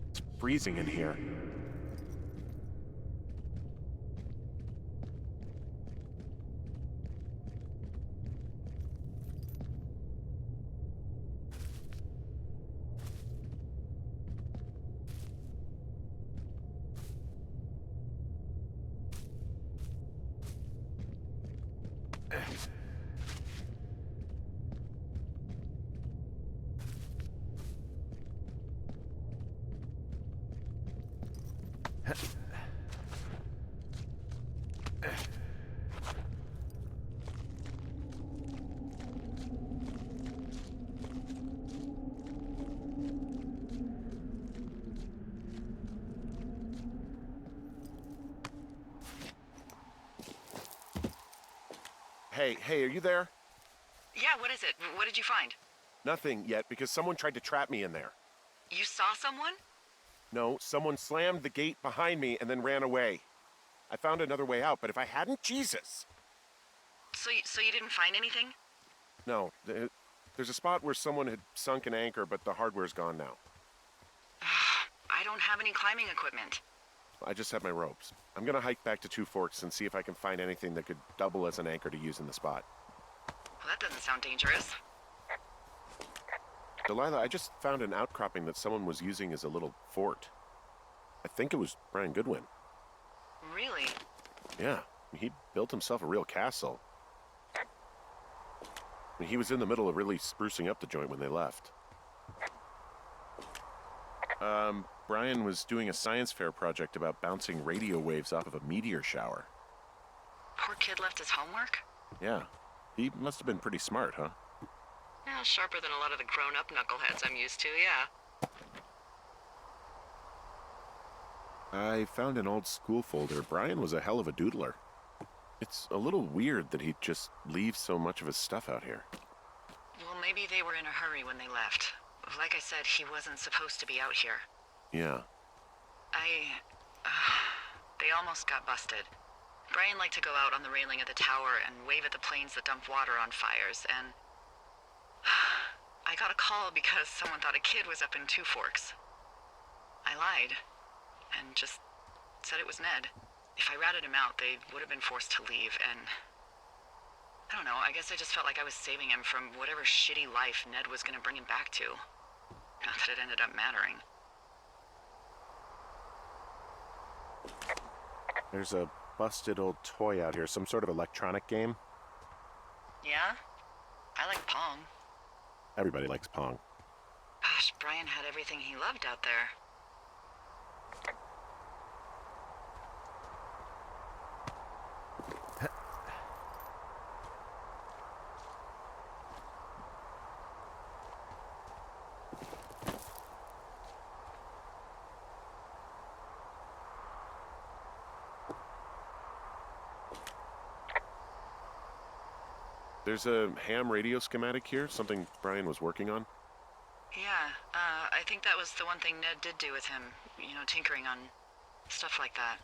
Speaker 5: It's freezing in here. Hey, are you there?
Speaker 1: Yeah, what is it? What did you find?
Speaker 2: Nothing yet, because someone tried to trap me in there.
Speaker 1: You saw someone?
Speaker 2: No, someone slammed the gate behind me and then ran away. I found another way out, but if I hadn't, Jesus!
Speaker 1: So you didn't find anything?
Speaker 2: No, there's a spot where someone had sunk an anchor, but the hardware's gone now.
Speaker 1: I don't have any climbing equipment.
Speaker 2: I just have my ropes. I'm gonna hike back to Two Forks and see if I can find anything that could double as an anchor to use in the spot.
Speaker 1: Well, that doesn't sound dangerous.
Speaker 2: Delilah, I just found an outcropping that someone was using as a little fort. I think it was Brian Goodwin.
Speaker 1: Really?
Speaker 2: Yeah, he built himself a real castle. He was in the middle of really sprucing up the joint when they left. Brian was doing a science fair project about bouncing radio waves off of a meteor shower.
Speaker 1: Poor kid left his homework?
Speaker 2: Yeah, he must have been pretty smart, huh?
Speaker 1: Yeah, sharper than a lot of the grown-up knuckleheads I'm used to, yeah.
Speaker 2: I found an old school folder. Brian was a hell of a doodler. It's a little weird that he'd just leave so much of his stuff out here.
Speaker 1: Well, maybe they were in a hurry when they left. Like I said, he wasn't supposed to be out here.
Speaker 2: Yeah.
Speaker 1: They almost got busted. Brian liked to go out on the railing of the tower and wave at the planes that dumped water on fires, and I got a call because someone thought a kid was up in Two Forks. I lied, and just said it was Ned. If I ratted him out, they would have been forced to leave, and I don't know, I guess I just felt like I was saving him from whatever shitty life Ned was gonna bring him back to. Not that it ended up mattering.
Speaker 5: There's a busted old toy out here, some sort of electronic game.
Speaker 1: Yeah? I like Pong.
Speaker 5: Everybody likes Pong.
Speaker 1: Gosh, Brian had everything he loved out there.
Speaker 2: There's a ham radio schematic here, something Brian was working on.
Speaker 1: Yeah, I think that was the one thing Ned did do with him. You know, tinkering on stuff like that.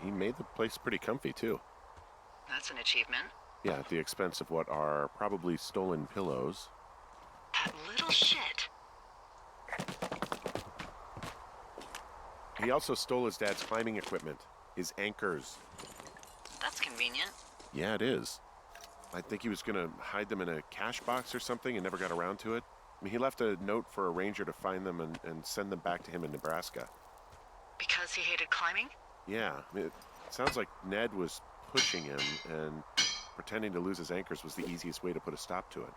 Speaker 2: He made the place pretty comfy, too.
Speaker 1: That's an achievement.
Speaker 2: Yeah, at the expense of what are probably stolen pillows.
Speaker 1: That little shit.
Speaker 2: He also stole his dad's climbing equipment, his anchors.
Speaker 1: That's convenient.
Speaker 2: Yeah, it is. I think he was gonna hide them in a cash box or something and never got around to it. I mean, he left a note for a ranger to find them and send them back to him in Nebraska.
Speaker 1: Because he hated climbing?
Speaker 2: Yeah, I mean, it sounds like Ned was pushing him, and pretending to lose his anchors was the easiest way to put a stop to it.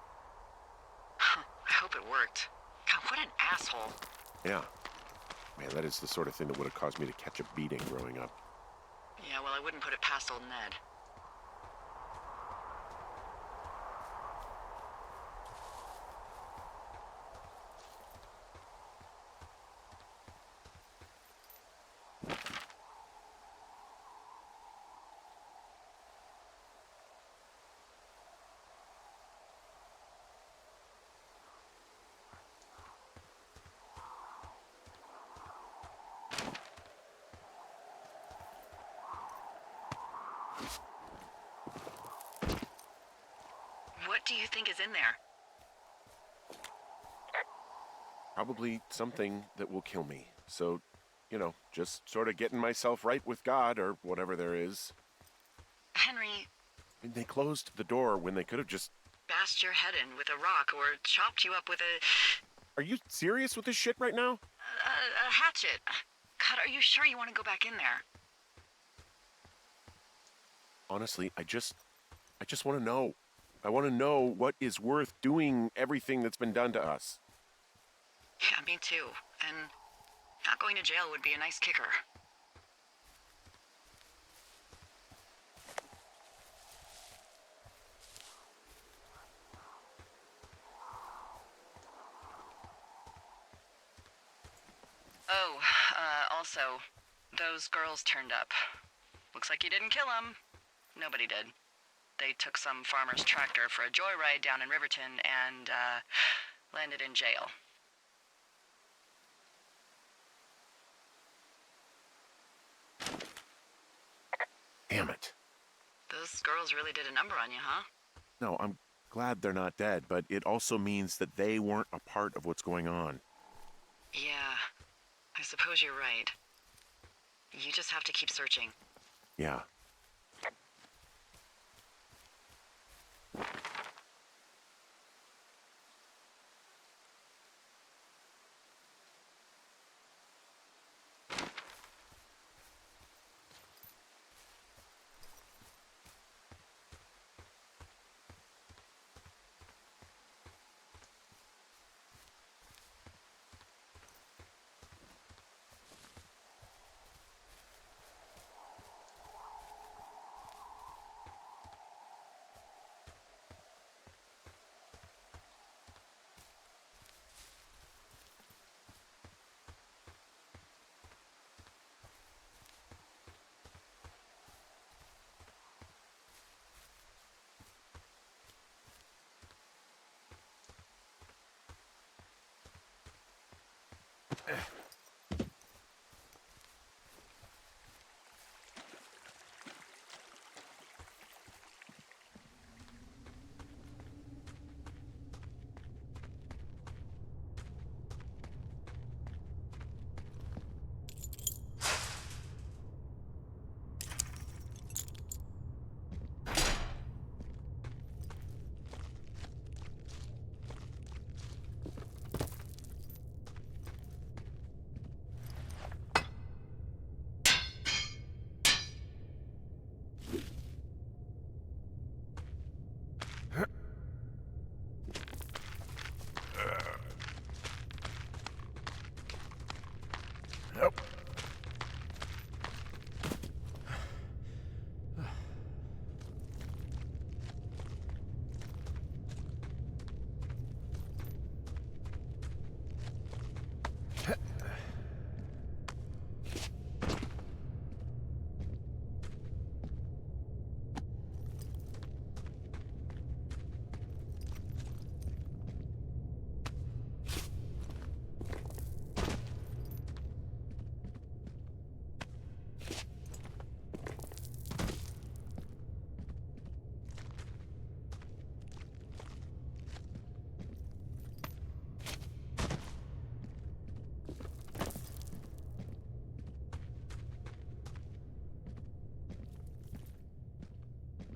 Speaker 1: I hope it worked. God, What an asshole.
Speaker 2: Yeah. Man, that is the sort of thing that would have caused me to catch a beating growing up.
Speaker 1: Yeah, well, I wouldn't put it past old Ned. What do you think is in there?
Speaker 2: Probably something that will kill me. So, just sort of getting myself right with God or whatever there is.
Speaker 1: Henry,
Speaker 2: I mean, they closed the door when they could have just...
Speaker 1: bashed your head in with a rock or chopped you up with
Speaker 2: Are you serious with this shit right now?
Speaker 1: a hatchet. God, are you sure you want to go back in there?
Speaker 2: Honestly, I just want to know. I want to know what is worth doing everything that's been done to us.
Speaker 1: Yeah, me too. And not going to jail would be a nice kicker. Oh, also, those girls turned up. Looks like you didn't kill them. Nobody did. They took some farmer's tractor for a joyride down in Riverton and, landed in jail.
Speaker 2: Damn it.
Speaker 1: Those girls really did a number on you, huh?
Speaker 2: No, I'm glad they're not dead, but it also means that they weren't a part of what's going on.
Speaker 1: Yeah, I suppose you're right. You just have to keep searching.
Speaker 2: Yeah. Nope.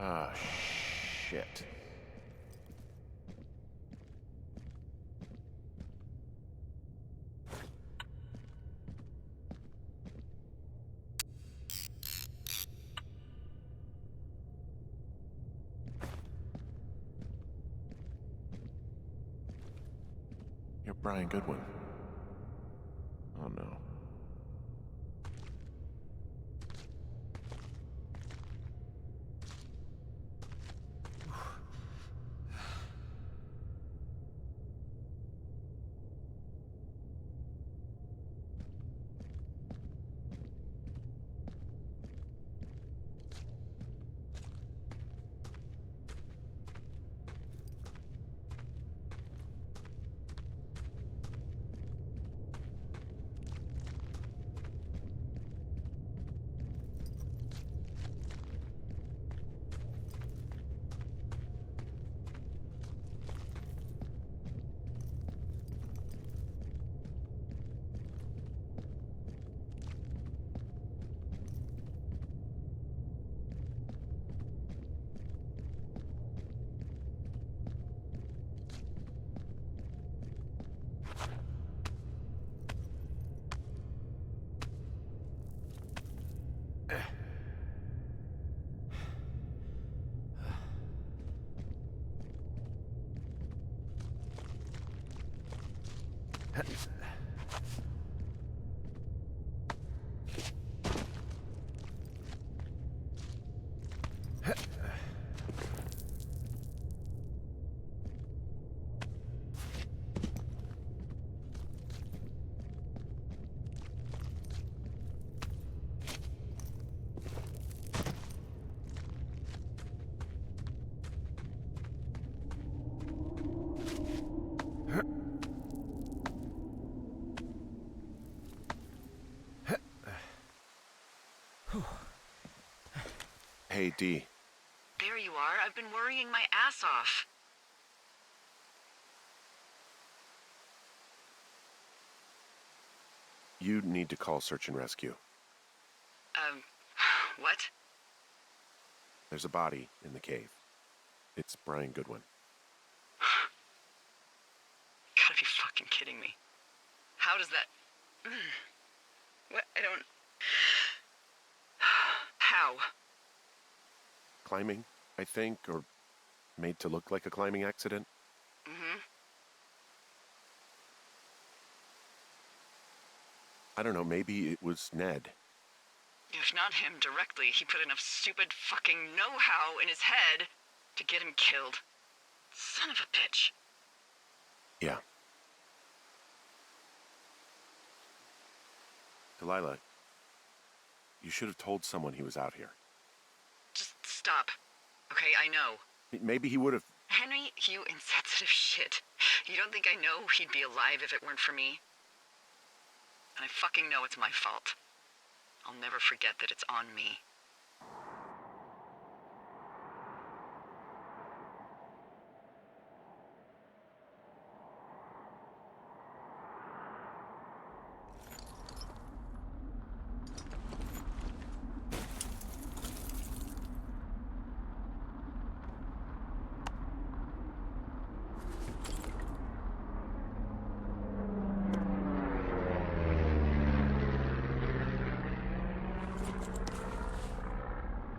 Speaker 2: Ah, shit. You're Brian Goodwin. Oh no. Hey, Dee.
Speaker 1: There you are. I've been worrying my ass off.
Speaker 2: You need to call search and rescue.
Speaker 1: What?
Speaker 2: There's a body in the cave. It's Brian Goodwin.
Speaker 1: Gotta be fucking kidding me. How does that... What? I don't... How?
Speaker 2: Climbing, I think, or made to look like a climbing accident.
Speaker 1: Mm-hmm.
Speaker 2: I don't know, maybe it was Ned.
Speaker 1: If not him directly, he put enough stupid fucking know-how in his head to get him killed. Son of a bitch.
Speaker 2: Yeah. Delilah, you should have told someone he was out here.
Speaker 1: Just stop. Okay, I know.
Speaker 2: Maybe he would have...
Speaker 1: Henry, you insensitive shit. You don't think I know he'd be alive if it weren't for me? And I fucking know it's my fault. I'll never forget that it's on me.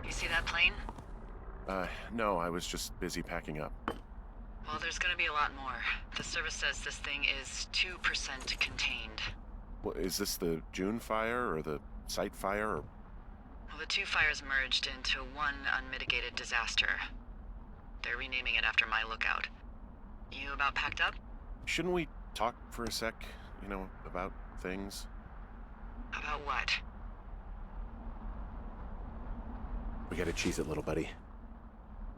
Speaker 1: You see that plane?
Speaker 2: No, I was just busy packing up.
Speaker 1: Well, there's gonna be a lot more. The service says this thing is 2% contained.
Speaker 2: Well, is this the June fire or the site fire? Or...
Speaker 1: Well, the two fires merged into one unmitigated disaster. They're renaming it after my lookout. You about packed up?
Speaker 2: Shouldn't we talk for a sec, about things?
Speaker 1: About what?
Speaker 5: We gotta cheese it, little buddy.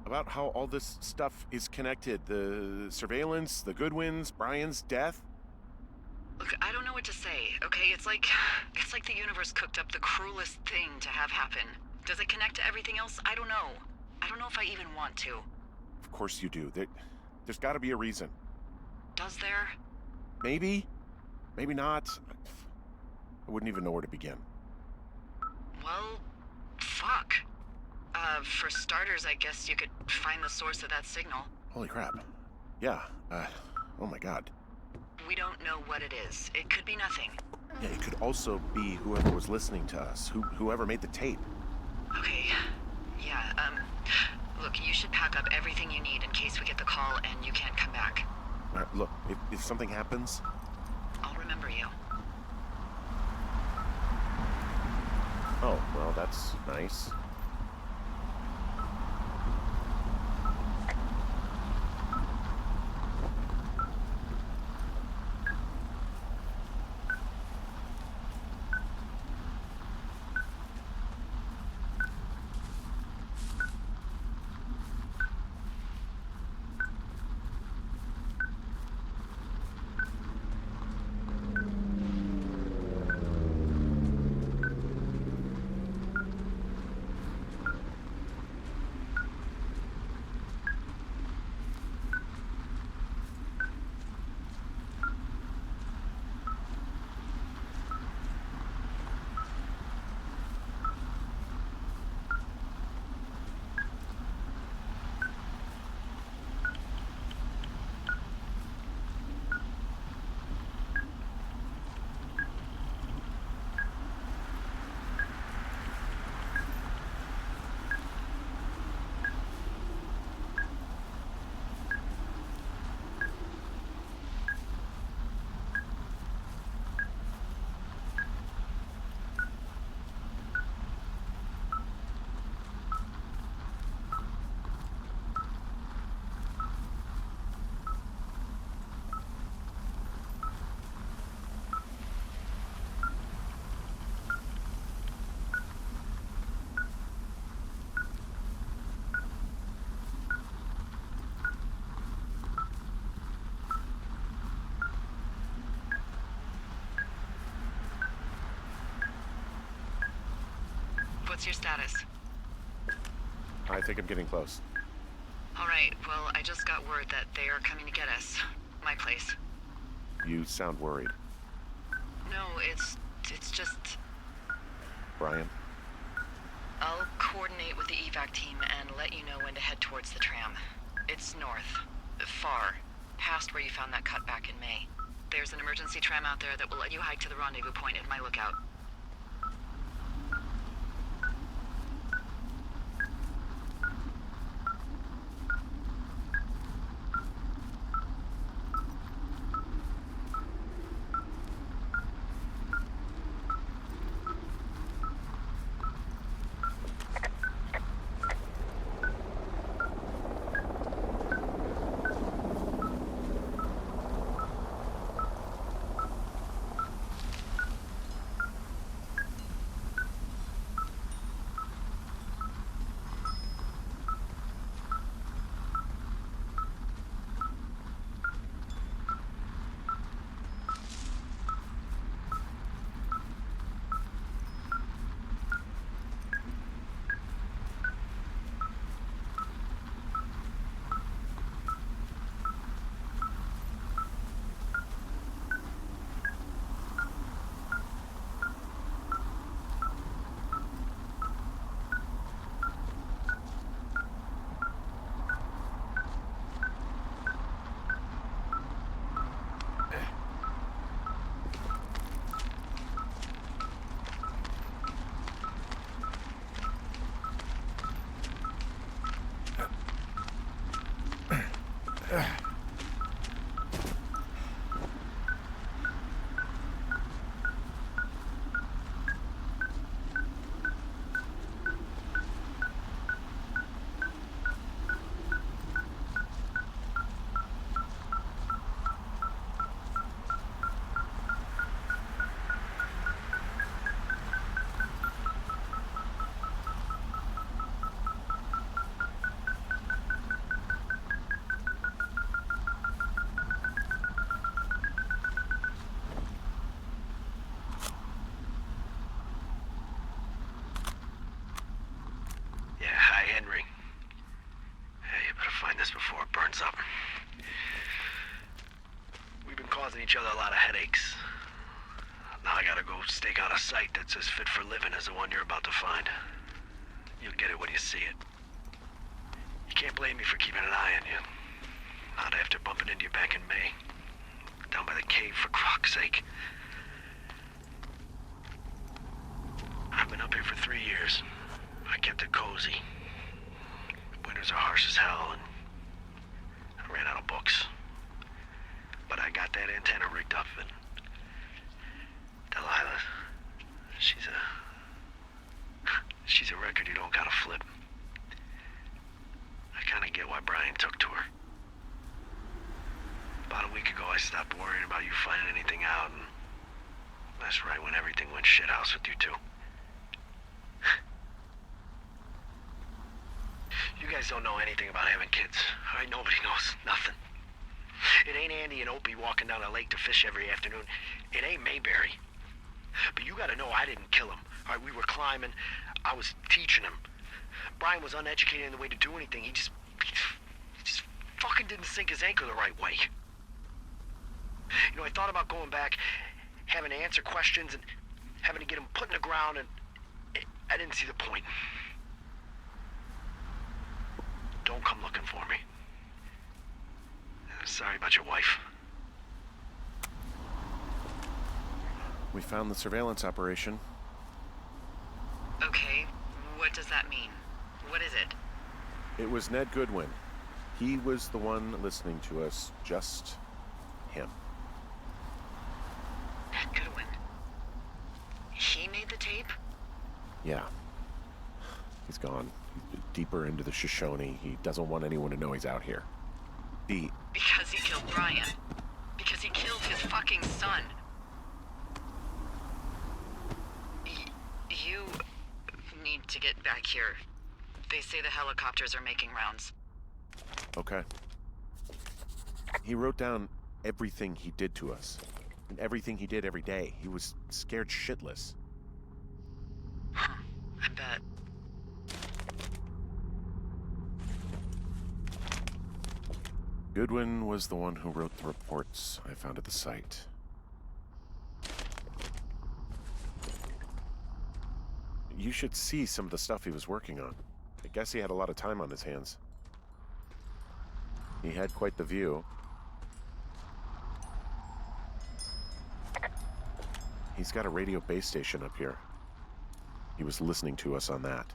Speaker 2: About how all this stuff is connected. The surveillance, the Goodwins, Brian's death.
Speaker 1: Look, I don't know what to say, okay? It's like the universe cooked up the cruelest thing to have happen. Does it connect to everything else? I don't know. I don't know if I even want to.
Speaker 2: Of course you do. There's gotta be a reason.
Speaker 1: Does there?
Speaker 2: Maybe. Maybe not. I wouldn't even know where to begin.
Speaker 1: Well, fuck. For starters, I guess you could find the source of that signal.
Speaker 2: Holy crap. Yeah, oh my god.
Speaker 1: We don't know what it is. It could be nothing.
Speaker 2: Yeah, it could also be whoever was listening to us, whoever made the tape.
Speaker 1: Okay. Yeah, look, you should pack up everything you need in case we get the call and you can't come back.
Speaker 2: Look, if something happens,
Speaker 1: I'll remember you.
Speaker 2: oh, well, that's nice.
Speaker 1: What's your status?
Speaker 2: I think I'm getting close.
Speaker 1: All right, well, I just got word that they are coming to get us. My place.
Speaker 2: You sound worried.
Speaker 1: No, it's just...
Speaker 2: Brian?
Speaker 1: I'll coordinate with the evac team and let you know when to head towards the tram. It's north. Far. Past where you found that cut back in May. There's an emergency tram out there that will let you hike to the rendezvous point at my lookout.
Speaker 6: Each other a lot of headaches. Now I gotta go stake out a site that's as fit for living as the one you're about to find. You'll get it when you see it. You can't blame me for keeping an eye on you. Not after bumping into you back in May. Down by the cave, for croc's sake. I've been up here for 3 years. I kept it cozy. Winters are harsh as hell, and I ran out of books. fucking shithouse with you two. You guys don't know anything about having kids. All right, nobody knows nothing. It ain't Andy and Opie walking down the lake to fish every afternoon. It ain't Mayberry. But you gotta know I didn't kill him. All right, we were climbing. I was teaching him. Brian was uneducated in the way to do anything. He just fucking didn't sink his anchor the right way. You know, I thought about going back, having to answer questions, and having to get him put in the ground, and I didn't see the point. Don't come looking for me. Sorry about your wife.
Speaker 2: We found the surveillance operation.
Speaker 1: Okay, what does that mean? What is it?
Speaker 2: It was Ned Goodwin. He was the one listening to us, just him.
Speaker 1: Ned Goodwin. He made the tape?
Speaker 2: Yeah. He's gone. He's deeper into the Shoshone. He doesn't want anyone to know he's out here.
Speaker 1: Because he killed Brian. Because he killed his fucking son. You need to get back here. They say the helicopters are making rounds.
Speaker 2: Okay. He wrote down everything he did to us. And everything he did every day. He was scared shitless.
Speaker 1: Huh, I bet.
Speaker 2: Goodwin was the one who wrote the reports I found at the site. You should see some of the stuff he was working on. I guess he had a lot of time on his hands. He had quite the view. He's got a radio base station up here. He was listening to us on that.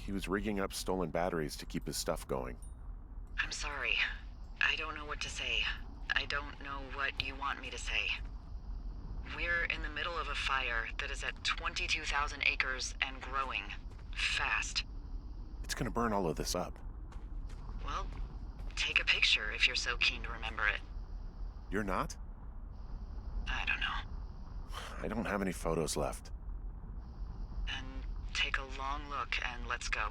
Speaker 2: He was rigging up stolen batteries to keep his stuff going.
Speaker 1: I'm sorry. I don't know what to say. I don't know what you want me to say. We're in the middle of a fire that is at 22,000 acres and growing. Fast.
Speaker 2: It's gonna burn all of this up.
Speaker 1: Well, take a picture if you're so keen to remember it.
Speaker 2: You're not?
Speaker 1: I don't know.
Speaker 2: I don't have any photos left.
Speaker 1: And take a long look and let's go.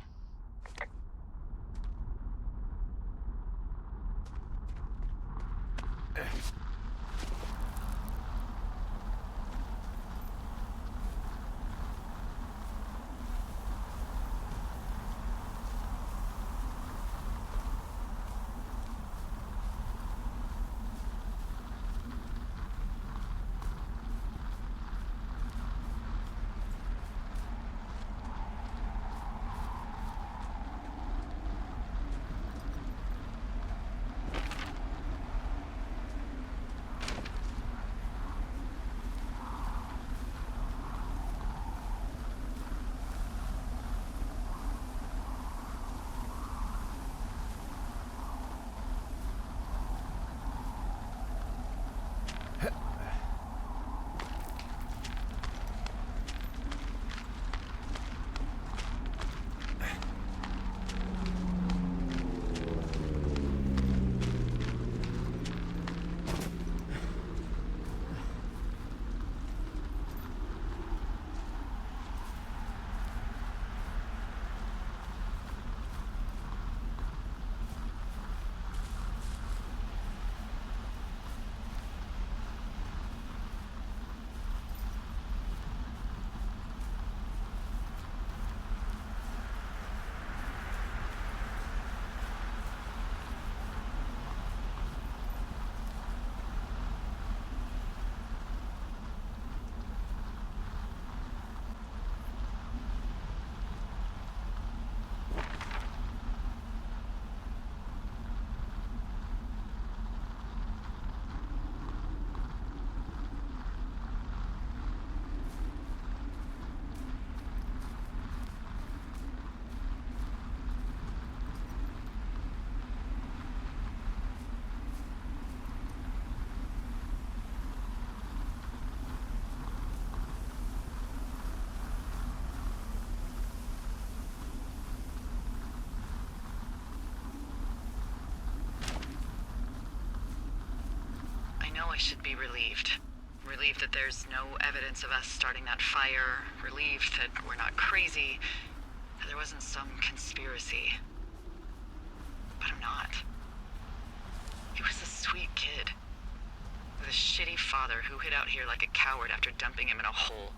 Speaker 1: should be relieved. Relieved that there's no evidence of us starting that fire. Relieved that we're not crazy. That there wasn't some conspiracy. But I'm not. He was a sweet kid. With a shitty father who hid out here like a coward after dumping him in a hole.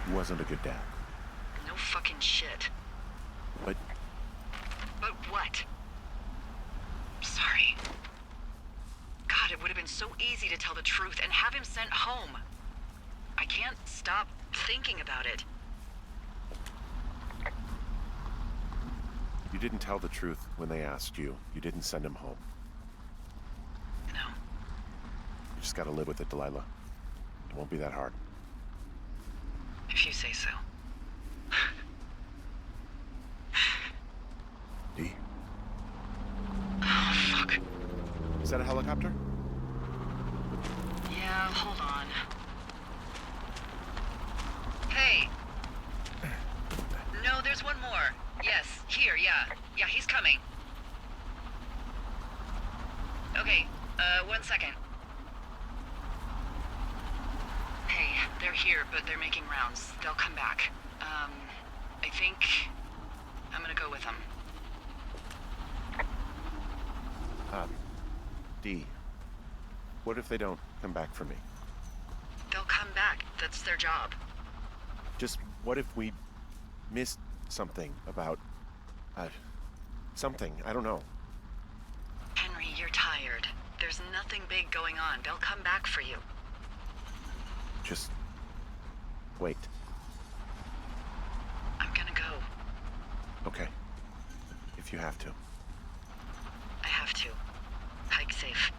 Speaker 2: He wasn't a good dad.
Speaker 1: No fucking shit.
Speaker 2: But
Speaker 1: But what? Sorry. God, it would have been so easy to tell the truth and have him sent home. I can't stop thinking about it.
Speaker 2: you didn't tell the truth when they asked you. You didn't send him home.
Speaker 1: No.
Speaker 2: You just gotta live with it, Delilah. It won't be that hard.
Speaker 1: If you say so.
Speaker 2: Dee?
Speaker 1: Oh, fuck.
Speaker 2: Is that a helicopter?
Speaker 1: Yeah, hold on. Hey! No, there's one more. Yes, here, yeah. Yeah, he's coming. Okay, 1 second. Hey, they're here, but they're making rounds. They'll come back. I think I'm gonna go with them.
Speaker 2: Dee, what if they don't come back for me?
Speaker 1: They'll come back. That's their job.
Speaker 2: Just what if we missed something about, something, I don't know.
Speaker 1: Henry, you're tired. There's nothing big going on. They'll come back for you.
Speaker 2: Just wait.
Speaker 1: I'm gonna go.
Speaker 2: Okay. If you have to.
Speaker 1: I have to. Hike safe.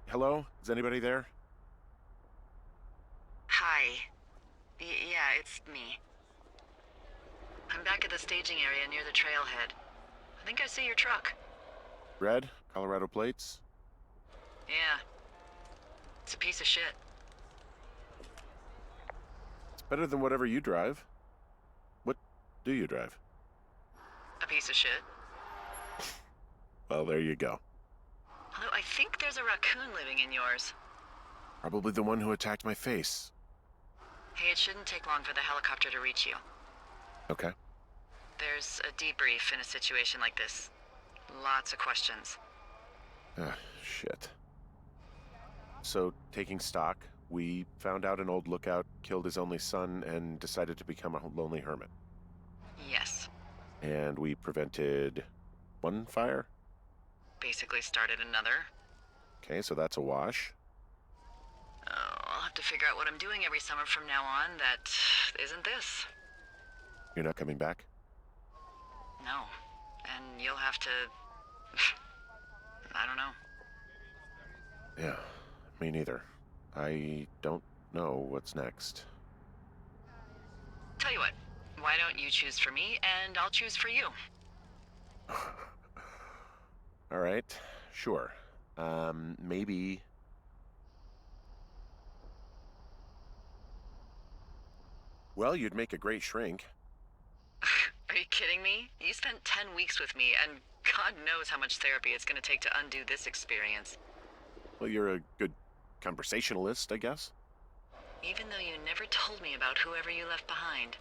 Speaker 2: Hello? Is anybody there?
Speaker 1: Hi. Yeah, it's me. I'm back at the staging area near the trailhead. I think I see your truck.
Speaker 2: Red? Colorado plates?
Speaker 1: Yeah. It's a piece of shit.
Speaker 2: It's better than whatever you drive. What do you drive?
Speaker 1: A piece of shit.
Speaker 2: Well, there you go.
Speaker 1: Although I think there's a raccoon living in yours.
Speaker 2: Probably the one who attacked my face.
Speaker 1: Hey, it shouldn't take long for the helicopter to reach you.
Speaker 2: Okay.
Speaker 1: There's a debrief in a situation like this. Lots of questions.
Speaker 2: Ah, shit. So, taking stock, we found out an old lookout killed his only son and decided to become a lonely hermit.
Speaker 1: Yes.
Speaker 2: And we prevented one fire?
Speaker 1: Basically started another.
Speaker 2: Okay, so that's a wash.
Speaker 1: Oh, I'll have to figure out what I'm doing every summer from now on that isn't this.
Speaker 2: You're not coming back?
Speaker 1: No. And you'll have to... I don't know.
Speaker 2: Yeah, me neither. I don't know what's next.
Speaker 1: Tell you what, why don't you choose for me and I'll choose for you?
Speaker 2: All right, sure. Maybe... Well, you'd make a great shrink.
Speaker 1: Are you kidding me? You spent 10 weeks with me, and God knows how much therapy it's going to take to undo this experience.
Speaker 2: Well, you're a good conversationalist, I guess.
Speaker 1: Even though you never told me about whoever you left behind.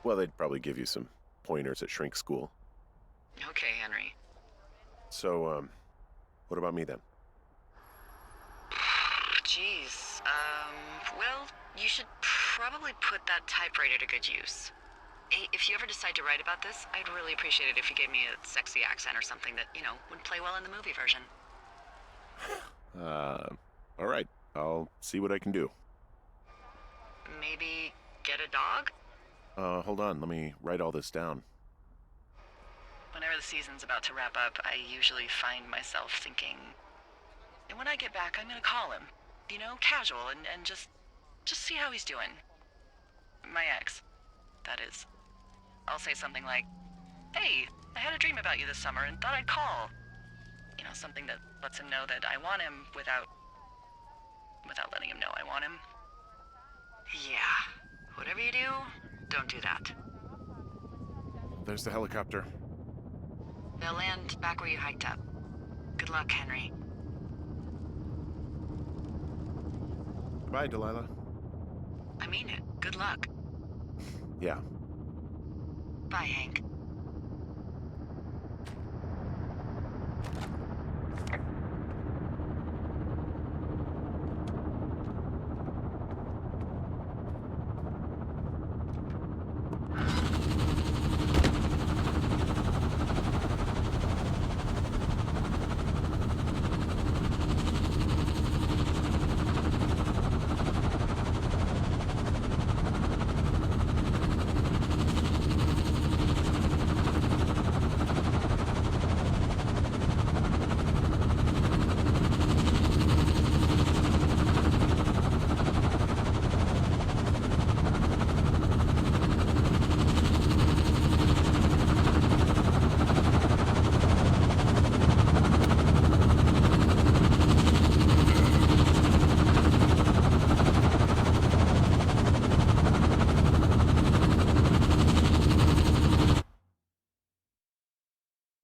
Speaker 2: Well, they'd probably give you some pointers at shrink school.
Speaker 1: Okay, Henry.
Speaker 2: So, what about me then?
Speaker 1: Jeez, well, you should probably put that typewriter to good use. Hey, if you ever decide to write about this, I'd really appreciate it if you gave me a sexy accent or something that, would play well in the movie version.
Speaker 2: All right. I'll see what I can do.
Speaker 1: Maybe get a dog?
Speaker 2: Hold on. Let me write all this down.
Speaker 1: Whenever the season's about to wrap up, I usually find myself thinking, and when I get back, I'm gonna call him. Casual, and just see how he's doing. My ex, that is. I'll say something like, hey, I had a dream about you this summer and thought I'd call. Something that lets him know that I want him without letting him know I want him. Yeah, whatever you do, don't do that.
Speaker 2: There's the helicopter.
Speaker 1: They'll land back where you hiked up. Good luck, Henry.
Speaker 2: Bye, Delilah.
Speaker 1: I mean it. Good luck.
Speaker 2: Yeah.
Speaker 1: Bye, Hank.